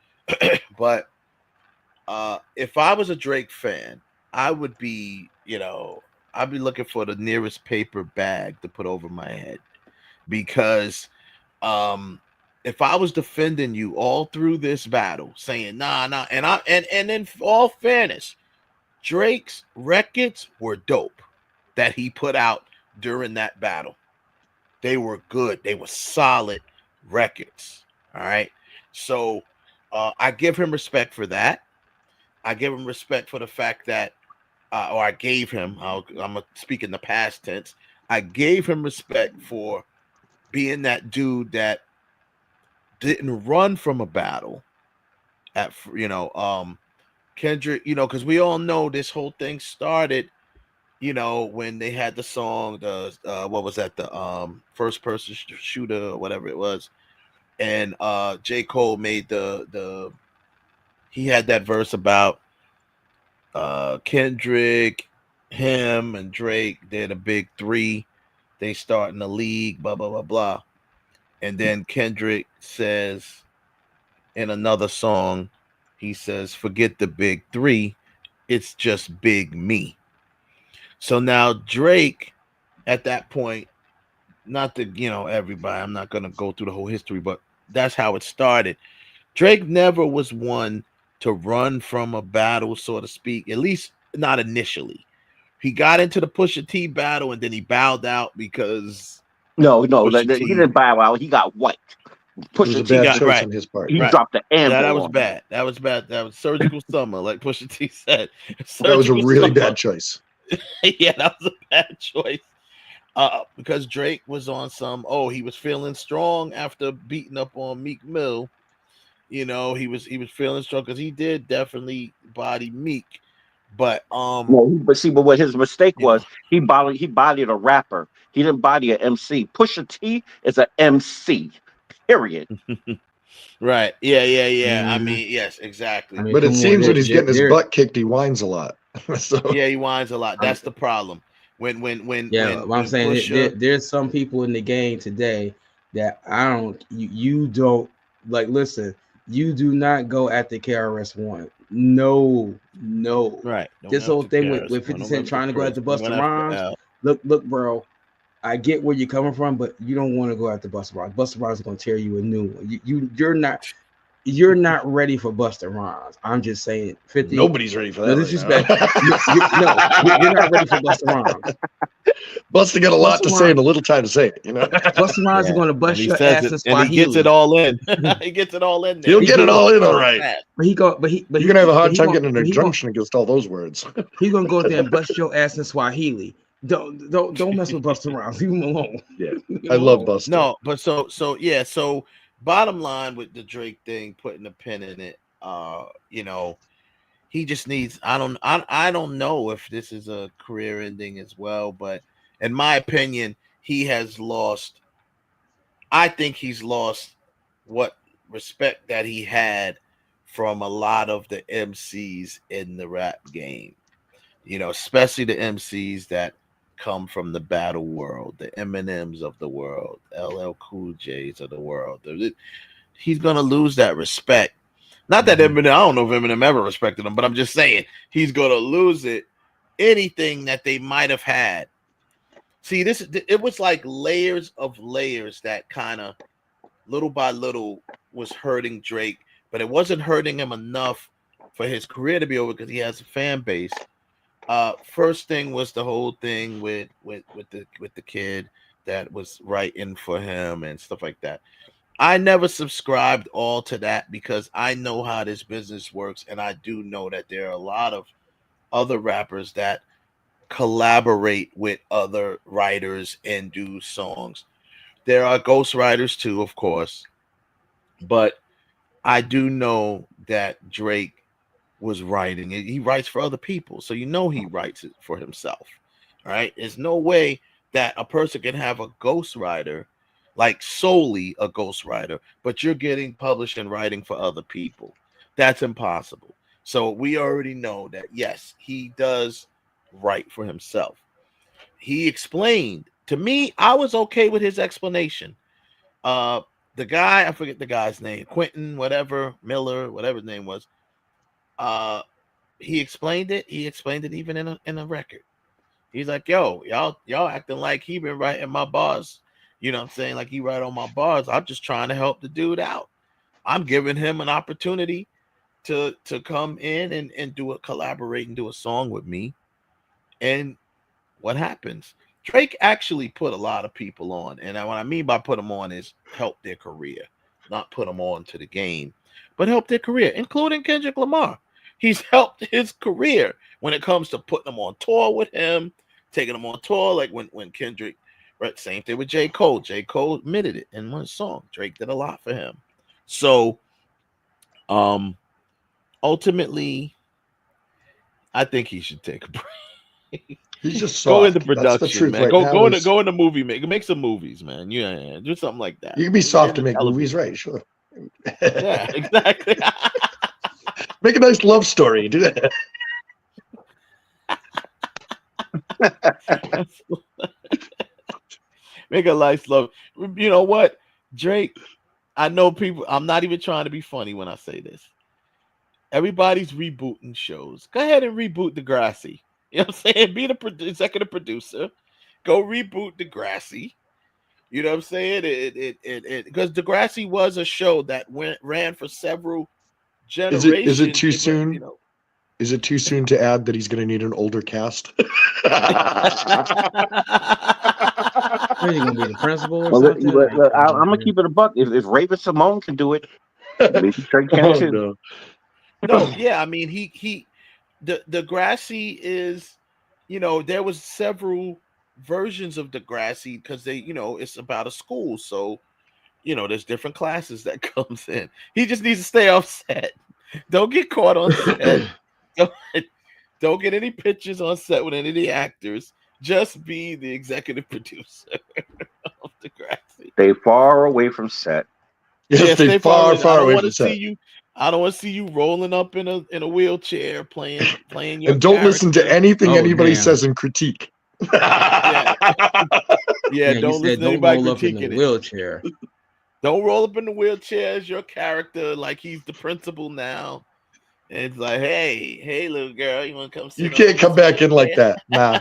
[SPEAKER 30] but if I was a Drake fan, I would be, I'd be looking for the nearest paper bag to put over my head, because if I was defending you all through this battle, saying nah, and in all fairness, Drake's records were dope that he put out during that battle. They were good. They were solid records. All right. So I give him respect for that. I give him respect for the fact that, or I gave him, I'm going to speak in the past tense. I gave him respect for being that dude that didn't run from a battle at, Kendrick, because we all know this whole thing started, when they had the song, what was that? The first person shooter or whatever it was. And J. Cole made he had that verse about Kendrick, him, and Drake. They're the big three. They start in the league, blah, blah, blah, blah. And then Kendrick says in another song, he says, forget the big three. It's just big me. So now Drake, at that point, not to, everybody, I'm not going to go through the whole history, but that's how it started. Drake never was one to run from a battle, so to speak, at least not initially. He got into the Pusha T battle and then he bowed out because...
[SPEAKER 3] No, he didn't bow out. He got wiped.
[SPEAKER 7] Pusha T got right on his part.
[SPEAKER 3] He dropped the anvil.
[SPEAKER 30] That was bad. That was bad. That was surgical summer, like Pusha T said.
[SPEAKER 7] That was a really bad choice.
[SPEAKER 30] Yeah, that was a bad choice. Because Drake was on he was feeling strong after beating up on Meek Mill. He was feeling strong because he did definitely body Meek. But but
[SPEAKER 3] what his mistake was, he bodied a rapper. He didn't body an MC. Pusha T is an MC. Period.
[SPEAKER 30] Right. Yeah. Mm-hmm. I mean, yes, exactly.
[SPEAKER 7] But it seems when he's getting his butt kicked, he whines a lot. So.
[SPEAKER 30] Yeah, he whines a lot. That's the problem. When
[SPEAKER 2] I'm saying Pusha, there's some people in the game today that you don't like. Listen, you do not go at the KRS-One. No.
[SPEAKER 30] Right.
[SPEAKER 2] This whole thing with 50 Cent trying to go at the Busta Rhymes. Look, bro. I get where you're coming from, but you don't want to go after Busta Rhymes. Busta Rhymes is going to tear you a new one. You're not. you're not ready for Busta Rhymes. I'm just saying. 50.
[SPEAKER 7] Nobody's ready for that.
[SPEAKER 2] No disrespect. You're not ready for Busta Rhymes.
[SPEAKER 7] Busta got a lot to say and a little time to say it. You know,
[SPEAKER 2] Busta Rhymes is going to bust your
[SPEAKER 30] says
[SPEAKER 2] ass
[SPEAKER 30] it,
[SPEAKER 2] in Swahili.
[SPEAKER 30] and he gets it all in. He gets it all in there.
[SPEAKER 7] He'll get it all in, all right.
[SPEAKER 2] But you're
[SPEAKER 7] gonna have a hard time getting an injunction against all those words.
[SPEAKER 2] He's gonna go there and bust your ass in Swahili. Don't mess with Busta Rhymes. Leave him alone.
[SPEAKER 7] Yeah, I love Busta.
[SPEAKER 30] No, but so bottom line with the Drake thing, putting a pin in it, you know, he just needs. I don't know if this is a career ending as well, but in my opinion, he has lost. I think he's lost what respect that he had from a lot of the MCs in the rap game. You know, especially the MCs that come from the battle world, the Eminems of the world, LL Cool J's of the world. He's gonna lose that respect. Not that Eminem, I don't know if Eminem ever respected him, but I'm just saying he's gonna lose it. Anything that they might have had. See, it was like layers of layers that kind of little by little was hurting Drake, but it wasn't hurting him enough for his career to be over because he has a fan base. First thing was the whole thing with the kid that was writing for him and stuff like that. I never subscribed all to that because I know how this business works, and I do know that there are a lot of other rappers that collaborate with other writers and do songs. There are ghostwriters too, of course, but I do know that Drake was writing. He writes for other people, so you know he writes it for himself. All right, there's no way that a person can have a ghostwriter, like solely a ghostwriter, but you're getting published and writing for other people. That's impossible. So we already know that yes, he does write for himself. He explained to me, I was okay with his explanation. The guy, I forget the guy's name, Quentin, whatever, Miller, whatever his name was. He explained it. He explained it even in a record. He's like, yo, y'all acting like he been writing my bars. You know what I'm saying? Like he write on my bars. I'm just trying to help the dude out. I'm giving him an opportunity to come in and collaborate and do a song with me. And what happens? Drake actually put a lot of people on. And what I mean by put them on is help their career, not put them on to the game, but help their career, including Kendrick Lamar. He's helped his career when it comes to putting them on tour with him, taking them on tour. Like when Kendrick, right? Same thing with J. Cole. J. Cole admitted it in one song. Drake did a lot for him. So, ultimately, I think he should take a break.
[SPEAKER 7] He's just
[SPEAKER 30] go
[SPEAKER 7] soft.
[SPEAKER 30] into production,
[SPEAKER 7] That's the truth
[SPEAKER 30] man.
[SPEAKER 7] right
[SPEAKER 30] Go into movie make some movies, man. Yeah, do something like that.
[SPEAKER 7] You can be soft to make movies, right? Sure.
[SPEAKER 30] Yeah, exactly.
[SPEAKER 7] Make a nice love story. Do that.
[SPEAKER 30] Make a nice love. You know what, Drake? I know people. I'm not even trying to be funny when I say this. Everybody's rebooting shows. Go ahead and reboot Degrassi. You know what I'm saying? Be the executive producer. Go reboot Degrassi. You know what I'm saying? It because Degrassi was a show that ran for several generations.
[SPEAKER 7] Is it too soon? You know, is it too soon to add that he's going to need an older cast?
[SPEAKER 2] Are you going to be the principal or
[SPEAKER 3] well,
[SPEAKER 2] something?
[SPEAKER 3] I'm going to keep it a buck. If Raven Simone can do it, maybe Drake can too.
[SPEAKER 30] No, yeah, I mean, the Degrassi is, you know, there was several versions of Degrassi because they, you know, it's about a school, so you know, there's different classes that comes in. He just needs to stay off set. Don't get caught on set. Don't get any pictures on set with any of the actors. Just be the executive producer of Degrassi.
[SPEAKER 3] Stay far away from set.
[SPEAKER 7] Yeah, stay far away from set.
[SPEAKER 30] I don't want to see you rolling up in a wheelchair playing your
[SPEAKER 7] and don't
[SPEAKER 30] character.
[SPEAKER 7] Listen to anything anybody says in critique.
[SPEAKER 30] Yeah, don't listen to anybody
[SPEAKER 2] roll up in the wheelchair.
[SPEAKER 30] Don't roll up in the wheelchair as your character, like he's the principal now. And it's like, hey, little girl, you want to come?
[SPEAKER 7] You can't come back in like that. Nah.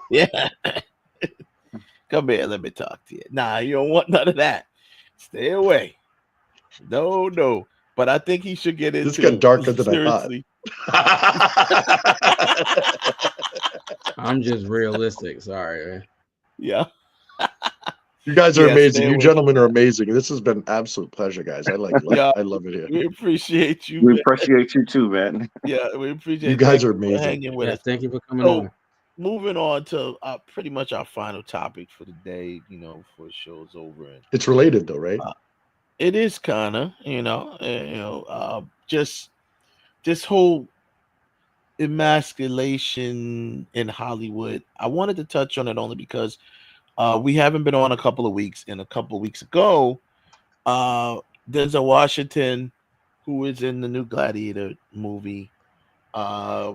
[SPEAKER 30] Yeah, come here, let me talk to you. Nah, you don't want none of that. Stay away. No. But I think he should get into
[SPEAKER 7] This got darker than
[SPEAKER 30] seriously.
[SPEAKER 2] I'm just realistic. Sorry, man.
[SPEAKER 30] Yeah.
[SPEAKER 7] You guys are amazing.
[SPEAKER 30] stay
[SPEAKER 7] You
[SPEAKER 30] away
[SPEAKER 7] gentlemen are amazing. This has been an absolute pleasure, guys. I like
[SPEAKER 30] Yeah.
[SPEAKER 7] I love it here.
[SPEAKER 30] We appreciate you.
[SPEAKER 3] We
[SPEAKER 30] man.
[SPEAKER 3] appreciate you too, man.
[SPEAKER 30] Yeah, we appreciate
[SPEAKER 7] You guys
[SPEAKER 30] Thank
[SPEAKER 7] are
[SPEAKER 30] for
[SPEAKER 7] amazing.
[SPEAKER 30] hanging with
[SPEAKER 2] Yeah,
[SPEAKER 30] us.
[SPEAKER 2] thank you for coming
[SPEAKER 30] So,
[SPEAKER 2] on.
[SPEAKER 30] moving on to pretty much our final topic for the day, before the show's over. And
[SPEAKER 7] It's related though, right?
[SPEAKER 30] it is kind of, just this whole emasculation in Hollywood. I wanted to touch on it only because we haven't been on a couple of weeks, and a couple of weeks ago, Denzel Washington, who is in the new Gladiator movie,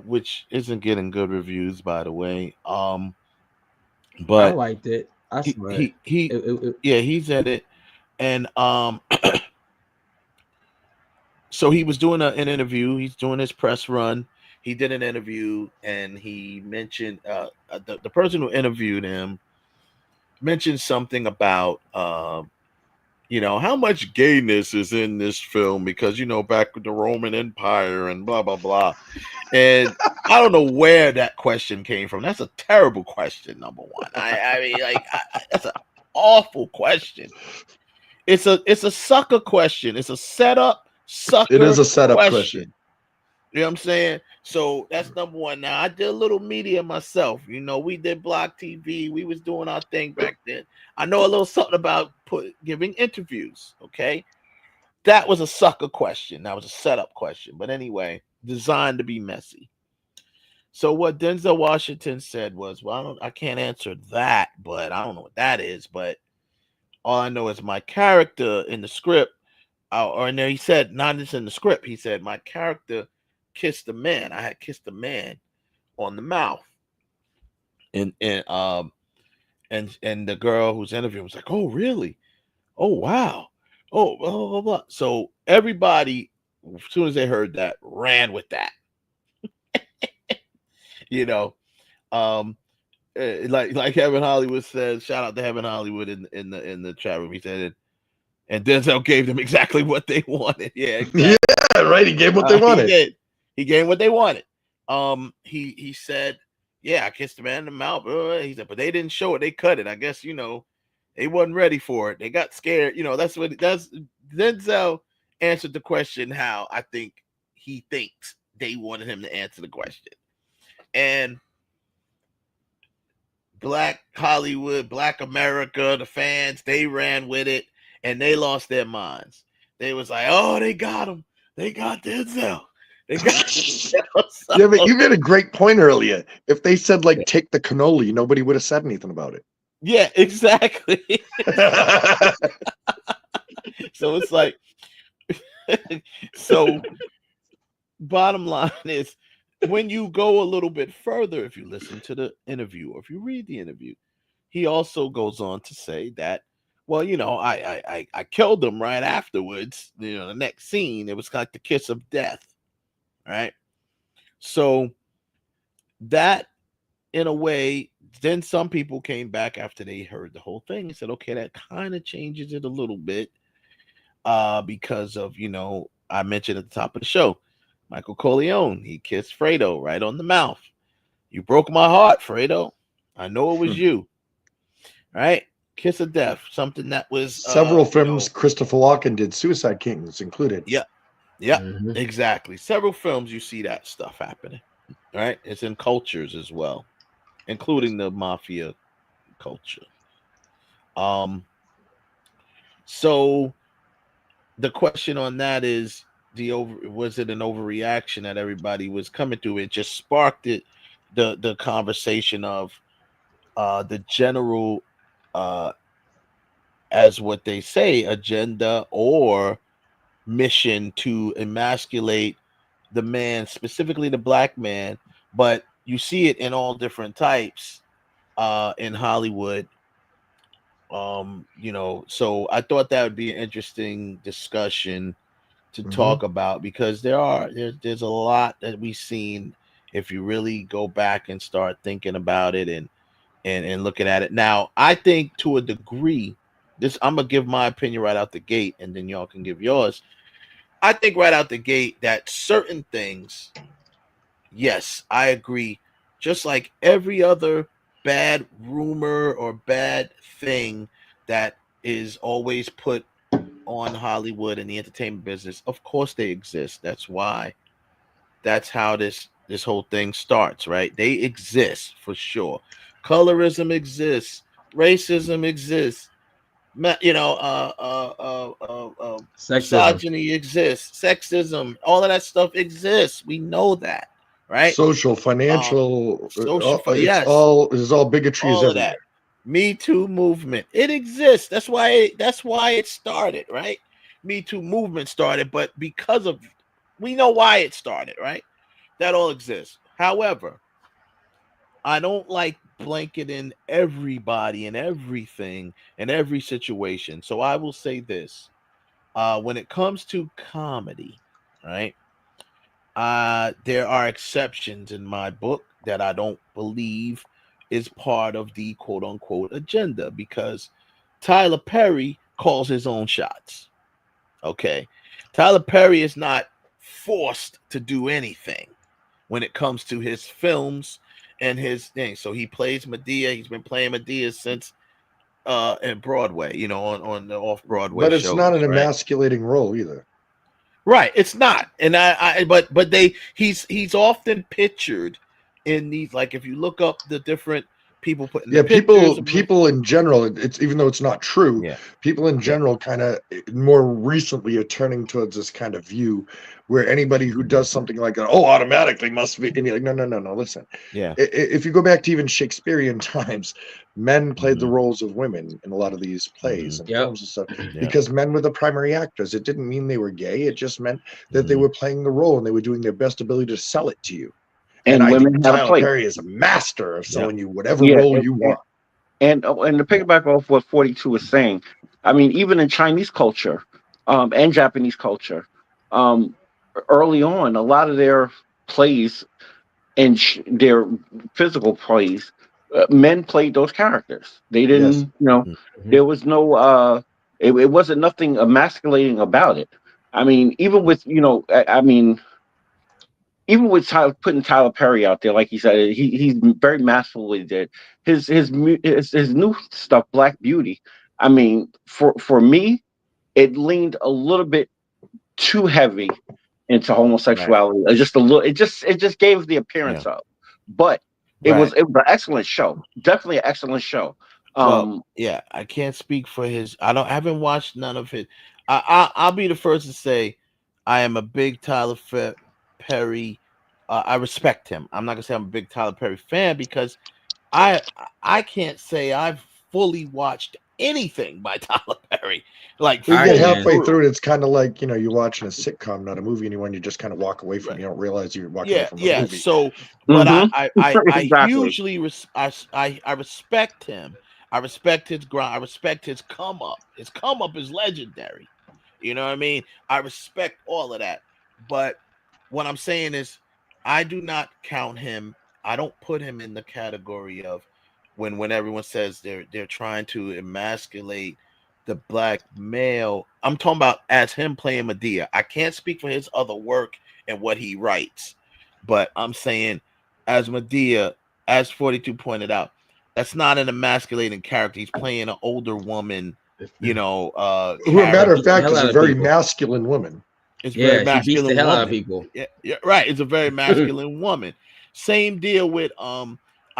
[SPEAKER 30] which isn't getting good reviews, by the way. But
[SPEAKER 2] I liked it. I saw it.
[SPEAKER 30] he's at it, and so he was doing an interview. He's doing his press run. He did an interview, and he mentioned the person who interviewed him mentioned something about how much gayness is in this film because back with the Roman Empire and blah blah blah. And I don't know where that question came from. That's a terrible question, number one. I mean, that's an awful question. It's a sucker question. It's a setup sucker.
[SPEAKER 7] It is a setup question.
[SPEAKER 30] You know what I'm saying? So that's number one. Now I did a little media myself. We did Block TV. We was doing our thing back then. I know a little something about giving interviews. Okay, that was a sucker question. That was a setup question. But anyway, designed to be messy. So what Denzel Washington said was, "Well, I can't answer that, but I don't know what that is. But all I know is my character in the script, or no, he said not just in the script. He said my character kissed a man. I had kissed a man on the mouth, and the girl who's interviewing was like, "Oh, really? Oh, wow. Oh, blah, blah, blah, blah." So everybody, as soon as they heard that, ran with that. Like Heaven Hollywood says, shout out to Heaven Hollywood in the chat room. He said it, and Denzel gave them exactly what they wanted. Yeah, exactly.
[SPEAKER 7] Yeah, right. He gave what they wanted.
[SPEAKER 30] He gave what they wanted. He said, "Yeah, I kissed the man in the mouth." He said, but they didn't show it. They cut it. I guess they wasn't ready for it. They got scared. That's Denzel answered the question how I think he thinks they wanted him to answer the question. And Black Hollywood, Black America, the fans, they ran with it and they lost their minds. They was like, "Oh, they got him. They got Denzel. They got
[SPEAKER 7] Yeah, but you made a great point earlier. If they said take the cannoli, nobody would have said anything about it.
[SPEAKER 30] Yeah, exactly. So it's like, so bottom line is, when you go a little bit further, if you listen to the interview or if you read the interview, he also goes on to say that, well, I killed him right afterwards. The next scene, it was like the kiss of death, right? So that, in a way, then some people came back after they heard the whole thing and said, okay, that kind of changes it a little bit, because of, I mentioned at the top of the show, Michael Corleone, he kissed Fredo right on the mouth. "You broke my heart, Fredo. I know it was you." Right? Kiss of death, something that was
[SPEAKER 7] several films. Christopher Walken did, Suicide Kings included.
[SPEAKER 30] Yeah, exactly. Several films you see that stuff happening. Right? It's in cultures as well, including the mafia culture. So the question on that is, was it an overreaction that everybody was coming through? It just sparked the conversation of the general, as what they say, agenda or mission to emasculate the man, specifically the Black man. But you see it in all different types in Hollywood. So I thought that would be an interesting discussion to talk about, because there's a lot that we've seen if you really go back and start thinking about it and looking at it. Now, I think to a degree I'm gonna give my opinion right out the gate, and then y'all can give yours. I think right out the gate that certain things, yes, I agree. Just like every other bad rumor or bad thing that is always put on Hollywood and the entertainment business, of course they exist. That's how this whole thing starts, right? They exist for sure. Colorism exists, racism exists, misogyny exists, sexism, all of that stuff exists. We know that, right?
[SPEAKER 7] Social, financial,
[SPEAKER 30] yes,
[SPEAKER 7] all bigotry is
[SPEAKER 30] all of
[SPEAKER 7] everywhere.
[SPEAKER 30] that. Me Too movement, it exists. That's why it started, right? Me Too movement started, but because of, we know why it started, right? That all exists. However, I don't like blanketing everybody and everything in every situation. So I will say this. When it comes to comedy, right? There are exceptions in my book that I don't believe is part of the quote unquote agenda, because Tyler Perry calls his own shots. Okay. Tyler Perry is not forced to do anything when it comes to his films and his thing. So he plays Medea. He's been playing Medea since in Broadway, on the off-Broadway
[SPEAKER 7] But it's
[SPEAKER 30] shows,
[SPEAKER 7] not an
[SPEAKER 30] right?
[SPEAKER 7] emasculating role either.
[SPEAKER 30] Right, it's not. And he's often pictured in these, like, if you look up the different people putting the pictures,
[SPEAKER 7] people in general, it's, even though it's not true, people in general kind of more recently are turning towards this kind of view where anybody who does something like that, automatically must be, and you're like, no, listen.
[SPEAKER 30] Yeah.
[SPEAKER 7] If you go back to even Shakespearean times, men played the roles of women in a lot of these plays and films and stuff, because men were the primary actors. It didn't mean they were gay. It just meant that they were playing the role and they were doing their best ability to sell it to you. And I think Tyler Perry is a master of selling you whatever role you want.
[SPEAKER 3] And to piggyback off what 42 was saying, I mean, even in Chinese culture and Japanese culture, early on, a lot of their plays and their physical plays, men played those characters. They didn't, there was no, it wasn't nothing emasculating about it. I mean, even with, even with putting Tyler Perry out there, like he said, he's very masterfully did his new stuff, Black Beauty. I mean, for me, it leaned a little bit too heavy into homosexuality. Right. Just a little. It just gave the appearance of, but it was an excellent show. Definitely an excellent show.
[SPEAKER 30] I can't speak for his. I haven't watched none of it. I'll be the first to say I am a big Tyler Perry. I respect him. I'm not gonna say I'm a big Tyler Perry fan, because I can't say I've fully watched anything by Tyler Perry. Like,
[SPEAKER 7] you get halfway through it, it's kind of like, you're watching a sitcom, not a movie, and when you just kind of walk away from it, you don't realize you're walking away from a movie.
[SPEAKER 30] So, but I usually I respect him. I respect his grind. I respect his come up. His come up is legendary. You know what I mean? I respect all of that. But what I'm saying is, I do not count him. I don't put him in the category of when everyone says they're trying to emasculate the Black male. I'm talking about as him playing Medea. I can't speak for his other work and what he writes, but I'm saying as Medea, as 42 pointed out, that's not an emasculating character. He's playing an older woman, who, a
[SPEAKER 7] matter of fact, is a very masculine woman.
[SPEAKER 30] It's very masculine.
[SPEAKER 2] She beats the hell
[SPEAKER 30] woman.
[SPEAKER 2] out of people.
[SPEAKER 30] Yeah, right. It's a very masculine woman. Same deal with I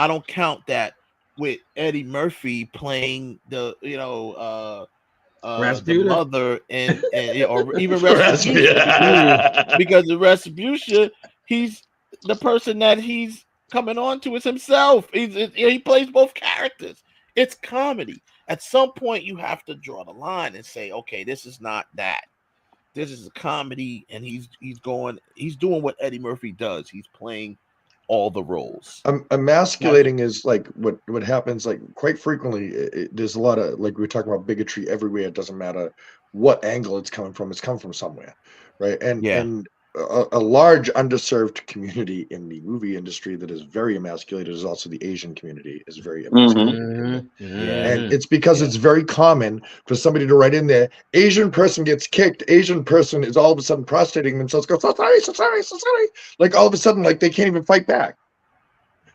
[SPEAKER 30] don't count that with Eddie Murphy playing the the mother and or even Retribution, because the Retribution, he's the person that he's coming on to is himself. He plays both characters. It's comedy. At some point, you have to draw the line and say, okay, this is not that. This is a comedy, and he's doing what Eddie Murphy does. He's playing all the roles.
[SPEAKER 7] Emasculating is like what happens like quite frequently. There's a lot of, like, we were talking about bigotry everywhere. It doesn't matter what angle it's coming from. It's coming from somewhere, right? And a large underserved community in the movie industry that is very emasculated is also the Asian community is very emasculated. And it's because it's very common for somebody to write in there, Asian person gets kicked, Asian person is all of a sudden prostrating themselves, go, so sorry, so sorry, so sorry. Like all of a sudden, like they can't even fight back.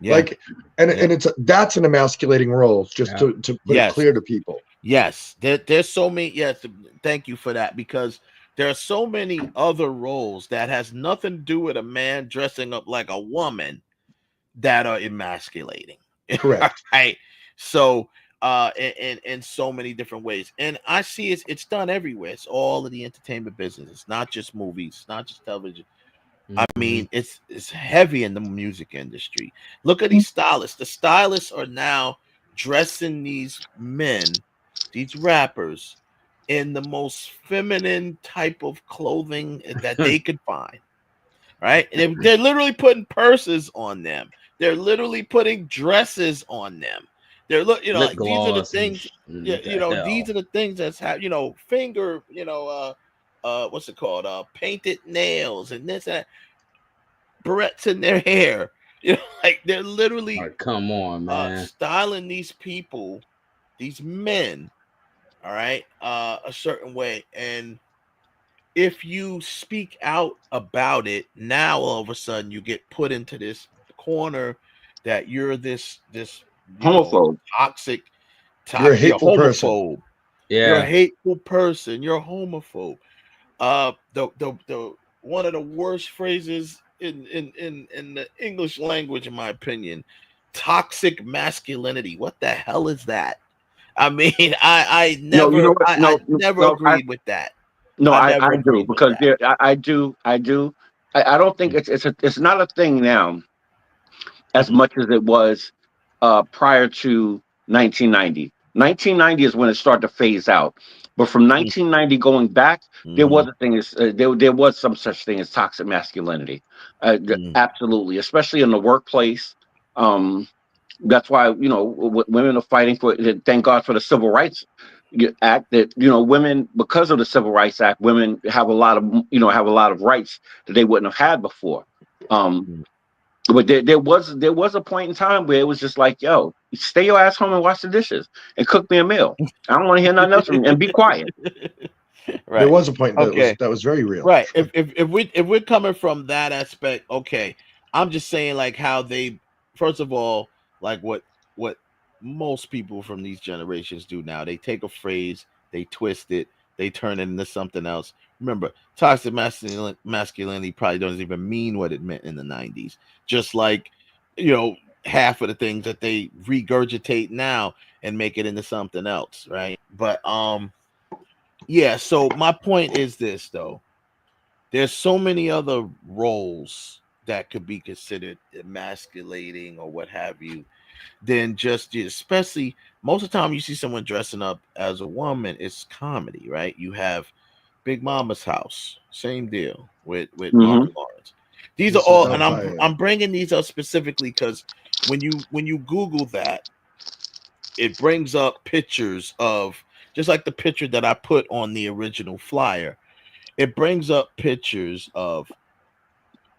[SPEAKER 7] Like, and it's that's an emasculating role, just to put it clear to people.
[SPEAKER 30] Yes, there's so many. Yes, thank you for that, because there are so many other roles that has nothing to do with a man dressing up like a woman that are emasculating.
[SPEAKER 7] Correct.
[SPEAKER 30] Right. So in so many different ways. And I see it's done everywhere. It's all of the entertainment business. It's not just movies, it's not just television. I mean, it's heavy in the music industry. Look at these stylists. The stylists are now dressing these men, these rappers, in the most feminine type of clothing that they could find. Right? And they're literally putting purses on them. They're literally putting dresses on them. They're these are the things. These are the things that's finger. What's it called? Painted nails and this and that. Barrettes in their hair. Like they're literally
[SPEAKER 2] come on, man.
[SPEAKER 30] Styling these people, these men, all right, a certain way. And if you speak out about it, now all of a sudden you get put into this corner that you're this
[SPEAKER 3] homophobe,
[SPEAKER 30] toxic,
[SPEAKER 7] you're a hateful
[SPEAKER 30] homophobe.
[SPEAKER 7] person.
[SPEAKER 30] Yeah, you're a hateful person. You're a homophobe. The one of the worst phrases in the English language, in my opinion, toxic masculinity. What the hell is that? I mean, I never agreed with that.
[SPEAKER 3] No, I do, because I do. I don't think it's not a thing now as much as it was prior to 1990. 1990 is when it started to phase out. But from 1990 going back, there was a thing. There was some such thing as toxic masculinity. Absolutely, especially in the workplace. That's why women are fighting for. Thank God for the Civil Rights Act. That women, because of the Civil Rights Act, women have a lot of rights that they wouldn't have had before. But there was a point in time where it was just like, yo, stay your ass home and wash the dishes and cook me a meal. I don't want to hear nothing else from you, and be quiet.
[SPEAKER 30] Right.
[SPEAKER 7] There was a point that was very real.
[SPEAKER 30] Right. If we're coming from that aspect, okay. I'm just saying, like, how they, first of all, like what most people from these generations do now. They take a phrase, they twist it, they turn it into something else. Remember, toxic masculinity probably doesn't even mean what it meant in the 90s. Just like, half of the things that they regurgitate now and make it into something else, right? But yeah, so my point is this, though. There's so many other roles that could be considered emasculating or what have you than just, especially most of the time you see someone dressing up as a woman, it's comedy, right? You have Big Mama's House, same deal with Martin Lawrence. These are all, and I'm bringing these up specifically because when you Google that, it brings up pictures of, just like the picture that I put on the original flyer. It brings up pictures of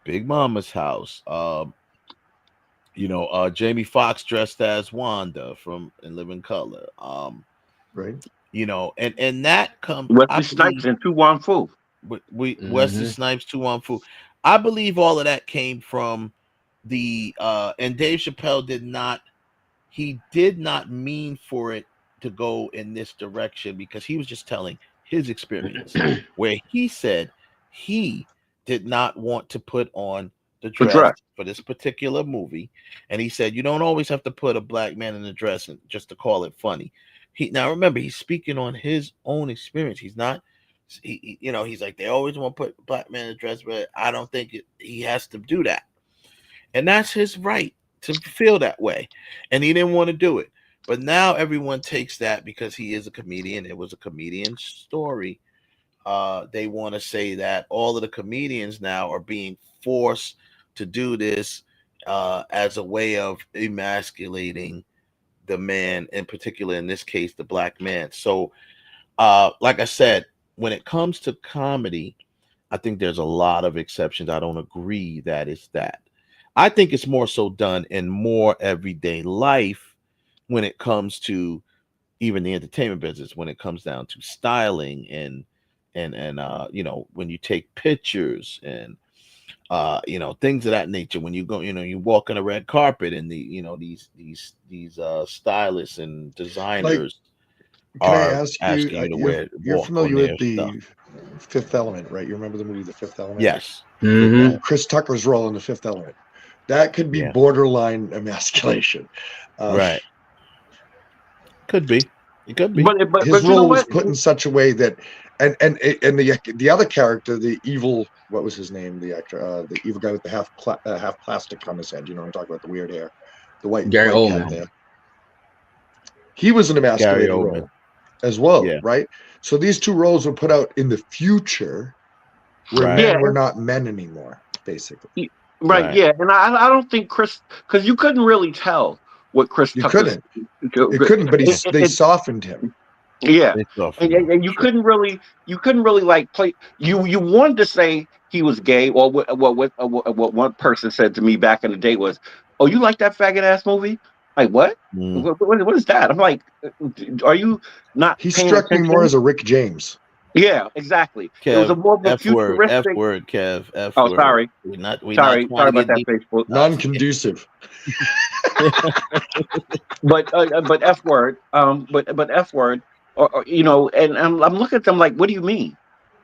[SPEAKER 30] Big Mama's House. Jamie Foxx dressed as Wanda from In Living Color.
[SPEAKER 7] Right.
[SPEAKER 30] And that comes
[SPEAKER 3] Wesley Snipes and Tu Wong Fu.
[SPEAKER 30] Wesley Snipes, Tu Wong Fu. I believe all of that came from the and Dave Chappelle did not mean for it to go in this direction, because he was just telling his experience where he said he did not want to put on the dress for this particular movie. And he said, you don't always have to put a black man in a dress just to call it funny. Now remember, he's speaking on his own experience. He's not, he's like, they always want to put a black man in a dress, but I don't think he has to do that. And that's his right to feel that way. And he didn't want to do it. But now everyone takes that because he is a comedian. It was a comedian's story. They want to say that all of the comedians now are being forced to do this as a way of emasculating the man, in particular, in this case, the black man. So, like I said, when it comes to comedy, I think there's a lot of exceptions. I don't agree that it's that. I think it's more so done in more everyday life when it comes to even the entertainment business, when it comes down to styling and you know, when you take pictures and you know, things of that nature. When you go, you know, you walk on a red carpet and the, you know, these stylists and designers
[SPEAKER 7] Can I
[SPEAKER 30] are
[SPEAKER 7] ask
[SPEAKER 30] asking you to wear
[SPEAKER 7] you're
[SPEAKER 30] walk on
[SPEAKER 7] familiar
[SPEAKER 30] their
[SPEAKER 7] with the
[SPEAKER 30] stuff.
[SPEAKER 7] Fifth Element, right? You remember the movie The Fifth Element?
[SPEAKER 30] Yes.
[SPEAKER 7] With Chris Tucker's role in The Fifth Element. That could be
[SPEAKER 30] Yeah.
[SPEAKER 7] borderline emasculation.
[SPEAKER 30] Right. Could be. It could be.
[SPEAKER 7] His
[SPEAKER 3] you know
[SPEAKER 7] role was
[SPEAKER 3] what?
[SPEAKER 7] put in such a way that, and the other character, the evil, what was his name? The actor, the evil guy with the half plastic on his head. You know what I'm talking about? The weird hair, the white
[SPEAKER 2] Gary
[SPEAKER 7] white
[SPEAKER 2] Oldman.
[SPEAKER 7] cat there. He was an emasculated role as well, right? So these two roles were put out in the future, where men were not men anymore, basically.
[SPEAKER 3] Right. Yeah, and I don't think Chris, because you couldn't really tell what Chris Tucker.
[SPEAKER 7] You couldn't, but they softened him.
[SPEAKER 3] Yeah, and you couldn't really like play. You wanted to say he was gay, or what one person said to me back in the day was, "Oh, you like that faggot ass movie?" Like what? What is that? I'm like, are you not?
[SPEAKER 7] He
[SPEAKER 3] paying
[SPEAKER 7] struck me more
[SPEAKER 3] attention?
[SPEAKER 7] as a Rick James.
[SPEAKER 3] Yeah, exactly.
[SPEAKER 30] Kev,
[SPEAKER 3] It was a more of a
[SPEAKER 30] F word,
[SPEAKER 3] futuristic.
[SPEAKER 30] Kev, F
[SPEAKER 3] Oh,
[SPEAKER 30] word.
[SPEAKER 3] sorry.
[SPEAKER 30] Sorry
[SPEAKER 3] about that, Facebook.
[SPEAKER 7] Non-conducive.
[SPEAKER 3] but F word. But F word. Or you know, and I'm looking at them like, what do you mean?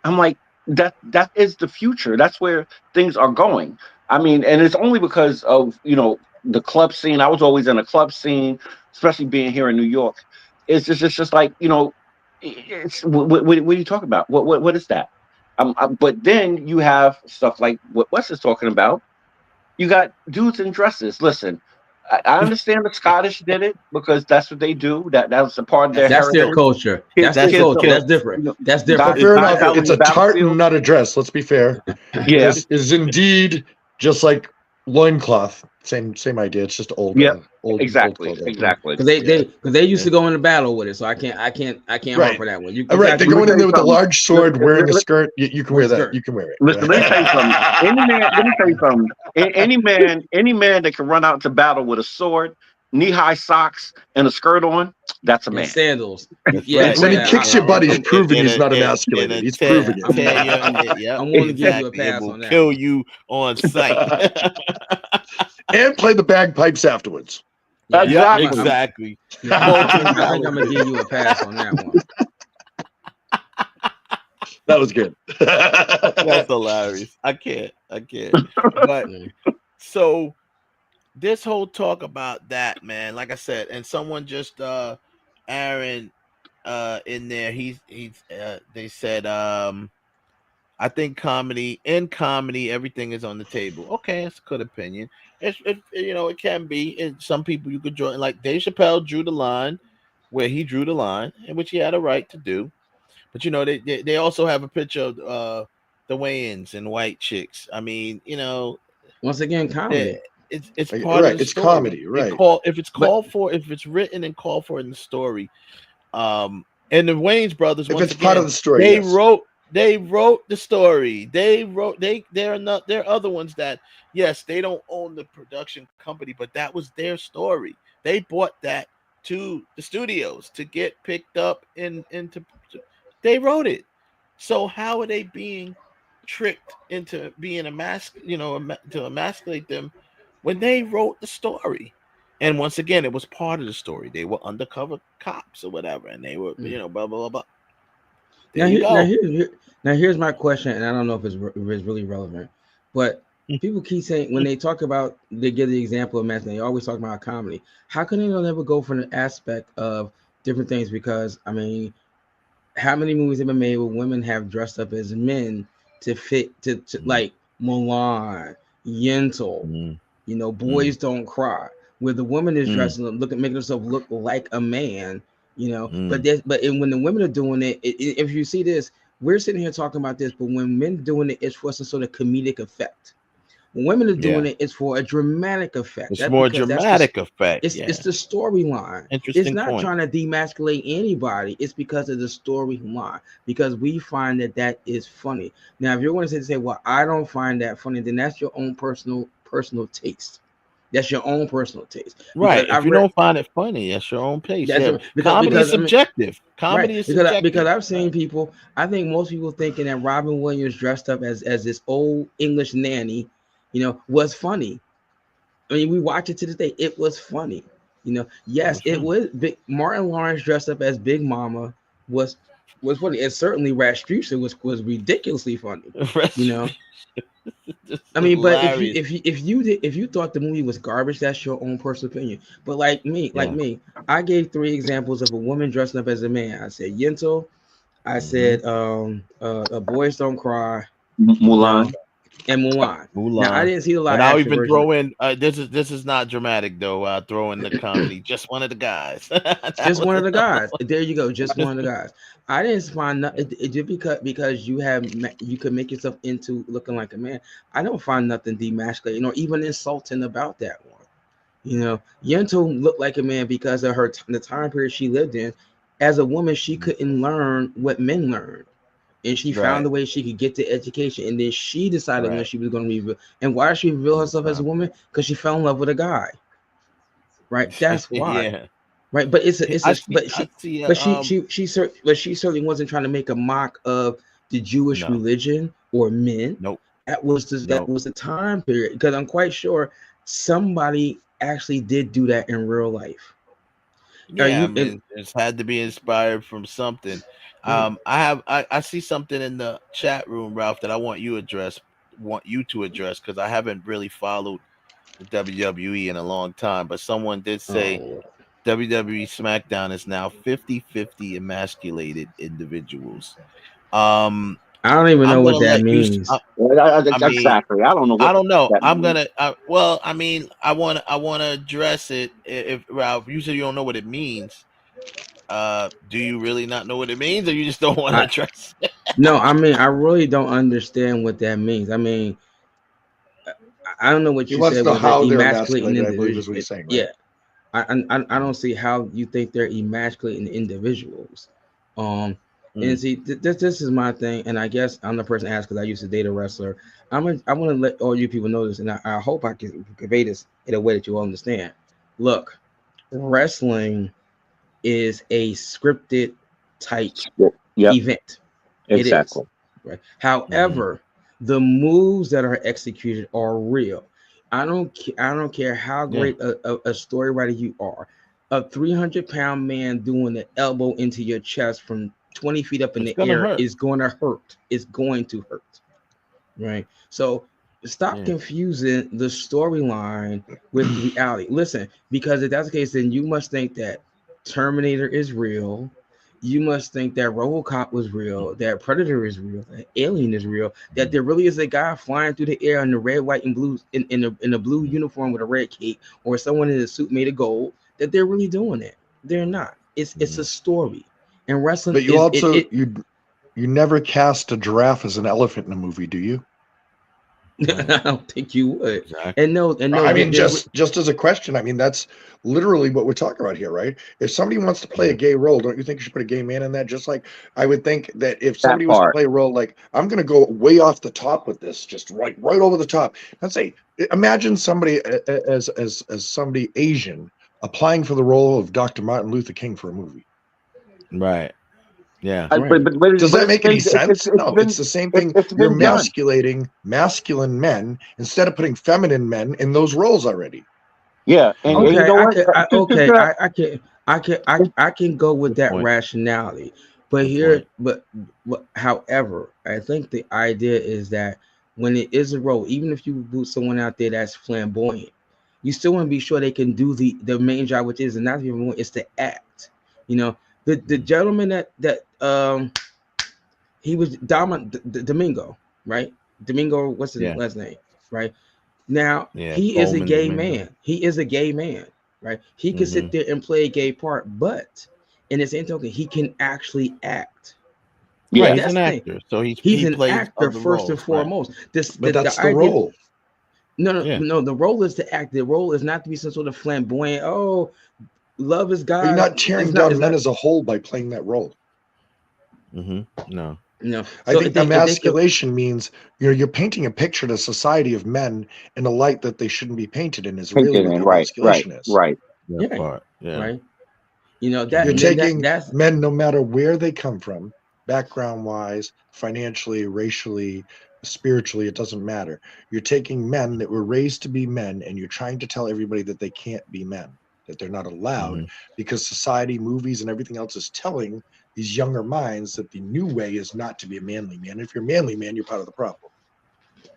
[SPEAKER 3] I'm like, that is the future. That's where things are going. I mean, and it's only because of, you know, the club scene. I was always in a club scene, especially being here in New York. It's just like, you know, it's what are you talking about? What is that? But then you have stuff like what Wes is talking about. You got dudes in dresses. Listen, I understand the Scottish did it because that's what they do. That was a part of their
[SPEAKER 2] That's
[SPEAKER 3] heritage.
[SPEAKER 2] their culture. That's their culture. That's different. That's different.
[SPEAKER 7] Fair enough. It's a tartan, not a dress. Let's be fair.
[SPEAKER 3] Yeah.
[SPEAKER 7] This is indeed just like loincloth. Same idea. It's just old. Old
[SPEAKER 3] exactly.
[SPEAKER 2] Because they used to go into battle with it, so I can't
[SPEAKER 7] Right.
[SPEAKER 2] for that one. You
[SPEAKER 7] right. They're going in there with a large sword, wearing a skirt. You can wear that. You can wear it.
[SPEAKER 3] Listen, let me tell you something. Let me tell you something. Any man that can run out to battle with a sword, knee-high socks, and a skirt on, that's a man.
[SPEAKER 2] And sandals.
[SPEAKER 7] Yeah, when he kicks your butt, he's proving he's not emasculated. He's proving it.
[SPEAKER 30] I'm
[SPEAKER 2] willing to give you a pass on that.
[SPEAKER 30] Kill you on sight.
[SPEAKER 7] And play the bagpipes afterwards.
[SPEAKER 30] Yeah, exactly.
[SPEAKER 2] I think I'm gonna give you a pass on that one.
[SPEAKER 7] That was good.
[SPEAKER 30] That's hilarious. I can't. But so this whole talk about that, man, like I said, and someone just Aaron in there, they said I think comedy everything is on the table. Okay, that's a good opinion. You know, it can be. And some people you could join, like Dave Chappelle drew the line where he drew the line, in which he had a right to do. But you know, they also have a picture of the Wayans and white chicks. I mean, you know,
[SPEAKER 2] once again, comedy.
[SPEAKER 30] It's part of the
[SPEAKER 7] it's
[SPEAKER 30] story.
[SPEAKER 7] comedy, right?
[SPEAKER 30] If it's written and called for in the story, and the Wayans brothers,
[SPEAKER 7] if
[SPEAKER 30] once
[SPEAKER 7] it's
[SPEAKER 30] again,
[SPEAKER 7] part of the story,
[SPEAKER 30] they wrote the story. There are other ones that, yes, they don't own the production company, but that was their story. They bought that to the studios to get picked up into. They wrote it. So how are they being tricked into being to emasculate them when they wrote the story? And once again, it was part of the story. They were undercover cops or whatever, and they were, blah blah blah blah.
[SPEAKER 2] Now here's my question, and I don't know if it's really relevant, but people keep saying when they talk about, they give the example of masculine, they always talk about comedy. How can they never go for an aspect of different things? Because I mean, how many movies have been made where women have dressed up as men to fit to like Mulan, Yentl, you know, Boys Don't Cry, where the woman is dressing up, making herself look like a man, you know. But when the women are doing it, if you see this, we're sitting here talking about this, but when men doing it, it's for some sort of comedic effect. When women are doing it, it's for a dramatic effect.
[SPEAKER 30] It's more dramatic effect.
[SPEAKER 2] It's the storyline.
[SPEAKER 30] Interesting
[SPEAKER 2] It's not
[SPEAKER 30] point.
[SPEAKER 2] trying to demasculate anybody. It's because of the storyline. Because we find that is funny. Now, if you're going to say, well, I don't find that funny, then that's your own personal taste. That's your own personal taste.
[SPEAKER 30] Right. If you don't find it funny, that's your own taste. Comedy is subjective. Comedy is subjective.
[SPEAKER 2] Because I've seen people, I think most people thinking that Robin Williams dressed up as this old English nanny, was funny. I mean, we watch it to this day. It was funny. Yes, it was big. Martin Lawrence dressed up as Big Mama was funny. And certainly Rasputin was ridiculously funny. I mean, but if you thought the movie was garbage, that's your own personal opinion. But like me, I gave 3 examples of a woman dressing up as a man. I said Yentl, I said Boys Don't Cry,
[SPEAKER 3] Mulan,
[SPEAKER 2] and Mulan. Now I didn't see a lot.
[SPEAKER 30] And I'll even throw in this is not dramatic though. I'll throw in the comedy. Just one of the guys.
[SPEAKER 2] Just one of the guys. There you go. Just one of the guys. I didn't find just because you could make yourself into looking like a man. I don't find nothing demasculating or even insulting about that one. Yentl looked like a man because of the time period she lived in. As a woman, she couldn't learn what men learned, and she found a way she could get the education. And then she decided when she was going to reveal. And why did she reveal herself as a woman? Because she fell in love with a guy. Right. That's why. Right, but she certainly wasn't trying to make a mock of the Jewish religion or men.
[SPEAKER 30] Nope.
[SPEAKER 2] That was the time period, because I'm quite sure somebody actually did do that in real life.
[SPEAKER 30] Yeah, it's had to be inspired from something. I see something in the chat room, Ralph, that I want you to address because I haven't really followed the WWE in a long time. But someone did say WWE SmackDown is now 50-50 emasculated individuals. I
[SPEAKER 2] don't even know what that means.
[SPEAKER 3] Exactly. I don't know.
[SPEAKER 30] I don't know. I want to address it. If Ralph, you said you don't know what it means. Do you really not know what it means, or you just don't want to address it?
[SPEAKER 2] No, I mean, I really don't understand what that means. I mean, I don't know what you said.
[SPEAKER 7] How they're emasculated, I believe is what he's saying. Right?
[SPEAKER 2] Yeah. I don't see how you think they're emasculating individuals. And see, this is my thing, and I guess I'm the person asked because I used to date a wrestler. I want to let all you people know this, and I hope I can convey this in a way that you all understand. Look, wrestling is a scripted type event.
[SPEAKER 3] Exactly.
[SPEAKER 2] It is, right? However, the moves that are executed are real. I don't care how great a story writer you are. A 300-pound man doing the elbow into your chest from 20 feet up in the air is going to hurt. It's going to hurt. Right. So stop confusing the storyline with reality. Listen, because if that's the case, then you must think that Terminator is real. You must think that RoboCop was real, that Predator is real, that Alien is real, that there really is a guy flying through the air in the red, white, and blue in a blue uniform with a red cape, or someone in a suit made of gold, that they're really doing it. They're not. It's a story. And wrestling.
[SPEAKER 7] But you you never cast a giraffe as an elephant in a movie, do you?
[SPEAKER 2] I don't think you would. Exactly. And no.
[SPEAKER 7] I mean, just as a question. I mean, that's literally what we're talking about here, right? If somebody wants to play a gay role, don't you think you should put a gay man in that? Just like I would think that if somebody was to play a role, like I'm going to go way off the top with this, just right over the top. Let's say, imagine somebody as somebody Asian applying for the role of Dr. Martin Luther King for a movie.
[SPEAKER 30] Right. Yeah.
[SPEAKER 3] But
[SPEAKER 7] does that make any sense? No, it's the same thing. You're emasculating masculine men instead of putting feminine men in those roles already.
[SPEAKER 3] Yeah. And
[SPEAKER 2] okay,
[SPEAKER 3] you know
[SPEAKER 2] I can go with that rationality. But however, I think the idea is that when it is a role, even if you put someone out there that's flamboyant, you still want to be sure they can do the main job, which is, and not even more, is to act. You know, the gentleman that he was Domingo, right? Domingo, what's his last name, right? Now he is a gay man. He is a gay man, right? He can sit there and play a gay part, but in the same token, he can actually act.
[SPEAKER 30] Yeah, right, he's an actor, so he's
[SPEAKER 2] an actor first and foremost.
[SPEAKER 7] But that's the role.
[SPEAKER 2] No. The role is to act. The role is not to be some sort of flamboyant. Oh, love is God.
[SPEAKER 7] You're not tearing down men as a whole by playing that role.
[SPEAKER 30] Mm-hmm. No.
[SPEAKER 7] I think emasculation means you're painting a picture to society of men in a light that they shouldn't be painted in. Is really what emasculation is.
[SPEAKER 3] Right.
[SPEAKER 2] Right. You know that
[SPEAKER 7] you're taking
[SPEAKER 2] that's
[SPEAKER 7] men, no matter where they come from, background-wise, financially, racially, spiritually, it doesn't matter. You're taking men that were raised to be men, and you're trying to tell everybody that they can't be men, that they're not allowed, because society, movies, and everything else is telling these younger minds that the new way is not to be a manly man. If you're a manly man, you're part of the problem.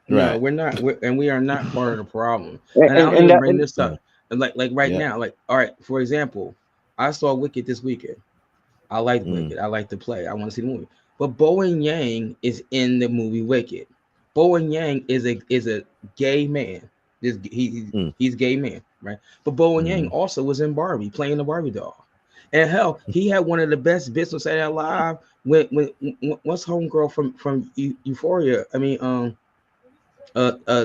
[SPEAKER 2] No, we're not, we are not part of the problem. And I don't even bring this up. Like right now, like, all right, for example, I saw Wicked this weekend. I liked Wicked. I like to play. I want to see the movie. But Bowen Yang is in the movie Wicked. Bowen Yang is a gay man. He's a gay man, right? But Bowen Yang also was in Barbie, playing the Barbie doll. And hell, he had one of the best bits on Saturday Night Live when what's homegirl from Euphoria? I mean,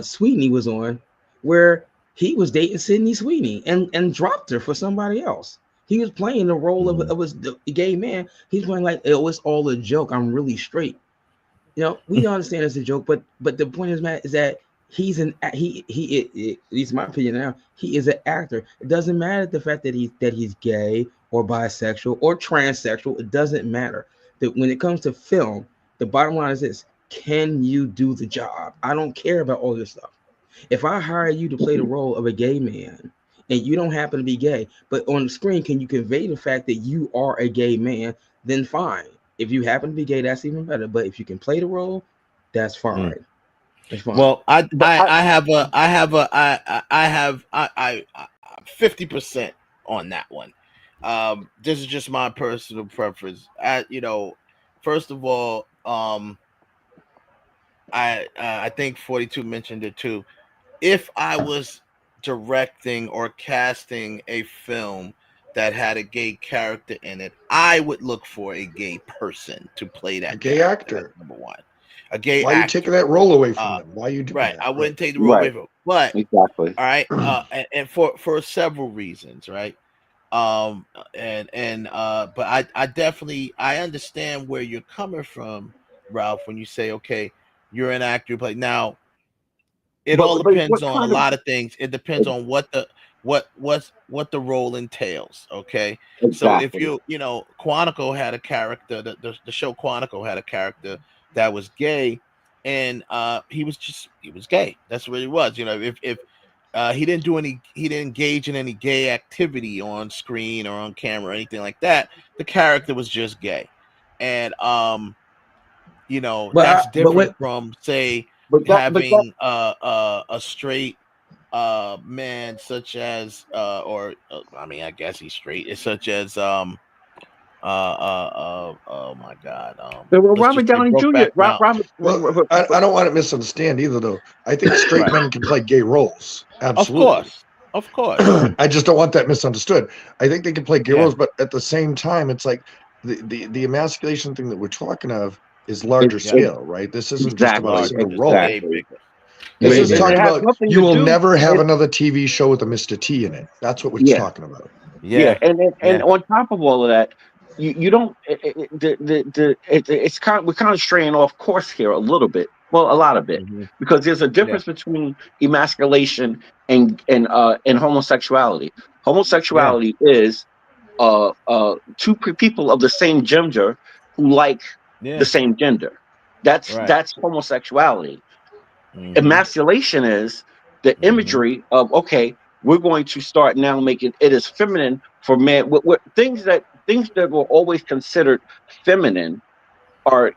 [SPEAKER 2] Sweeney was on, where he was dating Sydney Sweeney and dropped her for somebody else. He was playing the role of a gay man. He's playing like it was all a joke. I'm really straight. You know, we understand it's a joke, but the point is, Matt, is that he's at least my opinion now, he is an actor. It doesn't matter the fact that he's gay or bisexual or transsexual. It doesn't matter. That when it comes to film, the bottom line is this: can you do the job? I don't care about all this stuff. If I hire you to play the role of a gay man and you don't happen to be gay, but on the screen, can you convey the fact that you are a gay man? Then fine. If you happen to be gay, that's even better. But if you can play the role, that's fine. That's fine.
[SPEAKER 30] Well, I have 50% on that one. This is just my personal preference. First of all, I think 42 mentioned it too. If I was directing or casting a film that had a gay character in it, I would look for a gay person to play that.
[SPEAKER 7] A gay actor.
[SPEAKER 30] That's number one. A gay
[SPEAKER 7] Why
[SPEAKER 30] actor.
[SPEAKER 7] are you taking that role away from them? Why are you doing that?
[SPEAKER 30] I wouldn't take the role away from them. But
[SPEAKER 3] exactly.
[SPEAKER 30] All right. And for several reasons, right? But I definitely understand where you're coming from, Ralph, when you say, okay, you're an actor, but now it all depends on a lot of things. It depends on what the role entails. Okay.
[SPEAKER 3] Exactly.
[SPEAKER 30] So if Quantico had a character, the show Quantico had a character that was gay, and he was gay. That's what he was. If he didn't engage in any gay activity on screen or on camera or anything like that, the character was just gay. And that's different from, say, having a straight man such as I guess he's straight. It's such as oh my God.
[SPEAKER 3] Robert Downey Jr.
[SPEAKER 7] I don't want to misunderstand either, though. I think straight men can play gay roles. Absolutely.
[SPEAKER 30] Of course.
[SPEAKER 7] I just don't want that misunderstood. I think they can play gay roles, but at the same time, it's like the emasculation thing that we're talking of is larger scale, right? This isn't just about a single role. This is talking about you will never have another TV show with a Mr. T in it. That's what we're talking about.
[SPEAKER 3] Yeah. And on top of all of that, you don't. It's we're kind of straying off course here a little bit. Well, a lot of it, because there's a difference between emasculation and homosexuality. Homosexuality is two people of the same gender who like the same gender. That's homosexuality. Emasculation is the imagery of, okay, we're going to start now making it as feminine for men. What things that were always considered feminine are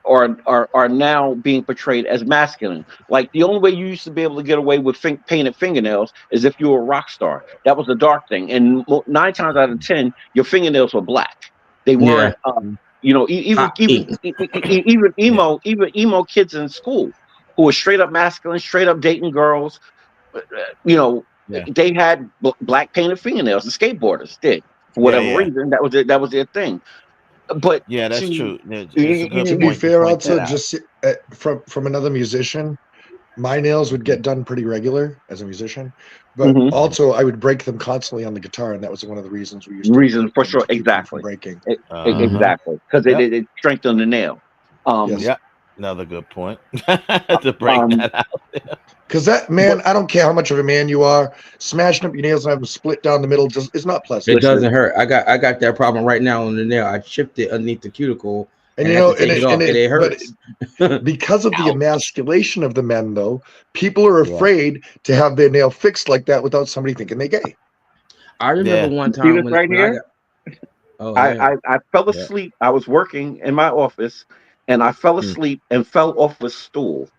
[SPEAKER 3] now being portrayed as masculine. Like the only way you used to be able to get away with painted fingernails is if you were a rock star. That was a dark thing, and 9 times out of 10, your fingernails were black. They weren't. Even emo kids in school who were straight up masculine, straight up dating girls. They had black painted fingernails. The skateboarders did, for whatever reason. That was their thing. But
[SPEAKER 30] that's true.
[SPEAKER 7] To be fair, also just from another musician, My nails would get done pretty regular as a musician, but also I would break them constantly on the guitar, and that was one of the reasons we used to
[SPEAKER 3] reason for sure, exactly,
[SPEAKER 7] breaking.
[SPEAKER 3] Exactly, because it strengthened the nail.
[SPEAKER 30] Yeah, another good point to break that out.
[SPEAKER 7] Because that man, I don't care how much of a man you are, smashing up your nails and having them split down the middle just is not pleasant.
[SPEAKER 2] It doesn't hurt. I got that problem right now on the nail. I chipped it underneath the cuticle,
[SPEAKER 7] and
[SPEAKER 2] you know, it hurts.
[SPEAKER 7] Because of the emasculation of the men, though, people are afraid to have their nail fixed like that without somebody thinking they're gay.
[SPEAKER 2] I remember one time
[SPEAKER 3] when I fell asleep. I was working in my office, and I fell asleep and fell off a stool.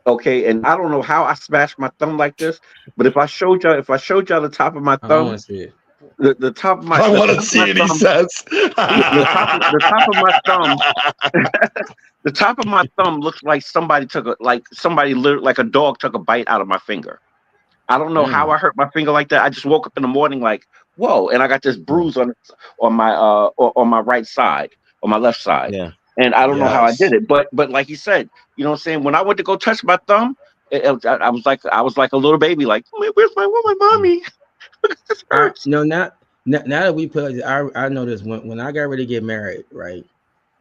[SPEAKER 3] Okay, and I don't know how I smashed my thumb like this, but if I showed y'all the top of my thumb,
[SPEAKER 2] I want to see it.
[SPEAKER 3] The top of my
[SPEAKER 7] I want to see it. He says
[SPEAKER 3] the top of my thumb. The top of my thumb looks like somebody like a dog took a bite out of my finger. I don't know how I hurt my finger like that. I just woke up in the morning like, whoa, and I got this bruise on my right side, on my left side.
[SPEAKER 30] Yeah.
[SPEAKER 3] And I don't know how I did it, but like you said, you know what I'm saying? When I went to go touch my thumb, I was like a little baby, like, where's my mommy? This hurts.
[SPEAKER 2] No, now that we play, I know this. When I got ready to get married, right?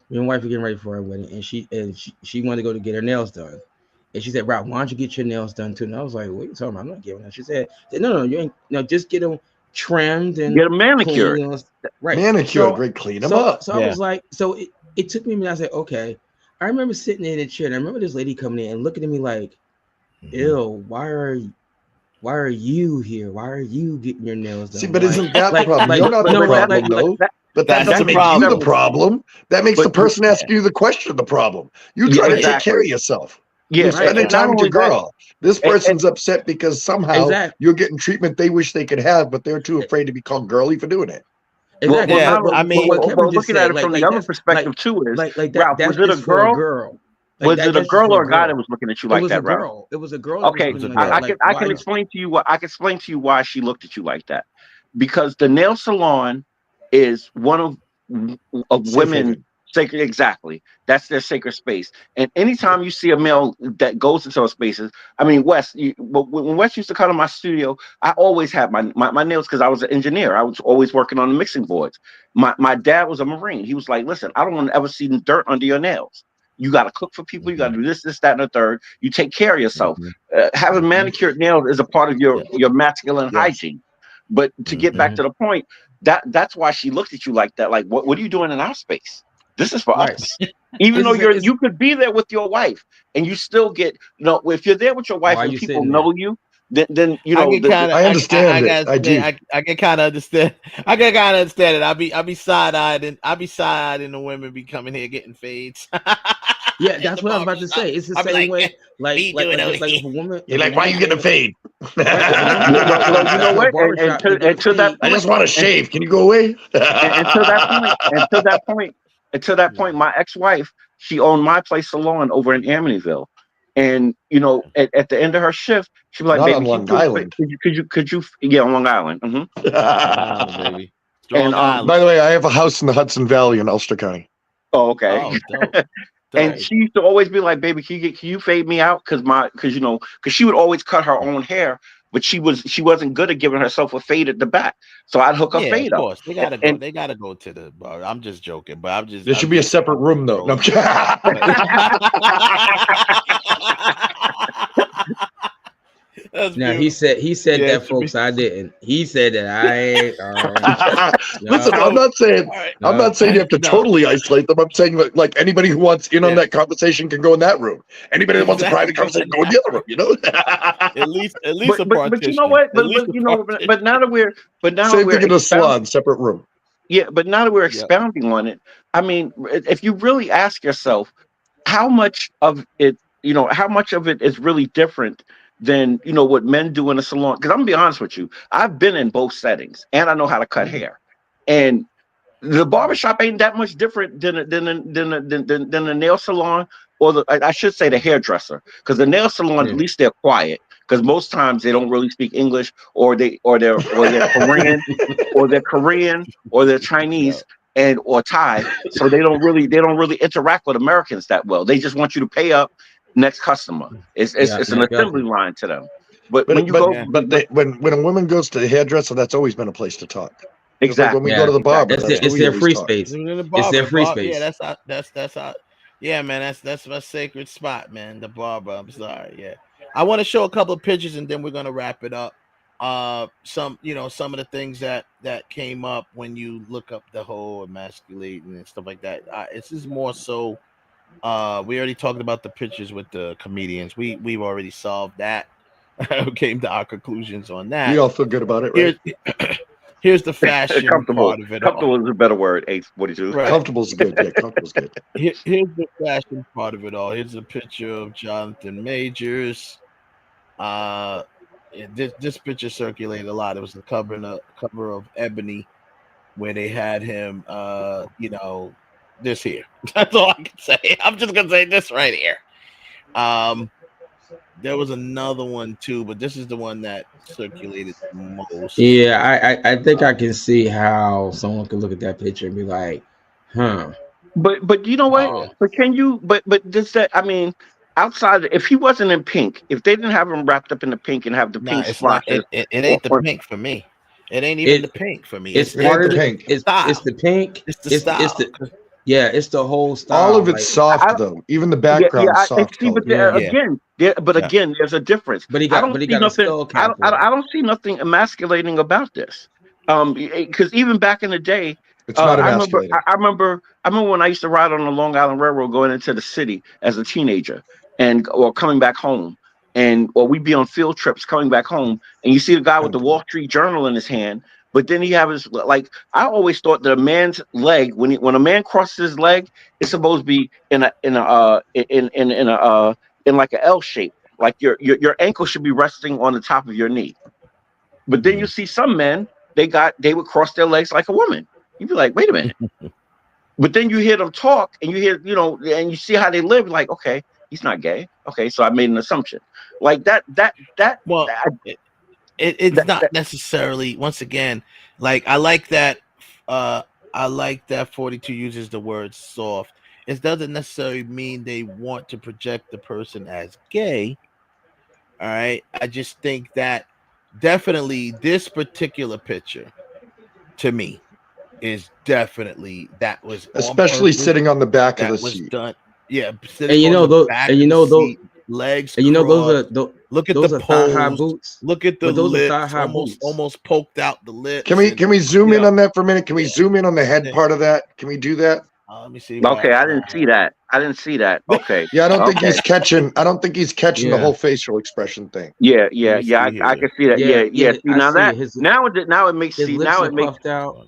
[SPEAKER 2] Me and my wife were getting ready for our wedding, and she wanted to go to get her nails done, and she said, "Rob, why don't you get your nails done too?" And I was like, "What are you talking about? I'm not getting that." She said, "No, you ain't. No, just get them trimmed and
[SPEAKER 3] get them manicured,
[SPEAKER 2] right?
[SPEAKER 7] Manicured, great, clean them up."
[SPEAKER 2] So I was like, it took me a minute. I said, "Okay." I remember sitting in a chair, and I remember this lady coming in and looking at me like, "Ew, why are you here? Why are you getting your nails done?"
[SPEAKER 7] See, but isn't that the problem? You're not the problem, though. But that doesn't make you the problem. That makes the person asking you the question the problem. You try to take care of yourself. You're spending time with your girl. This person's upset because somehow you're getting treatment they wish they could have, but they're too afraid to be called girly for doing it.
[SPEAKER 2] Exactly.
[SPEAKER 3] Looking at it from the other perspective too is, Ralph, was it a girl? Was it a girl or a guy that was looking at you like that, Ralph?
[SPEAKER 2] It was a girl.
[SPEAKER 3] Okay, I can explain to you why she looked at you like that. Because the nail salon is one of women sacred. Exactly, that's their sacred space. And anytime you see a male that goes into those spaces, I mean, when Wes used to come to my studio, I always had my nails because I was an engineer. I was always working on the mixing boards. My dad was a Marine. He was like, "Listen, I don't want to ever see dirt under your nails. You got to cook for people. You got to do this, that, and the third. You take care of yourself. Having manicured nails is a part of your masculine hygiene." But to get back to the point, that's why she looked at you like that. Like, what are you doing in our space? This is for us. Even though you could be there with your wife, and you still get, if you're there with your wife and people know you, then you know.
[SPEAKER 7] I understand it. I do.
[SPEAKER 30] I can kind of understand. I can kind of understand it. I be side eyed and the women be coming here getting fades.
[SPEAKER 2] Yeah, that's what I was about to say. It's the same way. Like if a woman,
[SPEAKER 7] you're like, why are you getting a fade?
[SPEAKER 3] You know what? And to that,
[SPEAKER 7] I just want to shave. Can you go away?
[SPEAKER 3] Until that point, my ex-wife, she owned my place salon over in Amityville, and at the end of her shift, she'd be like,
[SPEAKER 7] "Not
[SPEAKER 3] baby,
[SPEAKER 7] on Long Island.
[SPEAKER 3] Could you? Yeah, on Long Island.
[SPEAKER 30] Baby.
[SPEAKER 3] And
[SPEAKER 7] by the way, I have a house in the Hudson Valley in Ulster County.
[SPEAKER 3] Oh, okay.
[SPEAKER 30] Oh, dope.
[SPEAKER 3] And she used to always be like, "Baby, can you fade me out?" Because she would always cut her own hair, but she wasn't good at giving herself a fade at the back. So I'd hook a fade up.
[SPEAKER 30] Of course, they gotta go. They gotta go to the bar. I'm just joking, but I'm just.
[SPEAKER 7] There should be a separate room though. No,
[SPEAKER 2] Now he said that, folks. I didn't. He said that I ain't.
[SPEAKER 7] Listen, I'm not saying you have to totally isolate them. I'm saying like anybody who wants in on that conversation can go in that room. Anybody that wants a private conversation, go in the other room. You know.
[SPEAKER 30] at least
[SPEAKER 3] but you know what? But now that we're
[SPEAKER 7] same thing in a salon, separate room.
[SPEAKER 3] Yeah, but now that we're expounding on it, I mean, if you really ask yourself, how much of it is really different than what men do in a salon? Because I'm gonna be honest with you, I've been in both settings, and I know how to cut hair. And the barbershop ain't that much different than a nail salon, or I should say the hairdresser. Because the nail salon, at least they're quiet. Because most times they don't really speak English, or they're Korean, or they're Chinese. Or Thai, so they don't really interact with Americans that well. They just want you to pay up next customer. It's an assembly line to them. But when you go,
[SPEAKER 7] when a woman goes to the hairdresser, that's always been a place to talk. Exactly. Just like when we go to the barber,
[SPEAKER 2] it's their free space. It's their free space.
[SPEAKER 30] Yeah, that's how. Yeah, man, that's my sacred spot, man. The barber. I'm sorry. Yeah, I want to show a couple of pictures and then we're gonna wrap it up. Some of the things that came up when you look up the whole emasculating and stuff like that. This is more so. We already talked about the pictures with the comedians. We've already solved that. Came to our conclusions on that.
[SPEAKER 7] We all feel good about it, right?
[SPEAKER 30] Here's the fashion part of it.
[SPEAKER 3] Comfortable is a better word. 842.
[SPEAKER 7] Right. Comfortable's good. Yeah, comfortable's good.
[SPEAKER 30] Here's the fashion part of it all. Here's a picture of Jonathan Majors. This picture circulated a lot. It was the cover of Ebony, where they had him. This here. That's all I can say. I'm just gonna say this right here. There was another one too, but this is the one that circulated the most.
[SPEAKER 2] Yeah, I think I can see how someone could look at that picture and be like, huh.
[SPEAKER 3] But you know what? But can you? But just that. I mean, outside, if he wasn't in pink, if they didn't have him wrapped up in the pink and have the pink splotches,
[SPEAKER 30] it ain't the pink for me. It ain't even the pink for me.
[SPEAKER 2] It's part of the pink. It's the pink.
[SPEAKER 30] It's the style.
[SPEAKER 2] It's the whole style.
[SPEAKER 7] All of it's soft though. Even the background soft.
[SPEAKER 3] Again, there's a difference.
[SPEAKER 2] But I
[SPEAKER 3] don't see nothing emasculating about this. Because even back in the day,
[SPEAKER 7] it's not emasculating.
[SPEAKER 3] I remember when I used to ride on the Long Island Railroad going into the city as a teenager, or coming back home, or we'd be on field trips coming back home, and you see the guy with the Wall Street Journal in his hand. But then he have his, like, I always thought that a man's leg, when a man crosses his leg, it's supposed to be in like an L shape. Like your ankle should be resting on the top of your knee. But then you see some men, they would cross their legs like a woman. You'd be like, wait a minute. But then you hear them talk and you hear, and you see how they live, like, okay, he's not gay. Okay, so I made an assumption. Like that.
[SPEAKER 30] Well, it's not necessarily, once again, like I like that 42 uses the word soft. It doesn't necessarily mean they want to project the person as gay. All right. I just think that definitely this particular picture to me is definitely that was
[SPEAKER 7] especially sitting on the back of the seat.
[SPEAKER 30] Done. Yeah.
[SPEAKER 2] Those
[SPEAKER 30] legs.
[SPEAKER 2] And those are
[SPEAKER 30] look at
[SPEAKER 2] those
[SPEAKER 30] the
[SPEAKER 2] thigh-high boots.
[SPEAKER 30] Look at the lips, almost poked out the lips.
[SPEAKER 7] Can we zoom in on that for a minute? Can we zoom in on the head part of that? Can we do that?
[SPEAKER 30] Let me see.
[SPEAKER 3] Okay, I didn't see that. Okay.
[SPEAKER 7] Yeah, I don't think he's catching the whole facial expression thing.
[SPEAKER 3] Yeah. I can see that. Yeah. See, now it makes sense. Now it makes
[SPEAKER 2] out.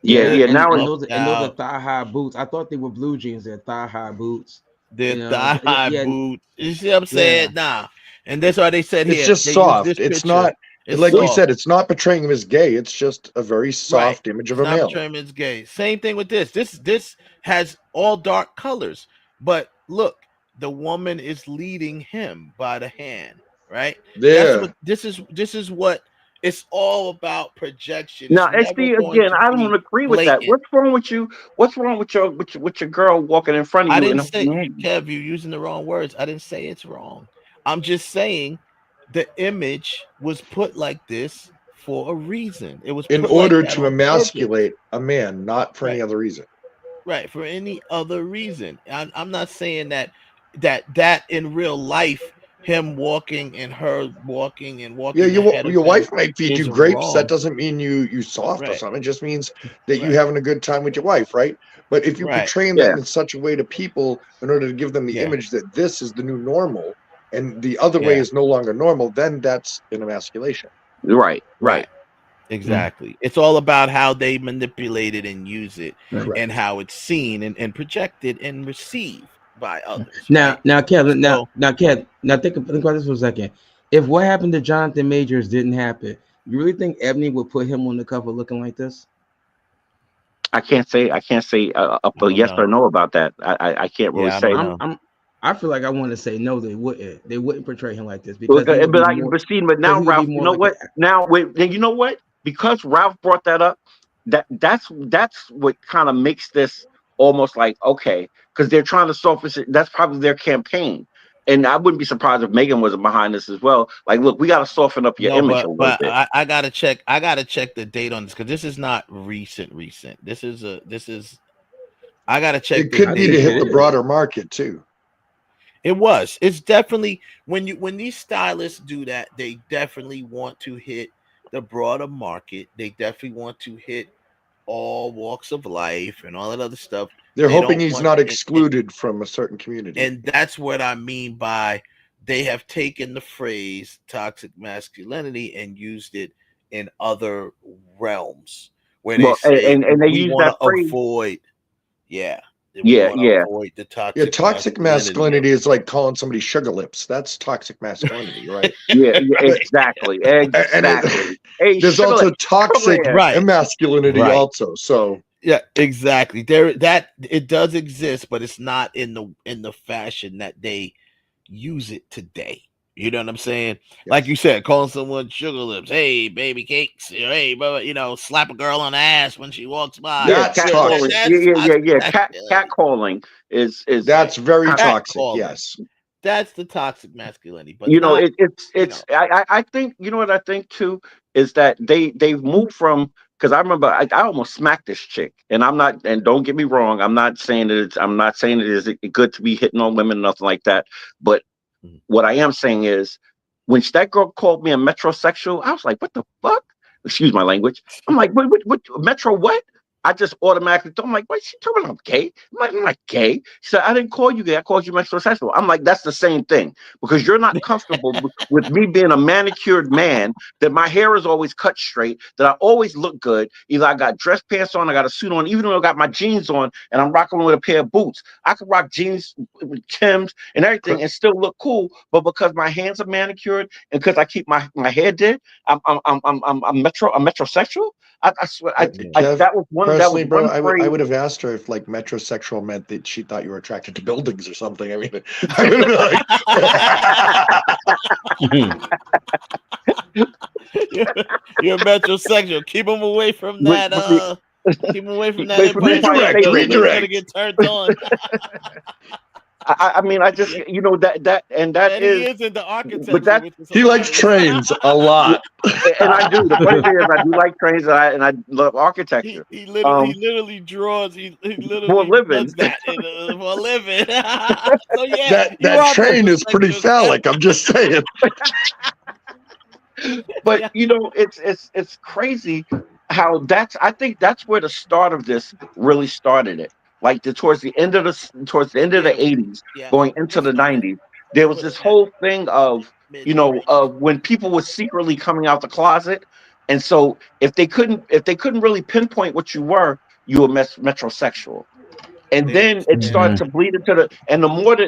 [SPEAKER 3] Yeah. Now
[SPEAKER 2] those are thigh-high boots. I thought they were blue jeans. They're thigh-high boots.
[SPEAKER 30] They're thigh-high boots. You see what I'm saying? Nah. And that's why they said
[SPEAKER 7] it's just soft. It's not like we said, it's not portraying him as gay. It's just a very soft image of a male.
[SPEAKER 30] Not portraying him as gay. Same thing with this. This has all dark colors, but look, the woman is leading him by the hand, right?
[SPEAKER 7] Yeah.
[SPEAKER 3] This
[SPEAKER 30] is what it's all about, projection.
[SPEAKER 3] Now, XD, again, I don't agree with that. What's wrong with you? What's wrong with your girl walking in front of you?
[SPEAKER 30] I didn't say, Kev, you're using the wrong words. I didn't say it's wrong. I'm just saying the image was put like this for a reason. It was
[SPEAKER 7] in order to emasculate a man, not for any other reason.
[SPEAKER 30] Right, for any other reason. I'm not saying that in real life, him walking and her walking and walking.
[SPEAKER 7] Yeah, your wife might feed you grapes. Wrong. That doesn't mean you soft or something. It just means that you're having a good time with your wife, right? But if you're portraying that in such a way to people in order to give them the image that this is the new normal and the other way is no longer normal, then that's an emasculation.
[SPEAKER 3] Right.
[SPEAKER 30] Exactly. Mm-hmm. It's all about how they manipulate it and use it and how it's seen and projected and received by others.
[SPEAKER 2] Now, Kevin, think about this for a second. If what happened to Jonathan Majors didn't happen, you really think Ebony would put him on the cover looking like this?
[SPEAKER 3] I can't say a yes or no about that. I can't really say.
[SPEAKER 2] I feel like I want to say no. They wouldn't portray him like this because.
[SPEAKER 3] But now, Ralph, you know what? You know what? Because Ralph brought that up, that's what kind of makes this almost like, okay, because they're trying to soften it. That's probably their campaign. And I wouldn't be surprised if Megan wasn't behind this as well. Like, look, we got to soften up your image a little bit.
[SPEAKER 30] I gotta check. I gotta check the date on this because this is not recent. This is. I gotta check.
[SPEAKER 7] It could be to hit the broader market too.
[SPEAKER 30] It's definitely when these stylists do that, they definitely want to hit the broader market. They definitely want to hit all walks of life and all that other stuff.
[SPEAKER 7] They're hoping he's not excluded from a certain community.
[SPEAKER 30] And that's what I mean by they have taken the phrase toxic masculinity and used it in other realms where they say
[SPEAKER 3] and they use that phrase.
[SPEAKER 30] Avoid.
[SPEAKER 3] Avoid
[SPEAKER 30] the toxic.
[SPEAKER 7] Toxic masculinity is like calling somebody sugar lips. That's toxic masculinity, right?
[SPEAKER 3] Exactly.
[SPEAKER 7] There's also toxic masculinity also. So
[SPEAKER 30] yeah, exactly. That it does exist, but it's not in the fashion that they use it today. You know what I'm saying? Yes. Like you said, calling someone sugar lips, hey, baby cakes, hey, slap a girl on the ass when she walks by.
[SPEAKER 7] That's toxic.
[SPEAKER 3] Cat calling is
[SPEAKER 7] that's very toxic. Yes.
[SPEAKER 30] That's the toxic masculinity. But
[SPEAKER 3] I think, you know what I think too is that they've moved from, because I remember I almost smacked this chick, and don't get me wrong, I'm not saying it is good to be hitting on women, nothing like that. But what I am saying is, when that girl called me a metrosexual, I was like, what the fuck? Excuse my language. I'm like, what metro what? I just automatically thought, I'm like, wait, she told me I'm gay? I'm not gay. She said, I didn't call you gay. I called you metrosexual. I'm like, that's the same thing. Because you're not comfortable with me being a manicured man, that my hair is always cut straight, that I always look good. Either I got dress pants on, I got a suit on, even though I got my jeans on and I'm rocking with a pair of boots. I could rock jeans with Timbs and everything and still look cool. But because my hands are manicured and because I keep my hair did, I'm metrosexual. I swear, that was one.
[SPEAKER 7] Personally, bro, I would have asked her if like metrosexual meant that she thought you were attracted to buildings or something. I mean, I would
[SPEAKER 30] have you're metrosexual. Keep them away from that. Keep them away from that.
[SPEAKER 7] Redirect.
[SPEAKER 30] Get turned on.
[SPEAKER 3] I mean, I just, that
[SPEAKER 30] and
[SPEAKER 3] is.
[SPEAKER 30] He is into architecture.
[SPEAKER 3] But
[SPEAKER 7] he likes trains a lot.
[SPEAKER 3] And I do. The funny thing is, I do like trains, and I love architecture.
[SPEAKER 30] He literally draws. He literally
[SPEAKER 3] for a living.
[SPEAKER 30] Does that for a living. So yeah,
[SPEAKER 7] that train is pretty phallic. I'm just saying.
[SPEAKER 3] But it's crazy how I think that's where the start of this really started it. Like towards the end of the 80s, going into the 90s, there was this whole thing of when people were secretly coming out the closet, and so if they couldn't really pinpoint what you were metrosexual, and then it started to bleed into what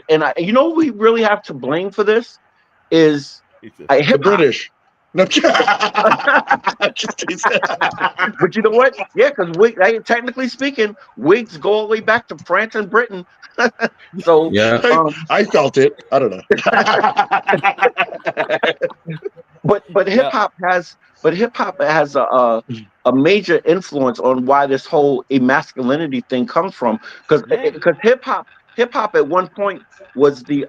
[SPEAKER 3] we really have to blame for this is
[SPEAKER 7] the British. No,
[SPEAKER 3] but you know what? Yeah, because technically speaking, wigs go all the way back to France and Britain. So
[SPEAKER 7] yeah, I felt it. I don't
[SPEAKER 3] know. but hip hop has a major influence on why this whole emasculinity thing comes from. Because hip hop at one point was the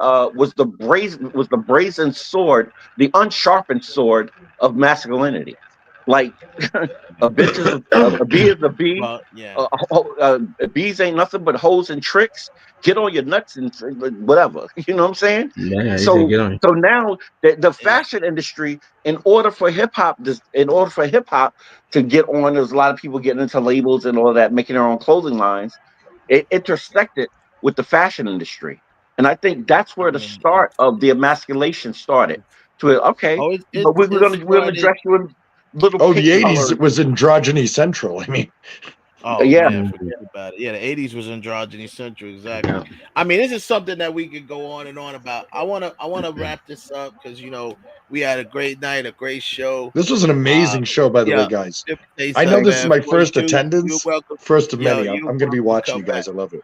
[SPEAKER 3] brazen sword, the unsharpened sword of masculinity. Like a B is a B. Bees ain't nothing but hoes and tricks. Get on your nuts and whatever. You know what I'm saying?
[SPEAKER 2] Yeah.
[SPEAKER 3] So now the fashion industry, in order for hip hop to get on, there's a lot of people getting into labels and all of that, making their own clothing lines. It intersected with the fashion industry, and I think that's where the start of the emasculation started. But we're gonna dress you in little.
[SPEAKER 7] The 80s it was androgyny central. I mean,
[SPEAKER 30] forget about it. Yeah, the 80s was androgyny central. Exactly. Yeah. I mean, this is something that we could go on and on about. I wanna wrap this up because we had a great night, a great show.
[SPEAKER 7] This was an amazing show, by the way, guys. I know this is my first attendance, first of many. I'm going to be watching you guys. I love it.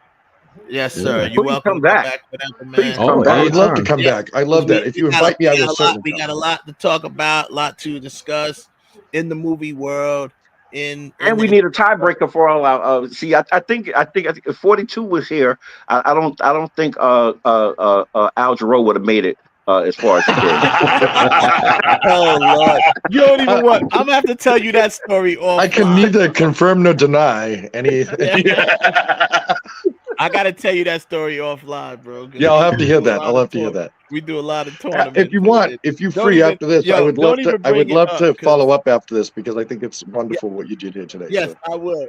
[SPEAKER 30] Yes, sir. You're welcome
[SPEAKER 3] come back.
[SPEAKER 7] I would love to come back. I love that. If you invite me, I will certainly.
[SPEAKER 30] We got a lot to talk about, a lot to discuss in the movie world,
[SPEAKER 3] And we need a tiebreaker for all our. See, I think if 42 was here, I don't think Al Jarreau would have made it as far as he did.
[SPEAKER 30] Oh Lord, you don't even want. I'm gonna have to tell you that story off.
[SPEAKER 7] I can neither confirm nor deny any.
[SPEAKER 30] I gotta tell you that story offline, bro.
[SPEAKER 7] Yeah, I'll have to hear that. I'll have to hear that.
[SPEAKER 30] We do a lot of tournaments.
[SPEAKER 7] If you want, if you free after this, I would love to. I would love to follow up after this because I think it's wonderful what you did here today.
[SPEAKER 30] Yes,
[SPEAKER 7] so.
[SPEAKER 30] I will.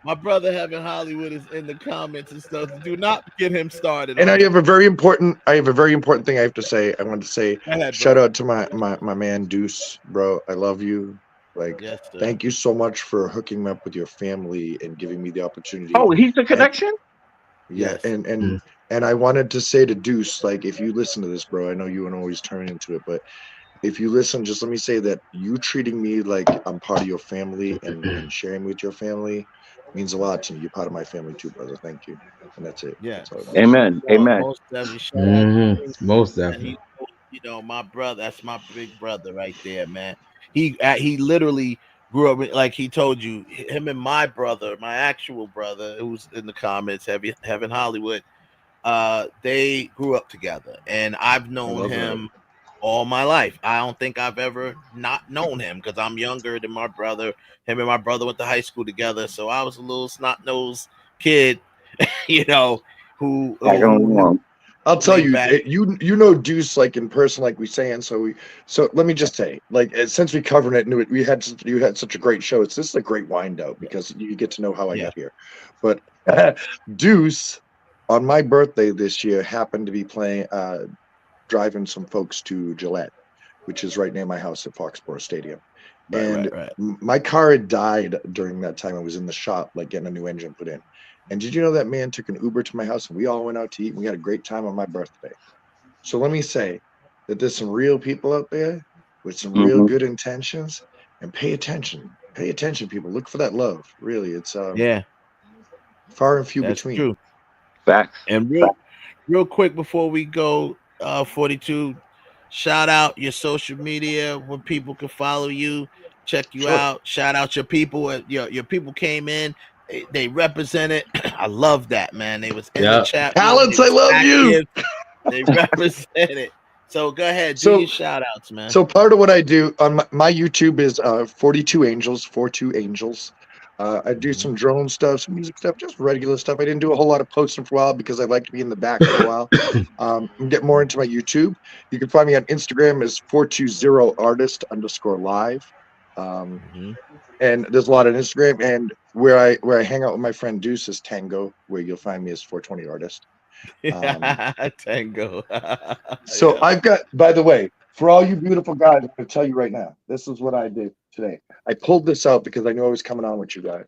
[SPEAKER 30] My brother Heaven Hollywood is in the comments and stuff. Do not get him started.
[SPEAKER 7] And I have a very important thing I have to say. I want to say shout out to my man Deuce, bro. I love you. Like, thank you so much for hooking me up with your family and giving me the opportunity.
[SPEAKER 3] Oh, he's the connection.
[SPEAKER 7] And I wanted to say to Deuce, like, if you listen to this, bro, I know you won't always turn into it, but if you listen, just let me say that you treating me like I'm part of your family and sharing with your family means a lot to me. You're part of my family too, brother. Thank you. And that's it.
[SPEAKER 30] Yeah.
[SPEAKER 3] Amen. Amen.
[SPEAKER 30] Most definitely.
[SPEAKER 2] Most definitely.
[SPEAKER 30] You know, my brother, that's my big brother right there, man. He literally grew up like he told you, him and my brother, my actual brother, who's in the comments, Heaven Hollywood, they grew up together, and I've known him all my life. I don't think I've ever not known him because I'm younger than my brother. Him and my brother went to high school together, so I was a little snot-nosed kid, you know, who
[SPEAKER 7] I'll tell you, you know Deuce like in person, like we saying. So let me just say, like since we covered it, and you had such a great show. This is a great wind out because you get to know how I got here. But Deuce, on my birthday this year, happened to be driving some folks to Gillette, which is right near my house at Foxborough Stadium. My car had died during that time. I was in the shop, like getting a new engine put in. And did you know that man took an Uber to my house and we all went out to eat and we had a great time on my birthday? So let me say that there's some real people out there with some real good intentions, and pay attention. Pay attention, people. Look for that love. Really, it's far and few between.
[SPEAKER 30] True.
[SPEAKER 3] Facts.
[SPEAKER 30] And real quick before we go, 42, shout out your social media where people can follow you, check you out. Shout out your people. Your people came in. They represented. I love that, man. They was in the chat.
[SPEAKER 7] Talents, I love you.
[SPEAKER 30] They represented. So go ahead, do your shout outs, man.
[SPEAKER 7] So part of what I do on my YouTube is 42 Angels. I do some drone stuff, some music stuff, just regular stuff. I didn't do a whole lot of posting for a while because I like to be in the back for a while. Get more into my YouTube. You can find me on Instagram as 420artist_live. And there's a lot on Instagram, and where I hang out with my friend Deuce is Tango, where you'll find me as 420artist.
[SPEAKER 30] Tango.
[SPEAKER 7] So I've got, by the way, for all you beautiful guys, I'm going to tell you right now, this is what I did today. I pulled this out because I knew I was coming on with you guys.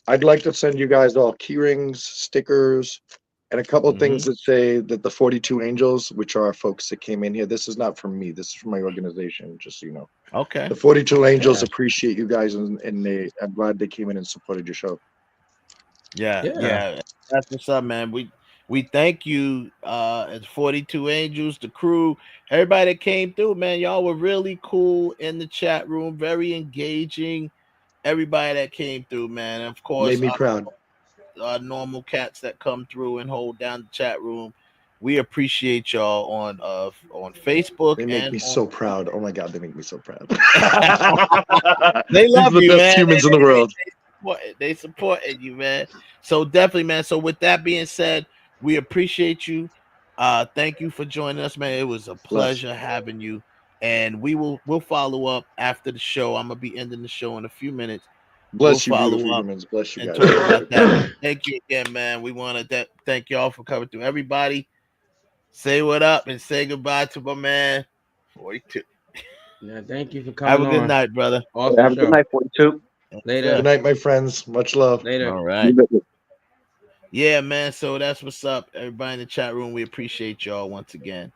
[SPEAKER 7] I'd like to send you guys all key rings, stickers, and a couple of things that say that the 42 Angels, which are our folks that came in here, this is not from me. This is from my organization, just so you know.
[SPEAKER 30] Okay.
[SPEAKER 7] The 42 Angels appreciate you guys, and I'm glad they came in and supported your show.
[SPEAKER 30] Yeah. That's what's up, man. We thank you, as 42 Angels, the crew, everybody that came through, man. Y'all were really cool in the chat room, very engaging. Everybody that came through, man. And of course,
[SPEAKER 7] made me proud.
[SPEAKER 30] Normal cats that come through and hold down the chat room. We appreciate y'all on Facebook.
[SPEAKER 7] They make me so proud. Oh my God, they make me so proud.
[SPEAKER 30] They love you,
[SPEAKER 7] the best
[SPEAKER 30] man.
[SPEAKER 7] humans in the world.
[SPEAKER 30] They supported you, man. So definitely, man. So with that being said, we appreciate you. Thank you for joining us, man. It was a pleasure having you. And we'll follow up after the show. I'm gonna be ending the show in a few minutes.
[SPEAKER 7] Bless you, beautiful humans. Bless you guys.
[SPEAKER 30] Talk about that. Thank you again, man. We want to thank y'all for coming through. Everybody, say what up and say goodbye to my man 42.
[SPEAKER 2] Yeah, thank you for coming.
[SPEAKER 30] Have a good night, brother.
[SPEAKER 2] Awesome
[SPEAKER 3] Have a good night, 42.
[SPEAKER 2] Later.
[SPEAKER 7] Good night, my friends. Much love.
[SPEAKER 2] Later.
[SPEAKER 30] All right. Yeah, man. So that's what's up, everybody in the chat room. We appreciate y'all once again.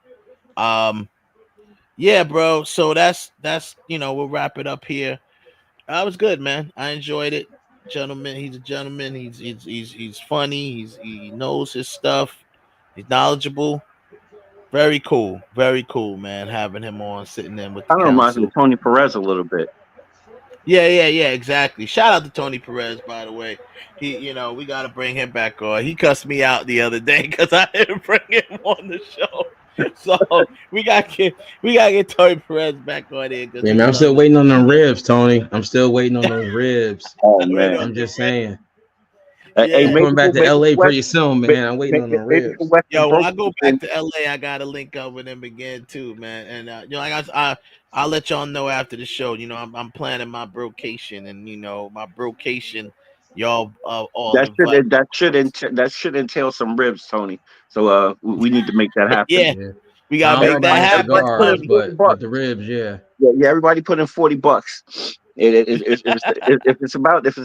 [SPEAKER 30] Yeah, bro. So that's we'll wrap it up here. That was good, man. I enjoyed it. Gentleman, he's a gentleman. He's funny. He knows his stuff. He's knowledgeable. Very cool, man. Having him on, sitting in with.
[SPEAKER 3] I don't mind Tony Perez a little bit.
[SPEAKER 30] Yeah, exactly. Shout out to Tony Perez, by the way. He, we got to bring him back on. He cussed me out the other day because I didn't bring him on the show. So we got to get Tony Perez back on here.
[SPEAKER 2] Yeah, man, I'm still waiting on them ribs, Tony. I'm still waiting on those ribs.
[SPEAKER 3] Oh man,
[SPEAKER 2] I'm just saying.
[SPEAKER 3] Hey,
[SPEAKER 2] I'm coming back to LA pretty soon, man. I'm waiting on the ribs.
[SPEAKER 30] Yo, when I go back to LA, I gotta link up with him again too, man. And I'll let y'all know after the show. I'm planning my brocation, and my brocation, y'all all invite.
[SPEAKER 3] That should entail some ribs, Tony. So we need to make that happen.
[SPEAKER 30] Yeah. We gotta make that happen.
[SPEAKER 2] Cigars, but the ribs, yeah.
[SPEAKER 3] Yeah, everybody put in $40. If it's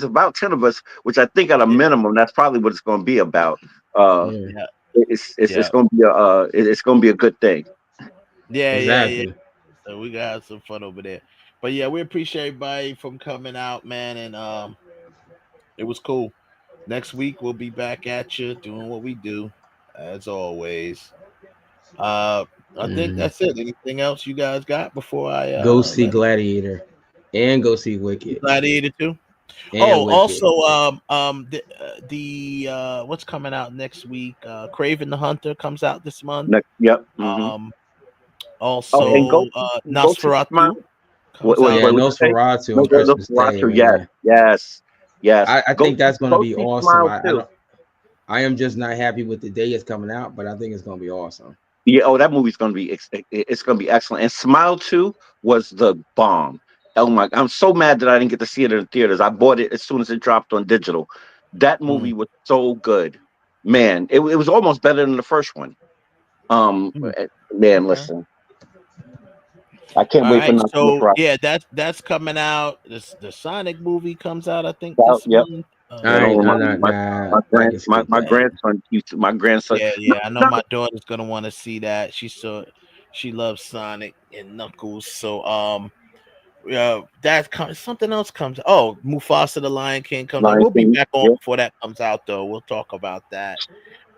[SPEAKER 3] about 10 of us, which I think at a minimum, that's probably what it's going to be about. It's going to be a good thing.
[SPEAKER 30] Yeah,
[SPEAKER 2] exactly.
[SPEAKER 30] Yeah. So we got some fun over there. But yeah, we appreciate everybody from coming out, man, and it was cool. Next week we'll be back at you doing what we do, as always. I think that's it. Anything else you guys got before I
[SPEAKER 2] go see Gladiator and go see Wicked?
[SPEAKER 30] Gladiator 2.
[SPEAKER 2] And Wicked.
[SPEAKER 30] Also, the what's coming out next week? Craven the Hunter comes out this month.
[SPEAKER 3] Yep. Mm-hmm.
[SPEAKER 30] Also, Nosferatu.
[SPEAKER 2] Nosferatu on Christmas Day.
[SPEAKER 3] Yes.
[SPEAKER 2] I think that's going to be awesome. I am just not happy with the day it's coming out, but I think it's going to be awesome.
[SPEAKER 3] Yeah, that movie's going to be excellent. And Smile 2 was the bomb. Oh my! I'm so mad that I didn't get to see it in the theaters. I bought it as soon as it dropped on digital. That movie was so good, man. It was almost better than the first one. Man, listen, I can't wait for nothing.
[SPEAKER 30] So yeah, that's coming out. The Sonic movie comes out, I think, this month.
[SPEAKER 3] My grandson.
[SPEAKER 30] Yeah. I know my daughter's gonna want to see that. She loves Sonic and Knuckles. So something else comes. Oh, Mufasa the Lion King comes out. We'll be back on before that comes out, though. We'll talk about that.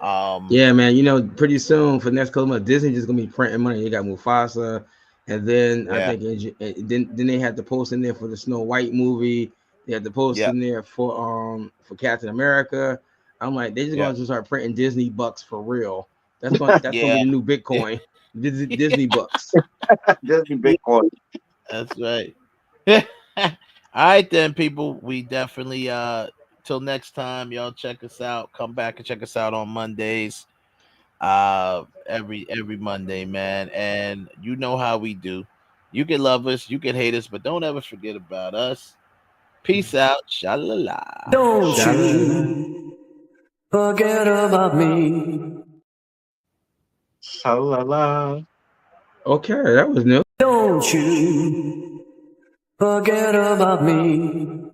[SPEAKER 2] Yeah, man. Pretty soon for the next couple months, Disney just gonna be printing money. They got Mufasa, and then I think then they had to post in there for the Snow White movie. They had to post in there for Captain America. I'm like, they're just gonna start printing Disney bucks for real. That's gonna be the new Bitcoin. Disney bucks.
[SPEAKER 3] Disney Bitcoin.
[SPEAKER 30] That's right. All right then, people. We definitely till next time, y'all check us out. Come back and check us out on Mondays. Every Monday, man. And you know how we do. You can love us, you can hate us, but don't ever forget about us. Peace out. Shalala.
[SPEAKER 24] Don't you forget about me.
[SPEAKER 3] Shalala.
[SPEAKER 2] Okay, that was new.
[SPEAKER 24] Don't you forget about me.